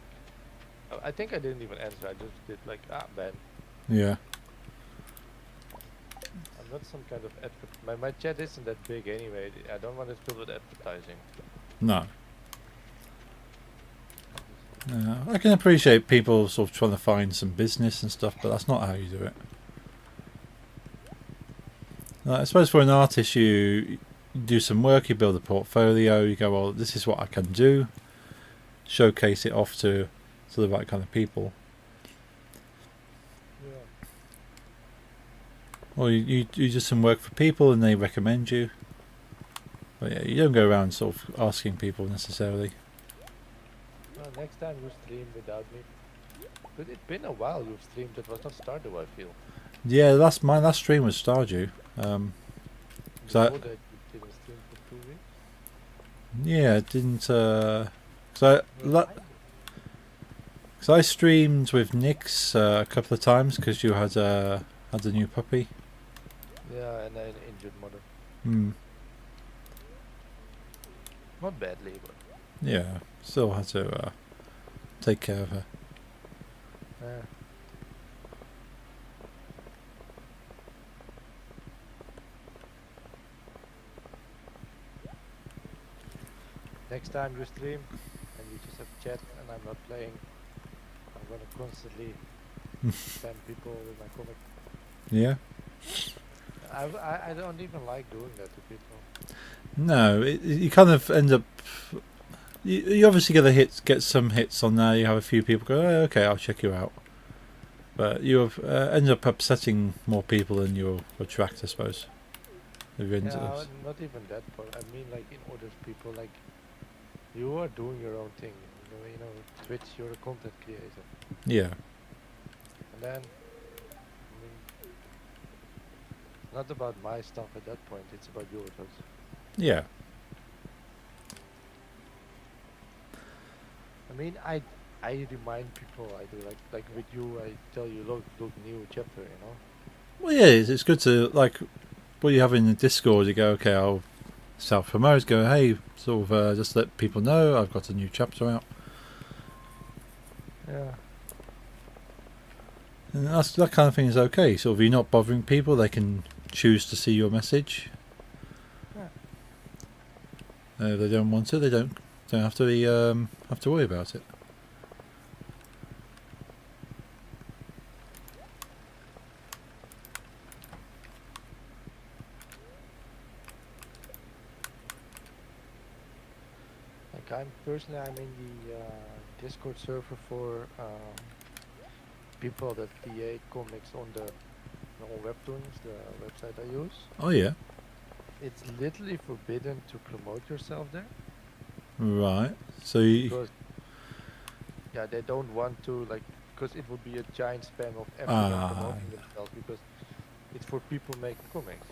I think I didn't even answer. I just did like, Ben. yeah. I'm not some kind of my chat isn't that big anyway. I don't want to fill with advertising. No. Yeah, I can appreciate people sort of trying to find some business and stuff, but that's not how you do it. I suppose for an artist, you do some work, you build a portfolio, you go, well, this is what I can do, showcase it off to the right kind of people. Yeah. Or you do some work for people and they recommend you. But yeah, you don't go around sort of asking people necessarily. Well, next time you stream without me. But it's been a while you've streamed. It was not Stardew, I feel. Yeah, my last stream was Stardew. So Before that, you didn't stream for 2 weeks. yeah, it didn't. So I streamed with Nix a couple of times because you had a new puppy. Yeah, and an injured mother. Hmm. Not badly, but. Yeah, still had to take care of her. Yeah. next time you stream and we just have chat and I'm not playing, I'm gonna constantly spam people with my comic. Yeah. I don't even like doing that to people. No, you kind of end up. You obviously get some hits on there. You have a few people go, oh, okay, I'll check you out. But you have end up upsetting more people than you'll attract, I suppose. If you're into Yeah, this. not even that part. I mean, like in other people, like you are doing your own thing. You know, Twitch, you're a content creator, Yeah. and then I mean, it's not about my stuff at that point. It's about yours. Yeah. I mean, I remind people. I do like with you. I tell you, look, new chapter. You know. Well, yeah, it's good to, like, what you have in the Discord, you go, okay, I'll self-promote, go, hey, sort of just let people know I've got a new chapter out. Yeah. And that kind of thing is okay. Sort of, you're not bothering people, they can choose to see your message. Yeah. If they don't want to, they don't have to be have to worry about it. Like I'm in the Discord server for people that create comics on Webtoons, the website I use. Oh yeah, It's literally forbidden to promote yourself there right. So you, because yeah, they don't want to because it would be a giant spam of everyone promoting themselves because it's for people making comics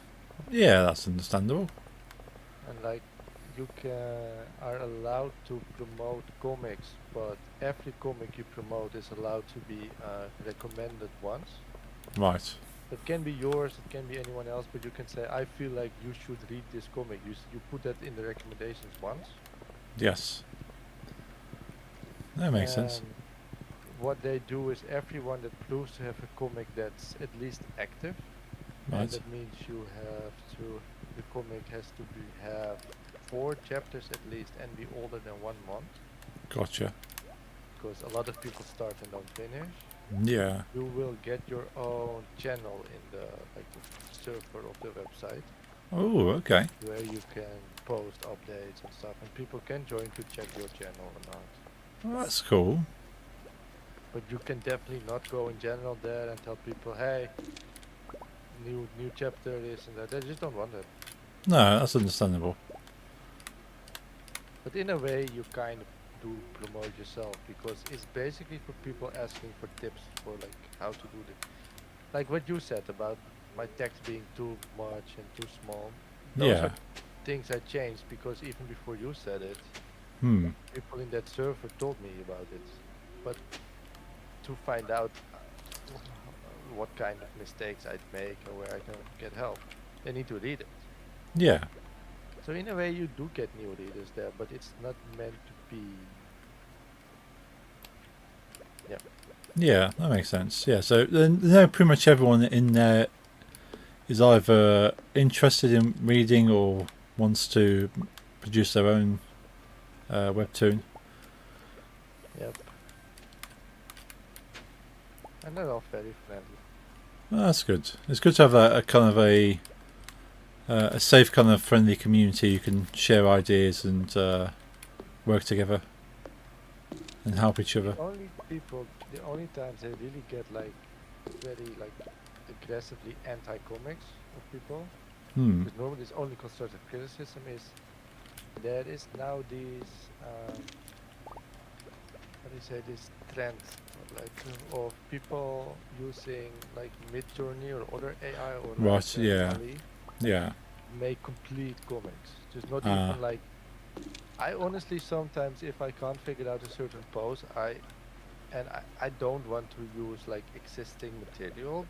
yeah, that's understandable. and like you are allowed to promote comics, but every comic you promote is allowed to be recommended once. Right. It can be yours, it can be anyone else, but you can say, I feel like you should read this comic. You put that in the recommendations once. Yes. That makes sense. And what they do is everyone that proves to have a comic that's at least active, and Right. that means the comic has to have 4 chapters at least and be older than 1 month, Gotcha. because a lot of people start and don't finish. Yeah. You will get your own channel in the server of the website, Oh, okay. where you can post updates and stuff, and people can join to check your channel or not. Well, that's cool. But you can definitely not go in general there and tell people, hey, new chapter, this and that. They just don't want it. No, that's understandable. But in a way, you kind of do promote yourself, because it's basically for people asking for tips for how to do it. Like what you said about my text being too much and too small. Those Yeah. are things I changed because even before you said it, Hmm. people in that server told me about it. But to find out what kind of mistakes I'd make or where I can get help, they need to read it. Yeah. So in a way you do get new readers there, but it's not meant to be. Yeah. Yeah, that makes sense. Yeah, so then pretty much everyone in there is either interested in reading or wants to produce their own webtoon. Yep. And they're all very friendly. Well, that's good. It's good to have a kind of a safe kind of friendly community. You can share ideas and work together and help each other. The only times they really get very aggressively anti-comics of people, Hmm. because normally it's only constructive criticism, is there is now these how do you say, this trend of people using Midjourney or other AI or Right, yeah. DALL-E Yeah. make complete comics. Just not Ah. even I honestly sometimes, if I can't figure out a certain pose, I don't want to use existing material,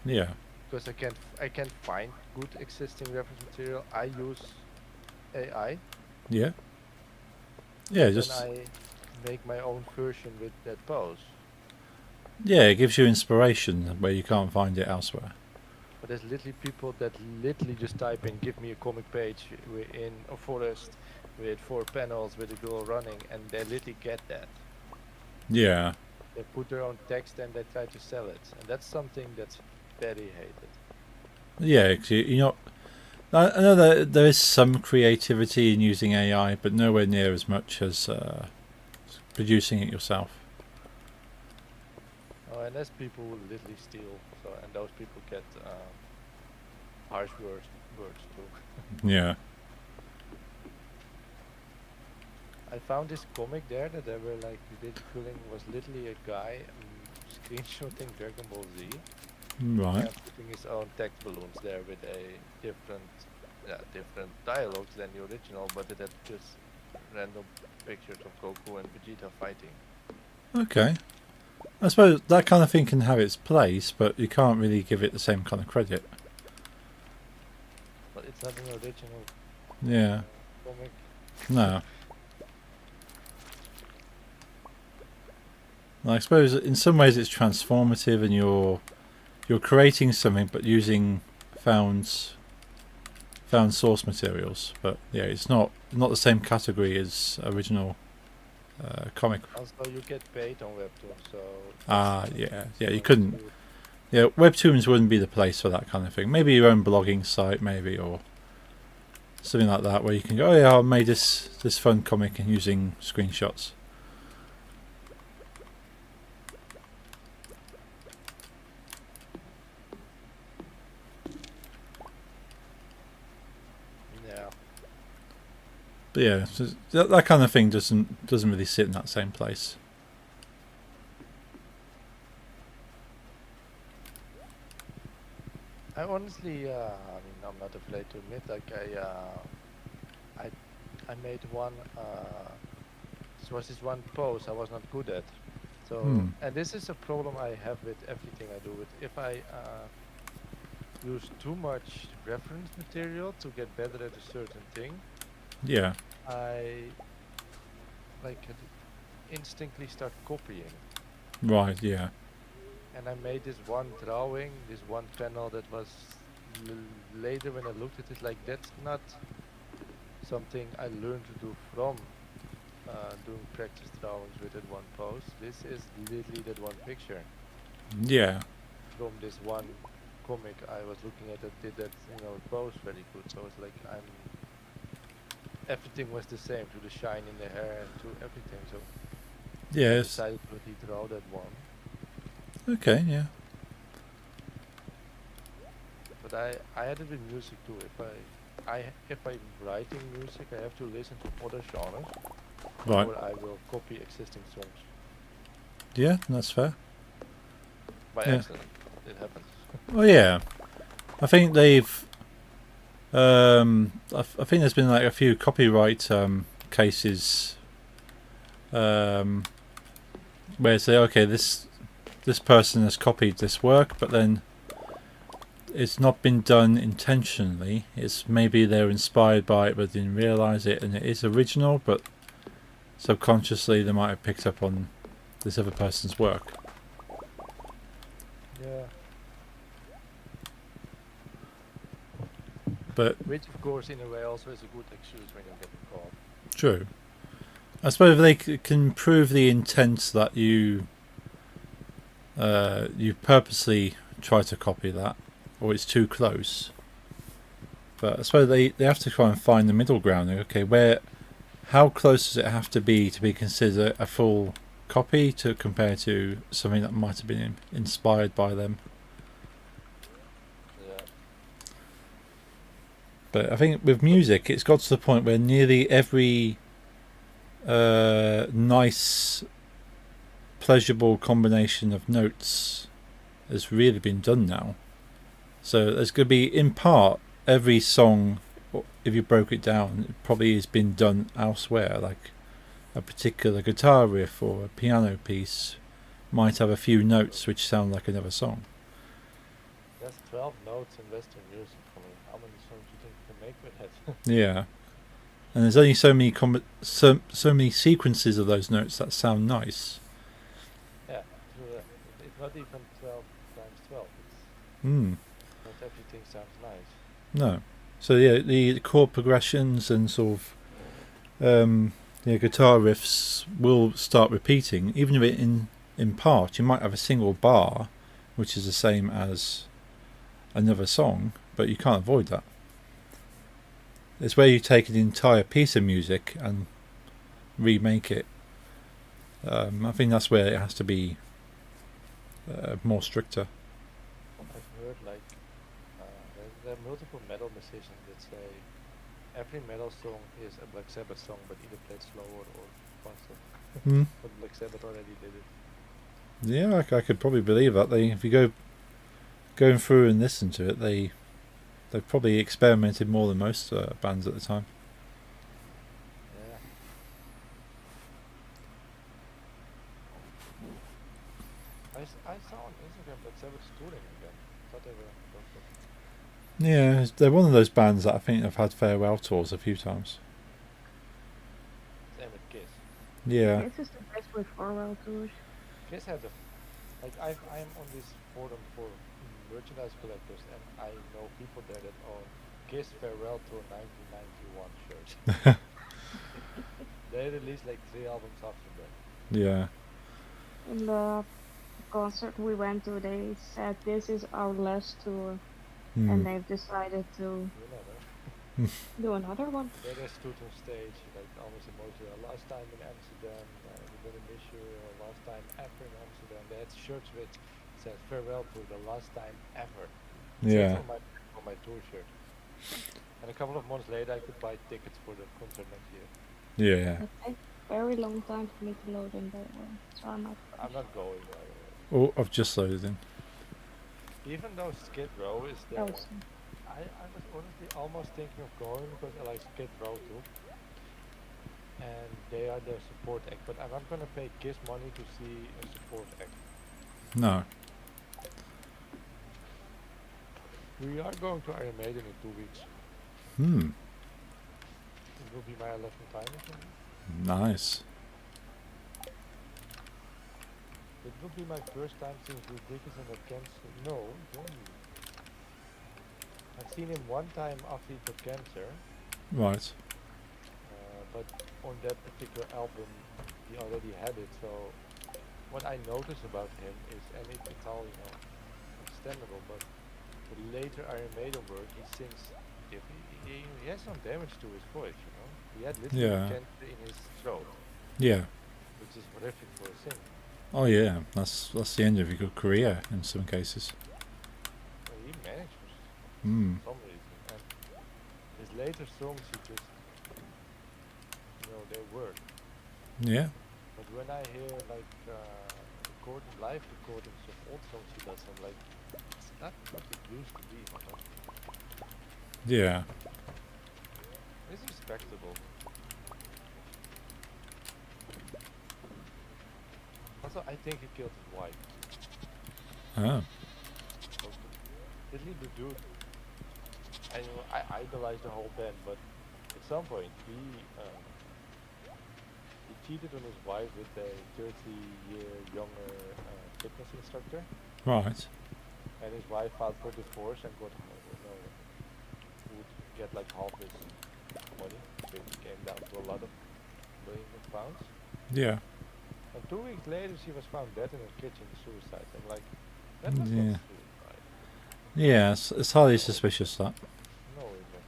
Yeah. because I can't find good existing reference material. I use AI. Yeah. Yeah. Then Just I make my own version with that pose. yeah. It gives you inspiration where you can't find it elsewhere. But there's literally people that literally just type in, give me a comic page in a forest with 4 panels with a girl running, and they literally get that. Yeah. They put their own text and they try to sell it, and that's something that's very hated. Yeah, 'cause you're not. I know that there is some creativity in using AI, but nowhere near as much as producing it yourself. Oh, and there's people who literally steal, so and those people get harsh words too. Yeah. I found this comic there that they were like ridiculing was literally a guy screenshotting Dragon Ball Z Right. and putting his own text balloons there with a different dialogues than the original, but it had just random pictures of Goku and Vegeta fighting. Okay. I suppose that kind of thing can have its place, but you can't really give it the same kind of credit. But it's not an original Yeah. comic. No. I suppose in some ways it's transformative, and you're creating something, but using found source materials. But yeah, it's not the same category as original comic. Also, you get paid on Webtoon, so... Yeah. You couldn't... Yeah, Webtoons wouldn't be the place for that kind of thing. Maybe your own blogging site, maybe, or something like that, where you can go, oh yeah, I made this fun comic and using screenshots. Yeah. But yeah, so that kind of thing doesn't really sit in that same place. I honestly, I mean, I'm not afraid to admit, like I made one. This was this one pose I was not good at. So, and this is a problem I have with everything I do. With if I use too much reference material to get better at a certain thing, Yeah. I like instinctively start copying. Right. Yeah. And I made this one drawing, this one panel that was later when I looked at it, like that's not something I learned to do from doing practice drawings with that one pose. This is literally that one picture Yeah. from this one comic I was looking at that did that, pose very good. So it's like everything was the same, to the shine in the hair and to everything. So I Yes. decided to really draw that one. Okay. Yeah. But I had it with music too. If I'm writing music, I have to listen to other genres, Right. or I will copy existing songs Yeah. That's fair. by Yeah. accident. It happens. Well, yeah. I think they've. I think there's been like a few copyright cases where they say, okay, this person has copied this work, but then it's not been done intentionally. It's maybe they're inspired by it but didn't realise it, and it is original, but subconsciously they might have picked up on this other person's work. Yeah. But Which, of course, in a way, also is a good excuse when you get caught. true. I suppose if they can prove the intent that you purposely try to copy that, or it's too close. But I suppose they have to try and find the middle ground. Okay, how close does it have to be considered a full copy to compare to something that might have been inspired by them? Yeah. But I think with music, it's got to the point where nearly every nice, pleasurable combination of notes has really been done now. So there's going to be, in part, every song, if you broke it down, it probably has been done elsewhere. Like a particular guitar riff or a piano piece might have a few notes which sound like another song. That's 12 notes in Western music for me. How many songs do you think you can make with that? Yeah. And there's only so many so many sequences of those notes that sound nice. Yeah, true. It's not even 12 times 12. It's Mm. not everything sounds nice. No. So yeah, the chord progressions and sort of the guitar riffs will start repeating, even if in part you might have a single bar, which is the same as another song, but you can't avoid that. It's where you take an entire piece of music and remake it. I think that's where it has to be more stricter. I've heard like there are multiple metal musicians that say every metal song is a Black Sabbath song, but either played slower or faster. Hmm. But Black Sabbath already did it. Yeah, I could probably believe that. If you going through and listen to it, they've probably experimented more than most bands at the time. Yeah. I saw on Instagram Black Sabbath touring again. Thought they were perfect. Yeah, they're one of those bands that I think have had farewell tours a few times. Same with Kiss. Yeah. This is the best with farewell tours. Kiss had the I'm on this forum for merchandise collectors, and I know people there that own Kiss Farewell Tour 1991 shirts. They released like 3 albums after that. Yeah. In the concert we went to, they said this is our last tour, Hmm. and they've decided to You know, do another one. they stood on stage like almost emotional. Last time in Amsterdam, we're gonna miss you. Last time ever in Amsterdam. They had shirts with said farewell to the last time ever. Yeah. On my tour shirt. And a couple of months later, I could buy tickets for the concert next year. Yeah. It takes a very long time for me to load in that one, so I'm not. I'm not going. By the way. Oh, I've just loaded in. Even though Skid Row is there, Oh, I was honestly almost thinking of going because I like Skid Row too. And they are their support act, but I'm not gonna pay Kiss money to see a support act. No. We are going to Iron Maiden in 2 weeks. Hmm. It will be my 11th time or something. Nice. It will be my first time since Lou Dickinson had cancer. No, it won't be. I've seen him one time after he got cancer, Right. but on that particular album he already had it. So what I notice about him is, and it's all understandable, but the later Iron Maiden work, he sings. He has some damage to his voice. He had literally cancer in his throat, Yeah. which is horrific for a singer. Oh yeah. That's the end of your good career in some cases. Well, he managed Hmm. for some reason, and his later songs, he just, they work. Yeah. But when I hear like live recordings of old songs he does, I'm like, it's not what it used to be. Yeah. It's respectable. Also, I think he killed his wife. Oh. Didn't he the dude? I idolize the whole band, but at some point he cheated on his wife with a 30-year younger fitness instructor, Right. and his wife filed for divorce and would get like half his money, which came down to a lot of millions of pounds. Yeah. And 2 weeks later, she was found dead in her kitchen, suicide. I'm like, that was Yeah. not suicide. Yeah. It's highly suspicious that. No, it was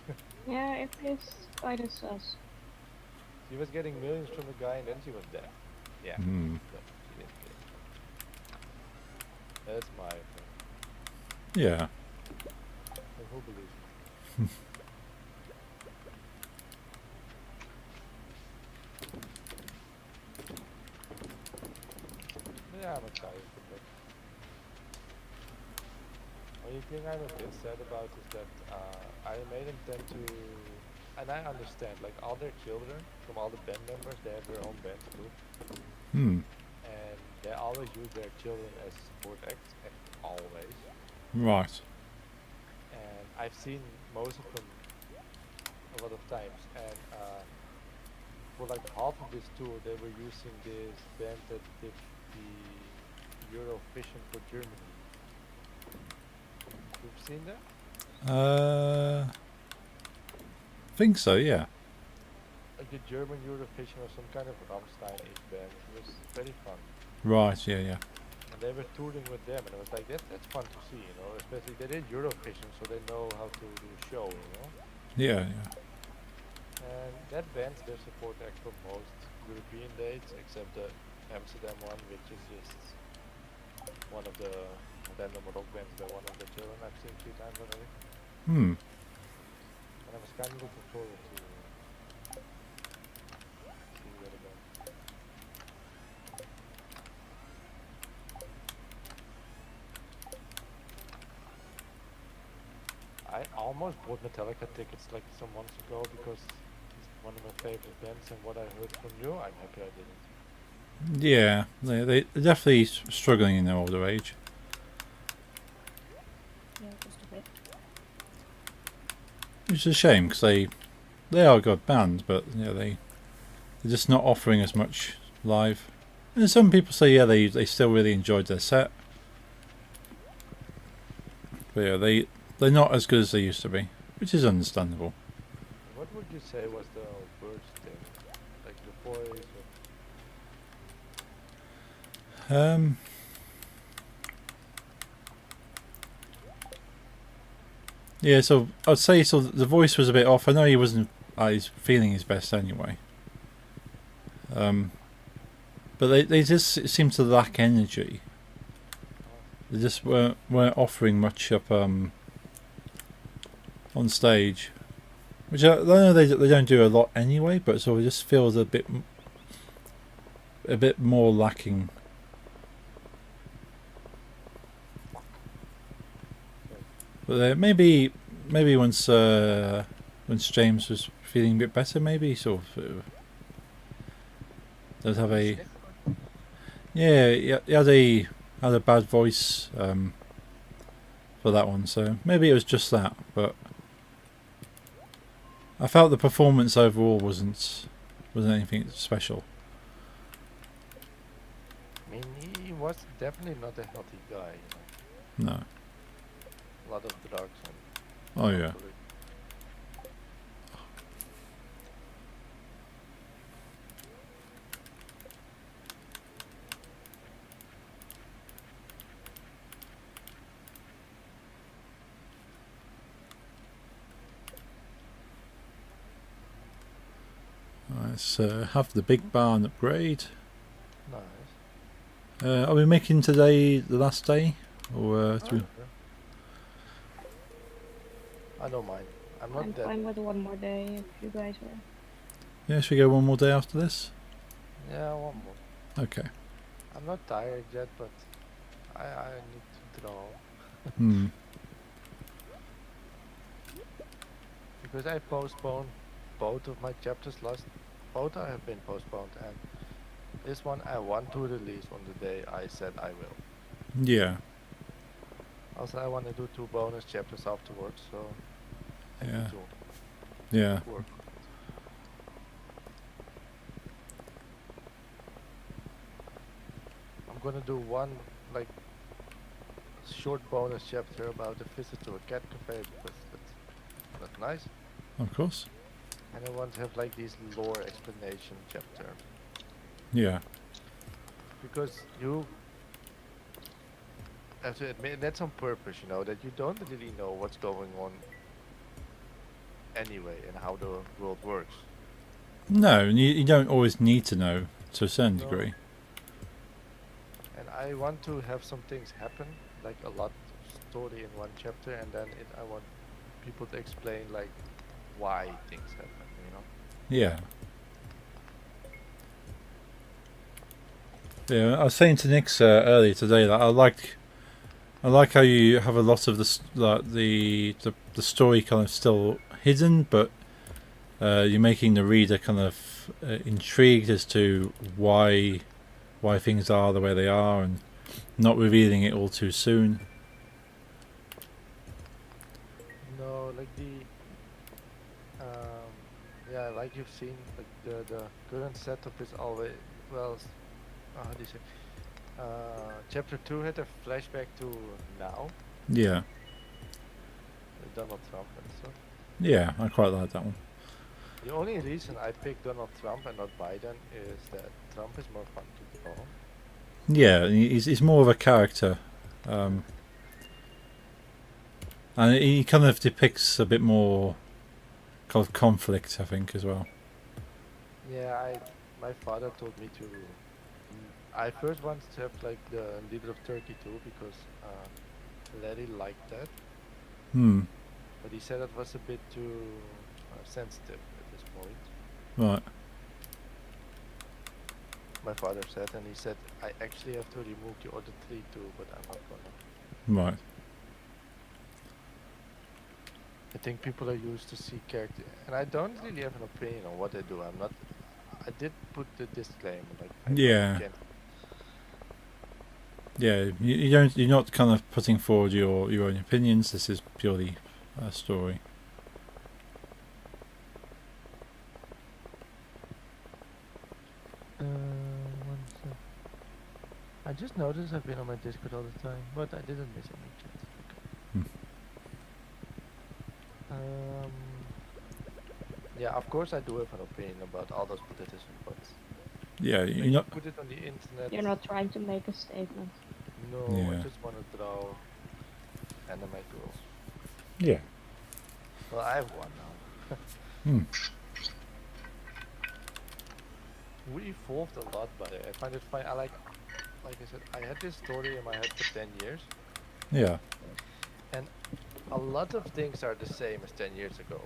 not. yeah, it is quite a sus. She was getting millions from the guy, and then she was dead. Yeah. Hmm. No, she didn't kill him. That's my opinion. Yeah. And who believes me? Yeah, I'm excited for that. Only thing I'm a bit sad about is that Iron Maiden tend to, and I understand, like all their children from all the band members, they have their own bands too, Hmm. and they always use their children as support acts, always. Right. And I've seen most of them a lot of times, and for like half of this tour, they were using this band that did the Eurovision for Germany. You've seen that? Think so. Yeah. like the German Eurovision or some kind of Rammstein-ish band. It was very fun. Right. Yeah. Yeah. And they were touring with them, and it was like that's fun to see, you know. Especially they did Eurovision, so they know how to do show, you know. Yeah. Yeah. And that band they support actual most European dates except the Amsterdam one, which is just one of the random rock bands by one of the children I've seen 3 times already. Hmm. And I was kind of looking forward to see the other band. I almost bought Metallica tickets like some months ago because it's one of my favorite bands, and what I heard from you, I'm happy I didn't. Yeah. They're definitely struggling in their older age. Yeah, just a bit. Which is a shame because they are a good band, but yeah, they're just not offering as much live. And some people say yeah, they still really enjoyed their set, but yeah, they're not as good as they used to be, which is understandable. What would you say was the worst thing? Like the voice or Yeah, so I'd say so. The voice was a bit off. I know he wasn't he's feeling his best anyway. But they just seem to lack energy. They just weren't offering much up on stage, which I know they don't do a lot anyway. But so it just feels a bit more lacking. But maybe once James was feeling a bit better, maybe sort of does have a he had a bad voice for that one, so maybe it was just that. But I felt the performance overall wasn't anything special. I mean, he was definitely not a healthy guy, you know. No. A lot of drugs and Oh yeah. alcohol. Let's have the big barn upgrade. Nice. Are we making today the last day, or do we? I don't mind. I'm not I'm that. fine with one more day if you guys are. Yeah, should we go one more day after this? Yeah, one more. Okay. I'm not tired yet, but I need to draw Hmm. because I postponed both of my chapters last. Both have been postponed, and this one I want to release on the day I said I will. Yeah. Also, I want to do 2 bonus chapters afterwards, so I Yeah. need to Yeah. work. I'm gonna do one like short bonus chapter about the visit to a cat cafe because that's nice, Of course. and I want to have like these lore explanation chapter Yeah. because you have to admit that's on purpose, you know, that you don't really know what's going on anyway and how the world works. No, and you don't always need to know to a certain No. degree. And I want to have some things happen, like a lot of story in one chapter, and then I want people to explain like why things happen, you know. Yeah. Yeah, I was saying to Nix earlier today that I like how you have a lot of the story kind of still hidden, but you're making the reader kind of intrigued as to why things are the way they are, and not revealing it all too soon. No, like yeah, like you've seen, like the current setup is always how do you say? Chapter 2 had a flashback to now, Yeah. with Donald Trump and stuff. Yeah, I quite like that one. The only reason I picked Donald Trump and not Biden is that Trump is more fun to draw. Yeah, he's more of a character, and he kind of depicts a bit more kind of conflict, I think, as well. Yeah, my father told me to. I first wanted to have like the leader of Turkey too because Larry liked that, Hmm. but he said it was a bit too sensitive at this point. Right. My father said, and he said I actually have to remove the other three too, but I'm not gonna. Right. I think people are used to see character, and I don't really have an opinion on what I do. I'm not. I did put the disclaimer, like I'm Yeah. not against. Yeah. You don't. You're not kind of putting forward your own opinions. This is purely a story. One sec. I just noticed I've been on my Discord all the time, but I didn't miss any chat. Hmm. Um, yeah, of course I do have an opinion about all those politicians, but Yeah. like, You're not. put it on the internet. You're not trying to make a statement. No, I Yeah. just want to draw anime girls. Yeah. Well, I have one now. Hmm. We evolved a lot, but I find it fine. Like I said, I had this story in my head for 10 years, Yeah. and a lot of things are the same as 10 years ago.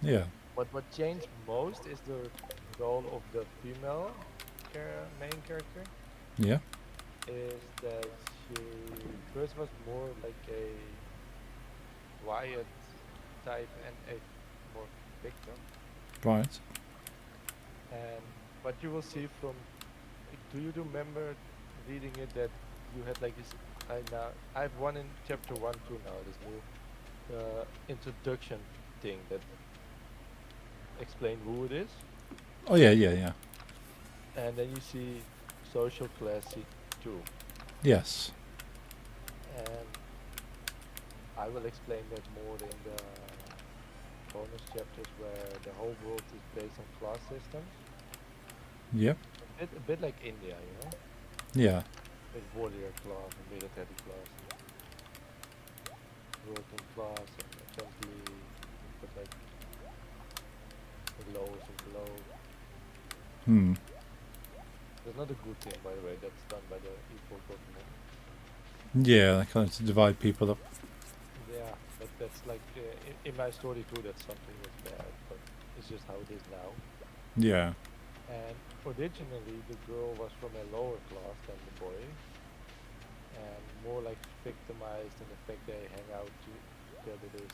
Yeah. But what changed most is the role of the female main character. Yeah. Is that she first was more like a quiet type and a more victim. Right. And what you will see from, do you remember reading it that you had like this? I have one in chapter 1 too now. This new introduction thing that explain who it is, Oh yeah. Yeah. Yeah. and then you see social class too. Yes. And I will explain that more in the bonus chapters where the whole world is based on class systems. Yep. A bit like India, you know, Yeah. with warrior class and military class, and working class, and essentially you've got like the lowest and below. Hmm. That's not a good thing, by the way. That's done by the evil government. Yeah. They kind of to divide people up. Yeah, but that's like in my story too. That's something that's bad, but it's just how it is now. Yeah. And originally, the girl was from a lower class than the boy, and more like victimized in the fact they hang out together is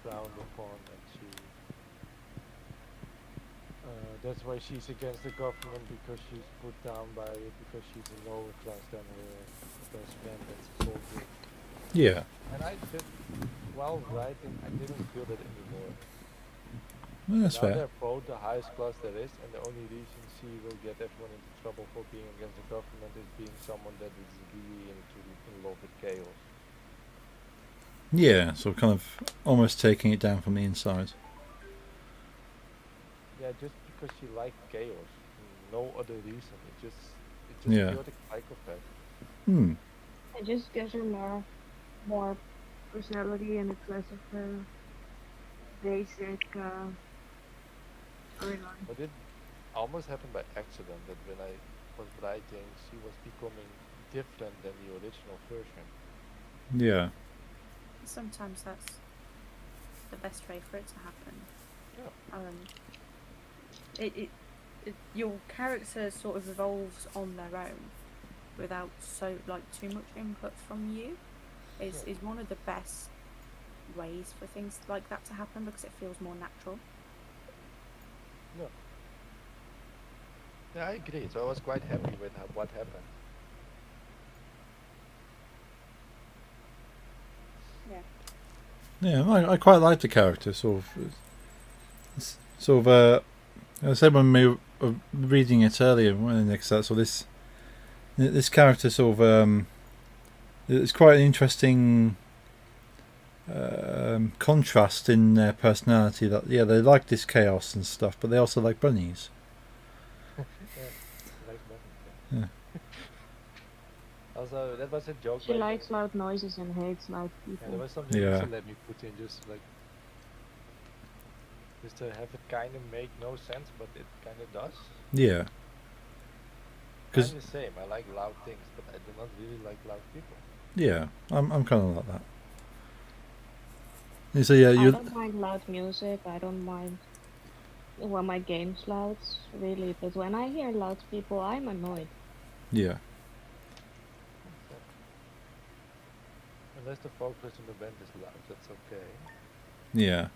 frowned upon, and that's why she's against the government because she's put down by it because she's a lower class than her best friend that's a soldier. Yeah. And while writing, I didn't feel that anymore. Well, that's Now fair. they're both the highest class there is, and the only reason she will get everyone into trouble for being against the government is being someone that is really in love with chaos. Yeah. So kind of almost taking it down from the inside. Yeah, just because she liked chaos, no other reason. It's just Yeah. chaotic psychopath. Hmm. It just gives her more personality and it's less of a basic storyline. But it almost happened by accident that when I was writing, she was becoming different than the original version. Yeah. Sometimes that's the best way for it to happen. Yeah. Your character sort of evolves on their own without too much input from you. Is one of the best ways for things like that to happen because it feels more natural. No. Yeah, I agree. So I was quite happy with what happened. Yeah. Yeah. I quite like the character. I said when we were reading it earlier, when next that, so this character sort of it's quite an interesting contrast in their personality. That they like this chaos and stuff, but they also like bunnies. Yeah, like bunnies. Yeah. Also, that was a joke. She like, likes loud noises and hates loud Yeah, there people. was something Yeah. Lisa let me put in, just to have it kind of make no sense, but it kind of does. Yeah. I'm 'Cause- the same. I like loud things, but I do not really like loud people. Yeah, I'm kind of like that. And so yeah, I you don't mind loud music. I don't mind when my game's loud, really. But when I hear loud people, I'm annoyed. yeah. Unless the focus in the band is loud, that's okay. Yeah.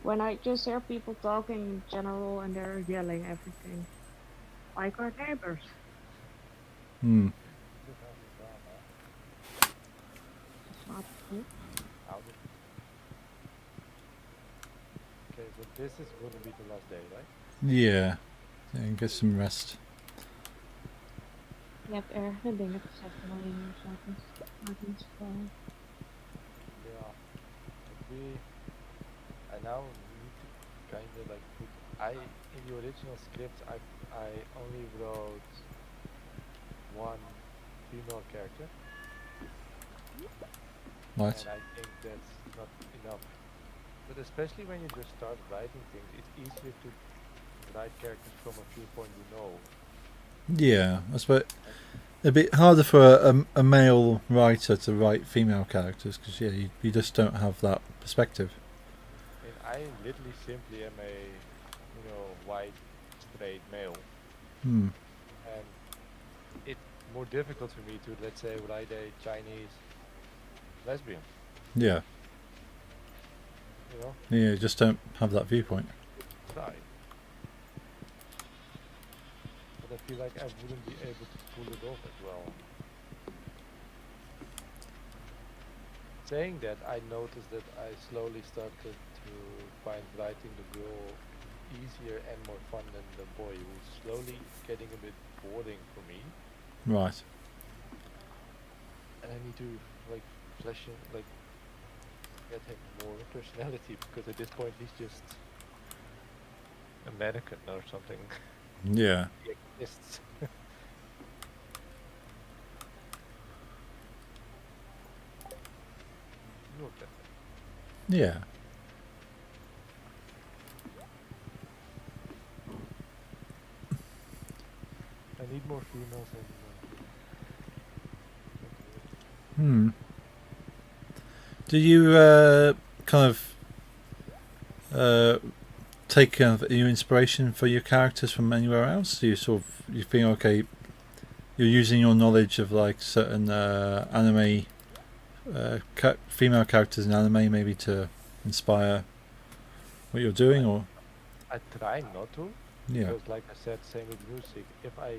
When I just hear people talking in general and they're yelling everything, like our neighbors. Hmm. Good house is drama. It's not good. Out of Okay, so this is going to be the last day, right? Yeah. Yeah, and get some rest. Je hebt ergere dingen te zeggen dan je neerzetten. Maakt niet zoveel. Yeah. But I now need to kind of like put. In the original script, I only wrote one female character, Right. and I think that's not enough. But especially when you just start writing things, it's easier to write characters from a viewpoint you know. Yeah, I suppose a bit harder for a male writer to write female characters because you just don't have that perspective. I literally simply am a, white, straight male, Hmm. and it's more difficult for me to, let's say, write a Chinese lesbian. Yeah. You know, Yeah, you just don't have that viewpoint. try. But I feel like I wouldn't be able to pull it off as well. Saying that, I noticed that I slowly started to find writing the girl easier and more fun than the boy, who's slowly getting a bit boring for me. Right. And I need to flesh in, get him more personality, because at this point he's just a mannequin or something. Yeah. He exists. Look at that. Yeah. I need more females Hmm. Do you kind of take your inspiration for your characters from anywhere else? Do you you think okay, you're using your knowledge of like certain anime female characters in anime maybe to inspire what you're doing, or I try not to, yeah, because like I said, same with music, if I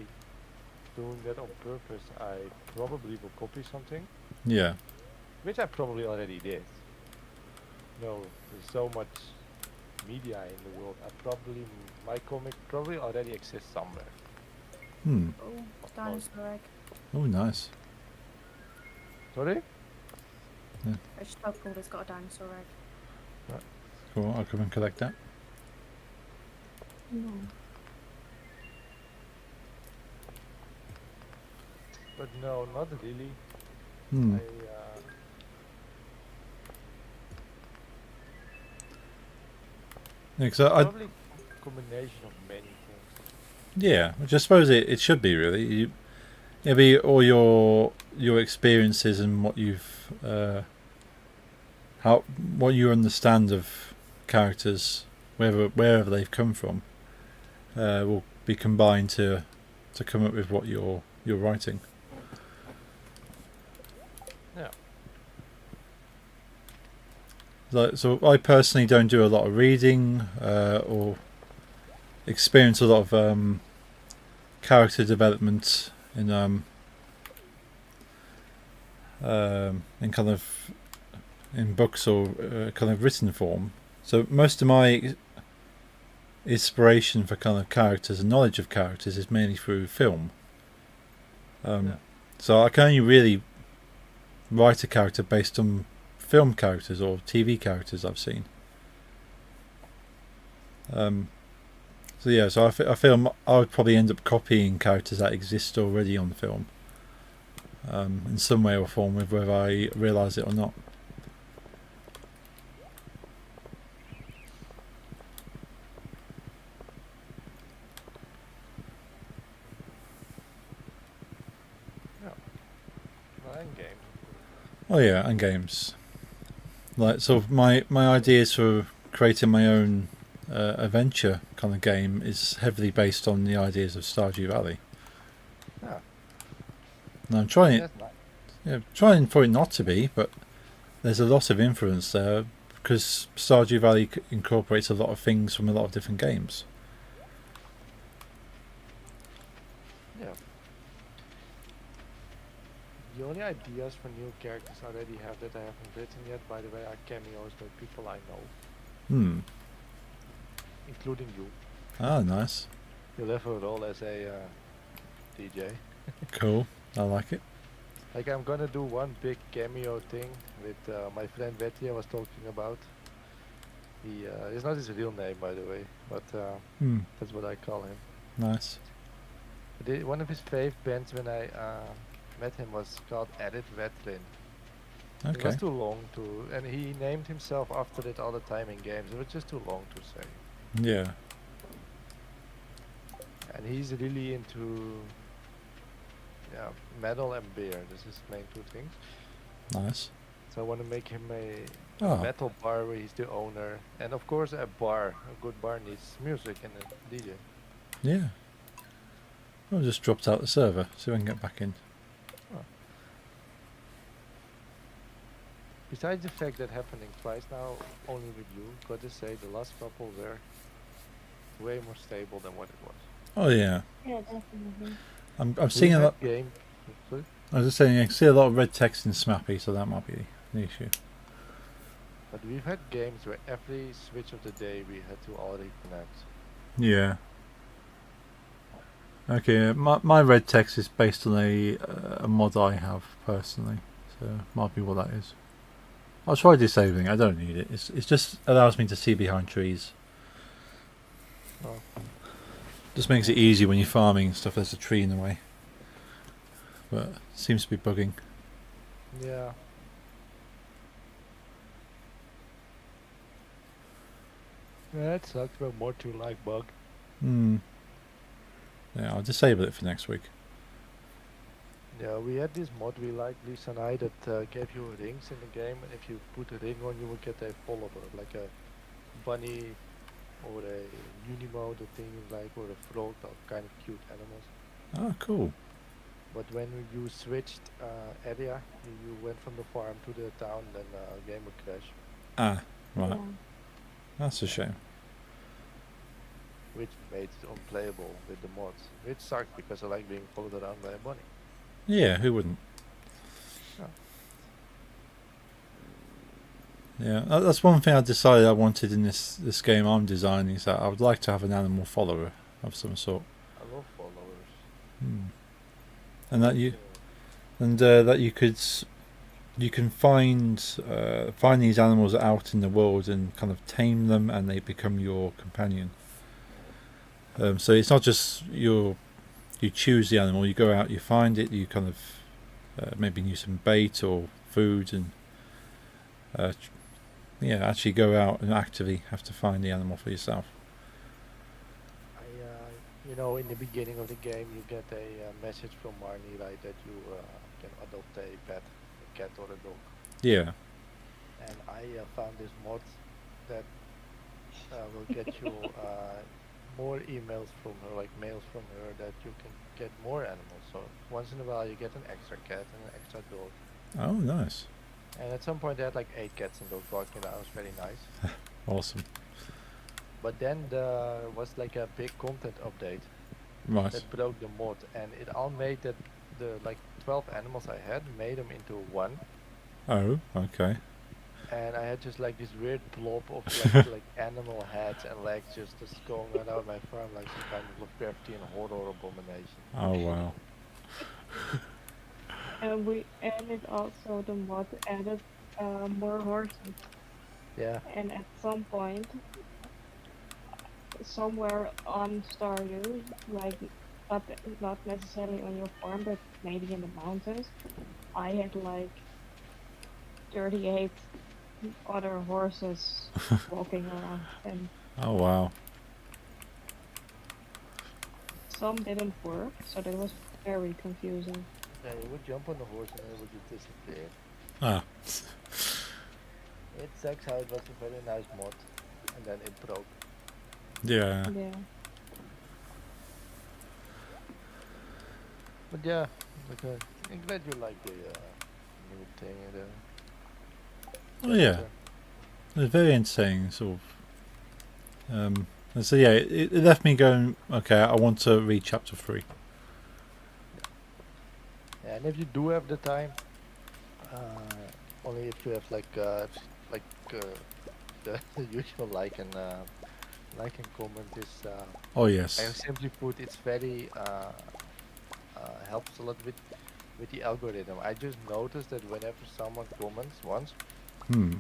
doing that on purpose, I probably will copy something, yeah, which I probably already did. No, there's so much media in the world. My comic probably already exists somewhere. hmm, Oh, dinosaur egg. oh nice, Sorry? A chocolate has got a dinosaur egg. cool. I'll come and collect that. No. But no, not really. Hmm. Yeah, 'cause Probably combination of many things. yeah, which I suppose it should be really. It'll be all your experiences and what you've what you understand of characters, wherever they've come from, will be combined to come up with what you're writing. Yeah. So I personally don't do a lot of reading or experience a lot of character development in kind of in books or kind of written form. So most of my inspiration for kind of characters and knowledge of characters is mainly through film. Yeah. So I can only really write a character based on film characters or TV characters I've seen. So yeah, so I feel I would probably end up copying characters that exist already on film, in some way or form, whether I realise it or not. And games. Oh yeah, and games. Like, sort of my ideas for creating my own adventure kind of game is heavily based on the ideas of Stardew Valley. Yeah. And I'm trying That's nice. trying for it not to be, but there's a lot of influence there because Stardew Valley incorporates a lot of things from a lot of different games. Yeah. The only ideas for new characters I already have that I haven't written yet, by the way, are cameos by people I know, including you. Ah, nice. You'll have a role as a DJ. Cool. I like it. Like, I'm gonna do one big cameo thing with my friend Betty I was talking about. He it's not his real name, by the way, but that's what I call him. Nice. One of his fave bands when I met him was called Edit Veteran. It Okay. was too long to, and he named himself after it all the time in games. It was just too long to say. Yeah. And he's really into metal and beer. This is main two things. Nice. So I want to make him a Oh. metal bar where he's the owner, and of course a good bar needs music and a DJ. Yeah. I just dropped out the server, so I can get back in. Besides the fact that happening twice now, only with you, gotta say the last couple were way more stable than what it was. Oh yeah. Yeah, definitely. I'm seeing a lot. Game. Sorry? I was just saying, I can see a lot of red text in Smappy, so that might be an issue. But we've had games where every switch of the day we had to all reconnect. Yeah. Okay, my red text is based on a mod I have personally, so might be what that is. I'll try disabling. I don't need it. It just allows me to see behind trees. Oh. Just makes it easy when you're farming and stuff. There's a tree in the way, but it seems to be bugging. Yeah. That sucks, but more to like bug. Yeah, I'll disable it for next week. Yeah, we had this mod we liked, Lisa and I, that gave you rings in the game, and if you put a ring on, you would get a follower, like a bunny or a Unimo, the thing you like, or a frog, or kind of cute animals. Oh, cool. But when you switched area, you went from the farm to the town, then game would crash, Ah, right. Yeah. That's a shame. which made it unplayable with the mods. Which sucked because I like being followed around by a bunny. Yeah, who wouldn't? Yeah, that's one thing I decided I wanted in this game I'm designing, is that I would like to have an animal follower of some sort. I love followers. And that you can find these animals out in the world and kind of tame them, and they become your companion. So it's not just you choose the animal, you go out, you find it, you kind of maybe use some bait or food, and actually go out and actively have to find the animal for yourself. In the beginning of the game, you get a message from Marnie, right, that you can adopt a pet, a cat or a dog. Yeah. And I found this mod that will get you more emails from her, like mails from her, that you can get more animals. So once in a while, you get an extra cat and an extra dog. Oh, nice. And at some point, they had like 8 cats and dogs walking around. It was very nice. Awesome. But then there was like a big content update Right. that broke the mod, and it all made that the like 12 animals I had made them into one, Oh, okay. and I had just like this weird blob of like animal heads and legs just going around my farm like some kind of Lovecraftian horror abomination. Oh, wow. And we added also the mod added more horses. Yeah. And at some point, somewhere on Stardew, like not not necessarily on your farm, but maybe in the mountains, I had like 38 other horses walking around, and Oh wow. some didn't work, so that was very confusing. Yeah, you would jump on the horse and it would just disappear. Ah. It sucks how it was a very nice mod, and then it broke. Yeah. Yeah. But yeah, okay. I'm glad you like the new thing. The Oh yeah. chapter. It's very entertaining, sort of. And so yeah, it left me going. Okay, I want to read chapter 3. Yeah, and if you do have the time, only if you have like the usual like and comment is Oh I yes. simply put it's very helps a lot with the algorithm. I just noticed that whenever someone comments once, Hmm.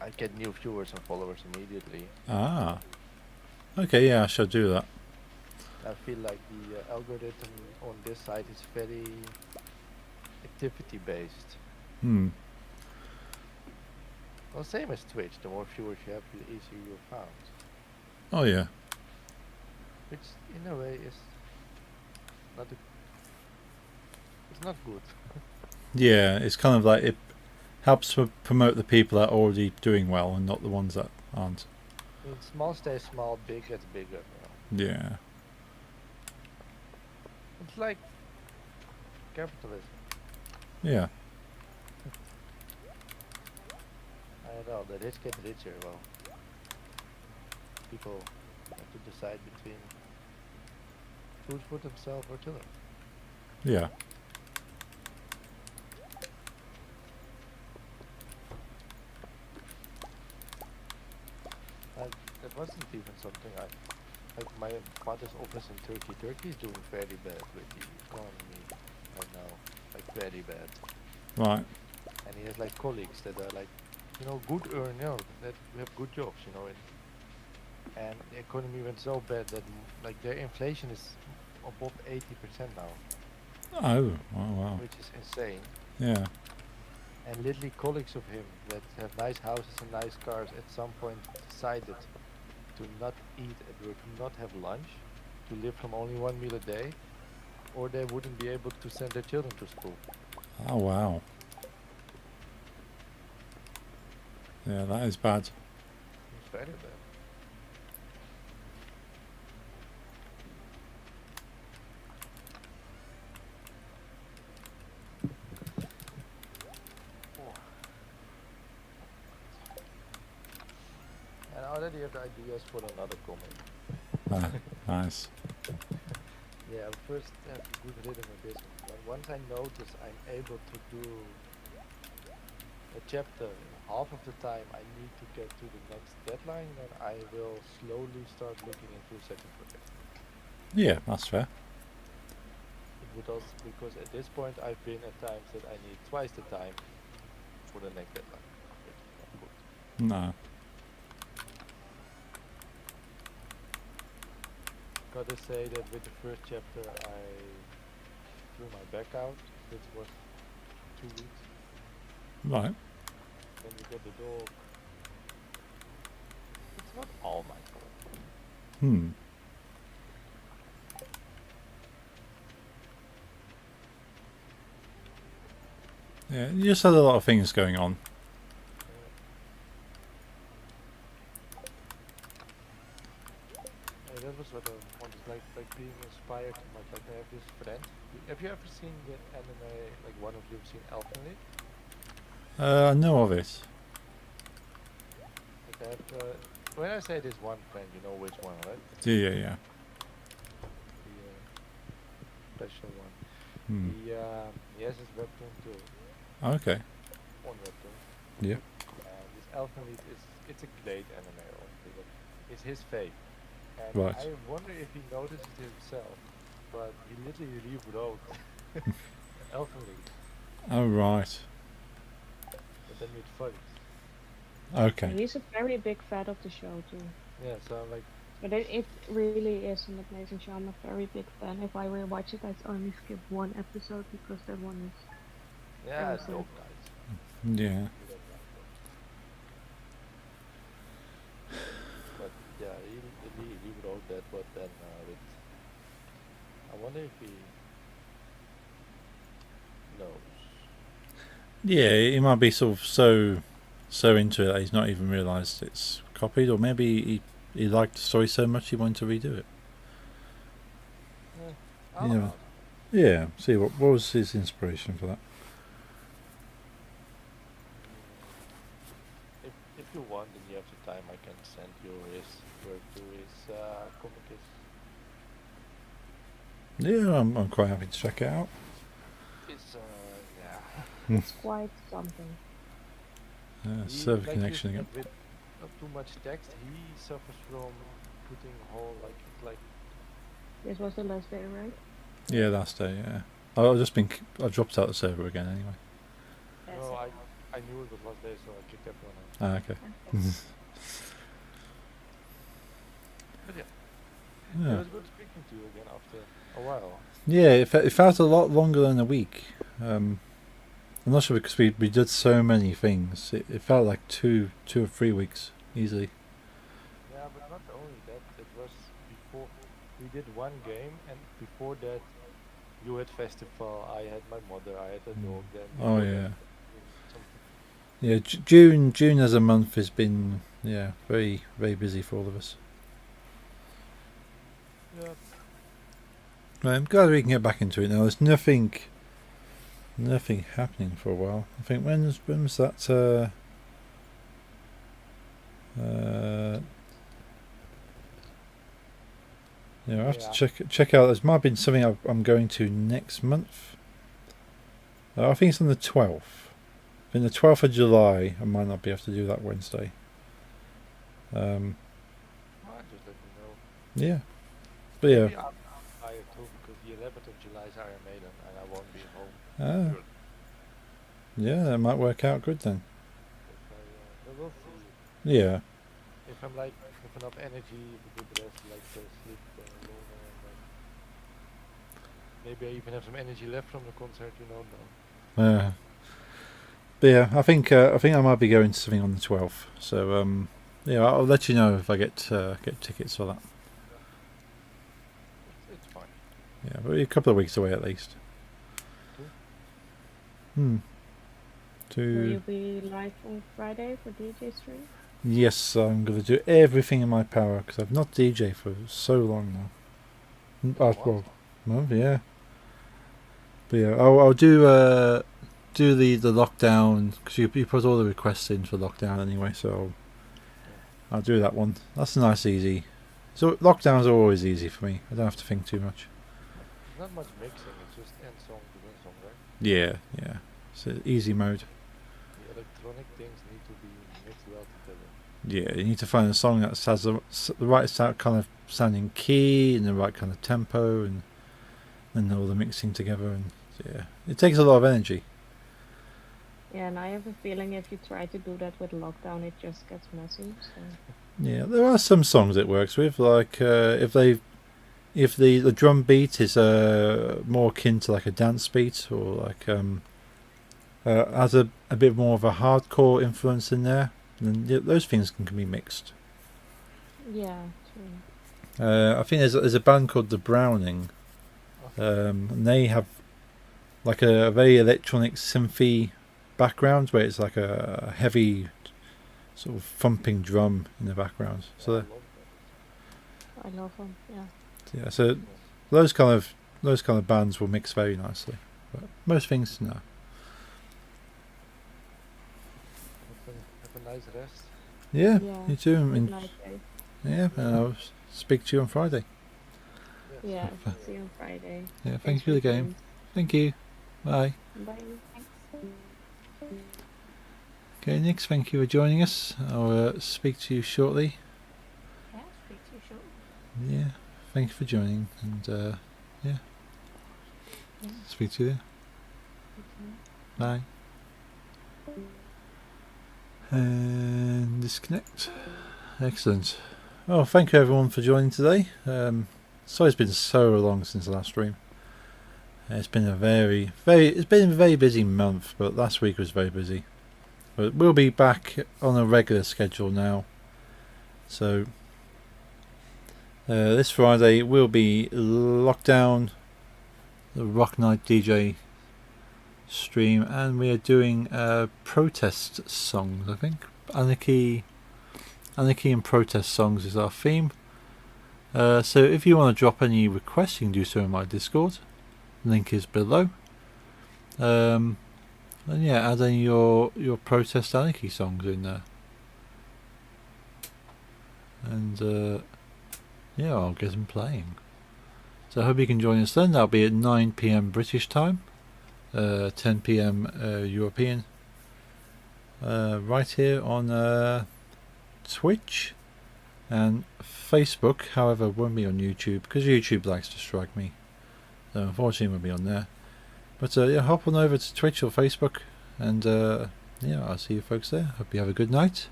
I get new viewers and followers immediately. Ah. Okay. Yeah, I shall do that. I feel like the algorithm on this site is very activity based. Hmm. Well, same as Twitch. The more viewers you have, the easier you're found. Oh yeah. Which, in a way, is not a, it's not good. Yeah, it's kind of like it helps to promote the people that are already doing well and not the ones that aren't. I mean, small stays small, big gets bigger. You know? Yeah. It's like capitalism. Yeah. I don't know. The rich get richer. Well, people have to decide between food for themselves or children. Yeah. That wasn't even something like my father's office in Turkey. Turkey is doing very bad with the economy right now, like very bad. Right. And he has like colleagues that are like, good earner, that have good jobs, and the economy went so bad that like their inflation is above 80% now, Oh. Oh wow. which is insane. Yeah. And literally colleagues of him that have nice houses and nice cars at some point decided to not eat at work, to not have lunch, to live from only one meal a day, or they wouldn't be able to send their children to school. Oh wow. Yeah, that is bad. It's very bad. Oh. And I already have the ideas for another comment. Ah, nice. Yeah, first have a good rhythm of this. But once I notice I'm able to do a chapter in half of the time I need to get to the next deadline, then I will slowly start looking into a second project. Yeah, that's fair. It would also, because at this point I've been at times that I need twice the time for the next deadline. Which is not good. No. Gotta say that with the first chapter I threw my back out. It was 2 weeks. Right. Then we got the dog. It's not all my fault. Hmm. Yeah, you just had a lot of things going on. That was what I wanted, like being inspired too much. Like I have this friend. Have you ever seen the anime? Like one of you have seen Elfen Lied? I know of it. Like I have. When I say this one friend, you know which one, right? Yeah, yeah. The special one. Hmm. He has his webtoon too. Okay. On webtoon. Yeah. And this Elfen Lied it's a great anime, honestly, but it's his fave. And Right. I wonder if he noticed it himself, but he literally rewrote Elfen Lied. Oh right. but then you'd fight. Okay. He's a very big fan of the show too. Yeah, so I'm like, But it really is an amazing show. I'm a very big fan. If I rewatch it, I'd only skip one episode because that one is yeah, awesome. dog nice. Yeah. You don't like dog. But yeah, he wrote that, but then with, I wonder if he knows. Yeah, he might be sort of so into it that he's not even realised it's copied, or maybe he liked the story so much he wanted to redo it. I'll Yeah. ask. Yeah. See what was his inspiration for that? If you want and you have the time, I can send you his work to his comic. Yeah, I'm quite happy to check it out. It's yeah. It's quite something. Server like connection you again. said, with not too much text, he suffers from putting whole like This was the last day, right? Yeah, last day. Yeah. I dropped out the server again anyway. no, I knew it was last day, so I kicked everyone out. Ah, okay. But yeah, it Yeah. was good speaking to you again after a while. Yeah, it felt a lot longer than a week. I'm not sure because we did so many things. It felt like two or 3 weeks easily. Yeah, but not only that, it was before we did one game, and before that, you had festival, I had my mother, I had a dog. Then Oh before yeah. that, something. Yeah, June as a month has been very very busy for all of us. Yeah, Right, I'm glad we can get back into it now. There's nothing happening for a while. I think when was that? Yeah, I have to check out. There might have been something I'm going to next month. I think it's on the 12th. In the 12th of July, I might not be able to do that Wednesday. just let me know. Yeah, but yeah. Maybe I'm tired too, because the 11th of July is Iron Maiden, and I won't be home. Ah, yeah, that might work out good then. But we'll see. Yeah, If I'm like with enough energy, with good rest, like sleep alone, and maybe I even have some energy left from the concert. You know, no. but yeah, I think I might be going to something on the 12th. So yeah, I'll let you know if I get tickets for that. It's fine. Yeah, but we're a couple of weeks away at least. Cool. Will you be live on Friday for DJ stream? Yes, I'm going to do everything in my power because I've not DJ for so long now. Well, yeah. But yeah, I'll do the lockdown because you put all the requests in for lockdown anyway, so I'll do that one. That's a nice easy. So lockdowns are always easy for me. I don't have to think too much. There's not much mixing. It's just end song to end song, right? Yeah. It's an easy mode. The electronic things need to be mixed well together. Yeah, you need to find a song that has the right kind of sounding key and the right kind of tempo, and all the mixing together. And yeah, it takes a lot of energy. Yeah, and I have a feeling if you try to do that with lockdown, it just gets messy. So. Yeah, there are some songs it works with, like if the drum beat is more akin to like a dance beat, or like has a bit more of a hardcore influence in there, then those things can be mixed. Yeah, true. I think there's a band called The Browning, and they have like a very electronic synthy background where it's like a heavy sort of thumping drum in the background. So I love them. Yeah. so those kind of bands will mix very nicely. But most things, no. Have a nice rest. Yeah, Yeah. you too. I Good mean, night, guys. yeah, and I'll speak to you on Friday. Yeah. See you on Friday. Yeah, Thanks thank you for the game. Thank you. Bye. Bye. Okay, Nix, thank you for joining us. I'll speak to you shortly. Yeah, speak to you shortly. Yeah, thank you for joining, and yeah, speak to you then. Okay. Bye. And disconnect. Excellent. Well, thank you everyone for joining today. Sorry it's been so long since the last stream. It's been a very busy month, but last week was very busy. But we'll be back on a regular schedule now. So this Friday will be Lockdown, the Rock Night DJ stream, and we are doing protest songs. I think anarchy and protest songs is our theme. So if you want to drop any requests, you can do so in my Discord. Link is below. And yeah, add any your protest anarchy songs in there. And yeah, I'll get them playing. So I hope you can join us then. That'll be at 9 PM British time, 10 PM European. Right here on Twitch and Facebook. However, it won't be on YouTube because YouTube likes to strike me. So unfortunately, it won't be on there. But yeah, hop on over to Twitch or Facebook, and yeah, I'll see you folks there. Hope you have a good night,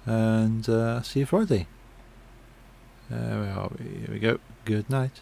and see you Friday. Where are we? Here we go. Good night.